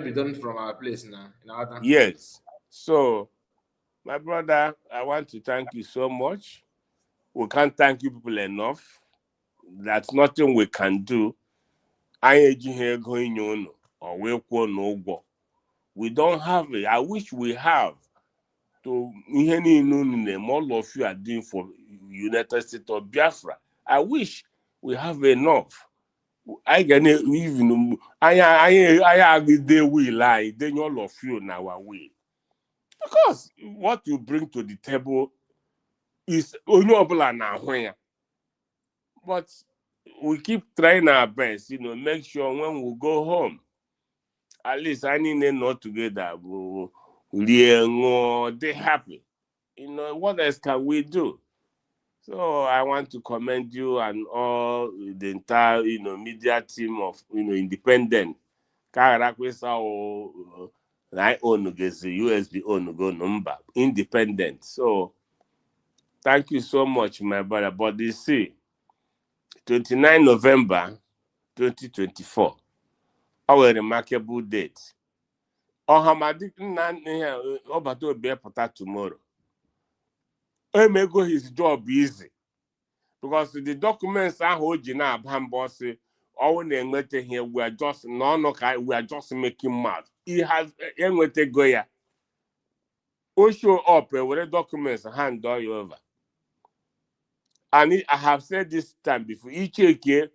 be done from our place now.
Yes. So, my brother, I want to thank you so much. We can't thank you people enough. That's nothing we can do. I ain't here going on or we don't have it. I wish we have. To all of you are doing for United States of Biafra. I wish we have enough. I can even I they will lie. Then all of you in our way. Because what you bring to the table is honorable and where. But we keep trying our best, make sure when we go home, at least I need them not together. They're happy. What else can we do? So I want to commend you and all the entire, media team of, independent. I own against the USB own go number independent. So thank you so much, my brother. But you see, 29 November 2024, our remarkable date. Ohamadik Obato be tomorrow. He may go his job easy. Because the documents are holding now, Bambossy, all they here, we are just making mad. he has enwete goya. O show up with documents hand all over. And I have said this time before, each year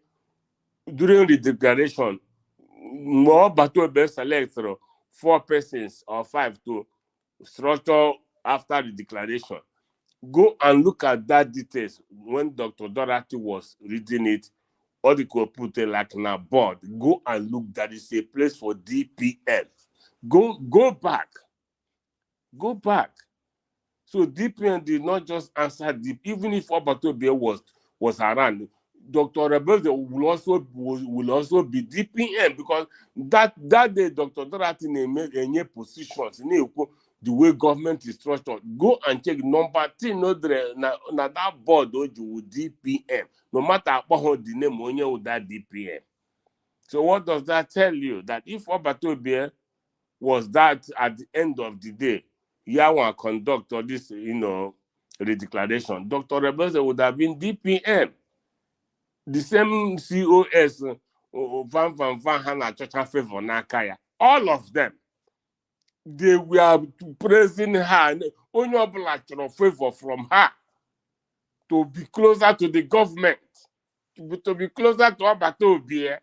during the declaration, more battle best select 4 persons or 5 to structure after the declaration. Go and look at that details when Dr. Dorothy was reading it, or the put it like on a board. Go and look, that is a place for DPM. Go back. Go back. So DPM did not just answer deep, even if Obatobia was around. Dr. Rebelde will also be DPM, because that day Dr. Dorothy made any positions the way government is structured. Go and check number 10 na that board with DPM. No matter how the name with that DPM. So what does that tell you? That if Obatobia was that at the end of the day, Yawan conduct or this, redeclaration, Dr. Rebelse would have been DPM. The same COS, Van Hana Chacha Favor Nakaya. All of them, they were praising her, only a favor from her to be closer to the government, to be closer to Obatobia.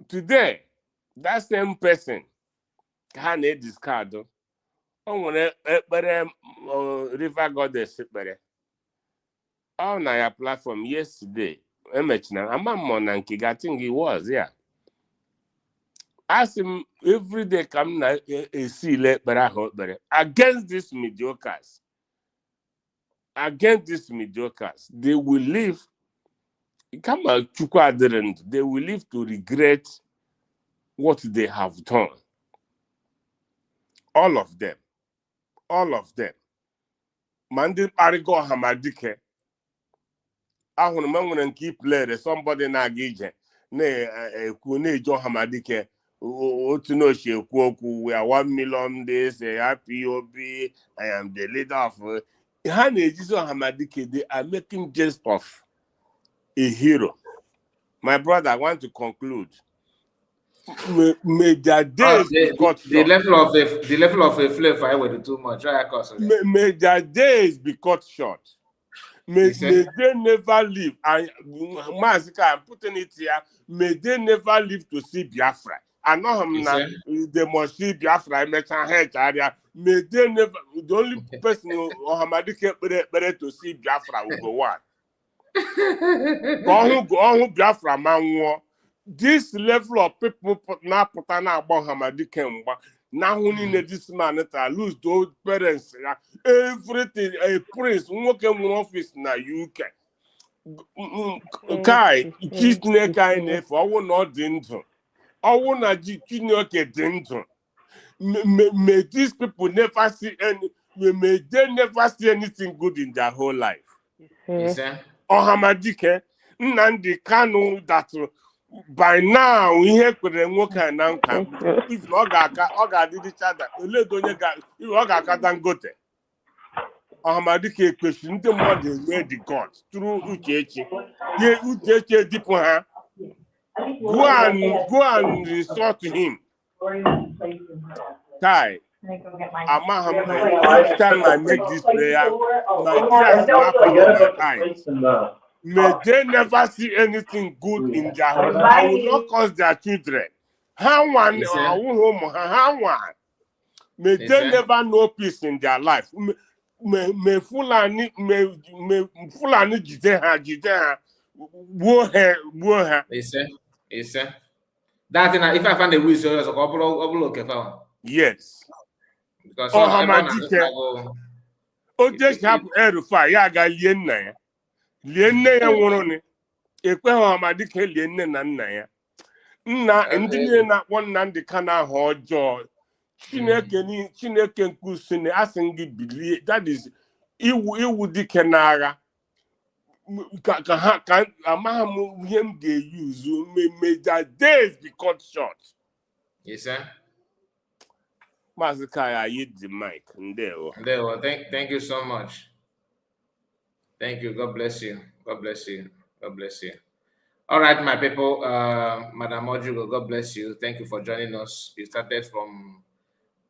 Today, that same person can discard. O nwere ekpere River Goddess ekpere. Ọ na ya platform yesterday. Emechina ama m na nke gating he was, yeah. Ask him every day come na esi ile ekpere ahụ ekpere against these mediocres. Against these mediocres, they will live. Come on, Chukwu adịrị, they will live to regret what they have done. All of them. All of them. Mandi Parigo Hamadike. I want to keep playing somebody na gije. Ne John Hamadike. To know she we are 1 million days, POB. I am the leader of Hamadike. They are making jest of a hero. My brother, I want to conclude. May their days be cut short.
The level of a flavor with too much.
May their days be cut short. May they never live. And I'm putting it here. May they never live to see Biafra. I know they must see Biafra. May they never. The only person who better to see Biafra will go one. Go Biafra man. This level of people now put on about Hamadike. Now who need this man that lose those parents? Everything a prince working in office na UK. Kai, kidney kind of I will not dinto. I will not dinto. May these people never see any. May they never see anything good in their whole life.
Yes,
Or Hamadike, Nandi Kanu that. By now, we have to work and now if Oga did each other, Oga Dangote. Ahamadike question the more they made the God through Uchechi. Yeah, Uchechi deep her. Go and resort to him. Kai, each time I make this prayer, my tears snap out of my eyes. May they never see anything good in their home. I will not cause their children. May they never know peace in their life. May Fulani jide ha.
Yes, that if I find a way, so yes. Because
o just have Erufa ya ga lie nna ya. Lie nne ya nwụrụ ni. Ekwe Hamadike lie nne na nna ya. Nna ndị niile na-akpọ nna ndị ka na-ahụ ọjọọ. Chineke nkusi na asị gị bilie. That is iwu dike n'agha. Ka amaghị m ihe m ga-use. May their days be cut short.
Yes, sir.
Mazikai, I hit the mic.
Thank you so much. Thank you. God bless you. God bless you. God bless you. All right, my people. Madam Ojugo, God bless you. Thank you for joining us. You started from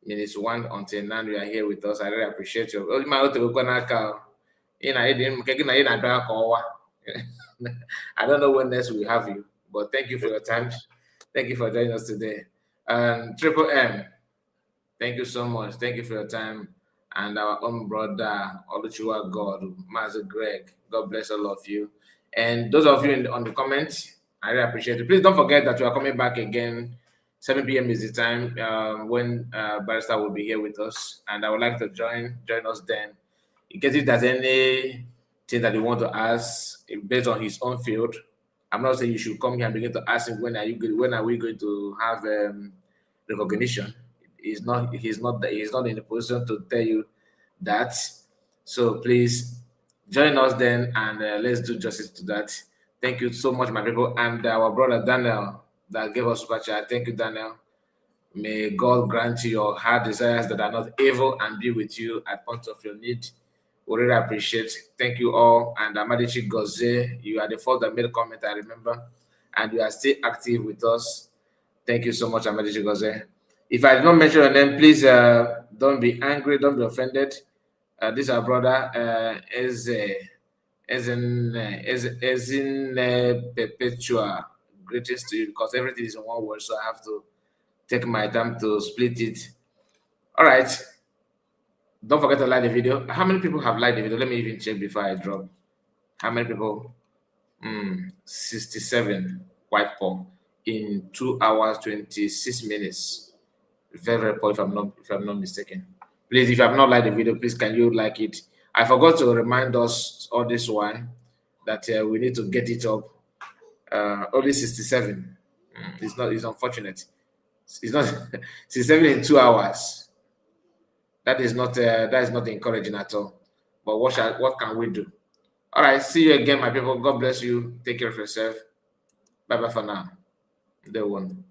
minutes 1 until now. You are here with us. I really appreciate you. I don't know when next we have you, but thank you for your time. Thank you for joining us today. Triple M, thank you so much. Thank you for your time. And our own brother, Oluchiwa God, Master Greg, God bless all of you. And those of you on the comments, I really appreciate it. Please don't forget that we are coming back again. 7 p.m. is the time when Barrister will be here with us. And I would like to join us then. In case if there's anything that you want to ask based on his own field, I'm not saying you should come here and begin to ask him when are we going to have recognition. He's not in a position to tell you that. So please join us then, and let's do justice to that. Thank you so much, my people, and our brother Daniel that gave us super chat. Thank you, Daniel. May God grant you your heart desires that are not evil and be with you at point of your need. We really appreciate. Thank you all. And Amadichi Goze, you are the first that made a comment, I remember, and you are still active with us. Thank you so much, Amadichi Goze. If I did not mention your name, please don't be angry, don't be offended. This is our brother, Perpetua. Greetings to you, because everything is in one word, so I have to take my time to split it. All right. Don't forget to like the video. How many people have liked the video? Let me even check before I drop. How many people? 67. Quite poor. In 2 hours, 26 minutes. Very, very poor if I'm not mistaken. Please, if you have not liked the video, please can you like it? I forgot to remind us all this while that we need to get it up. Only 67. It's unfortunate. It's not 67 in 2 hours. That is not encouraging at all. But what can we do? All right, see you again, my people. God bless you. Take care of yourself. Bye bye for now. Day one.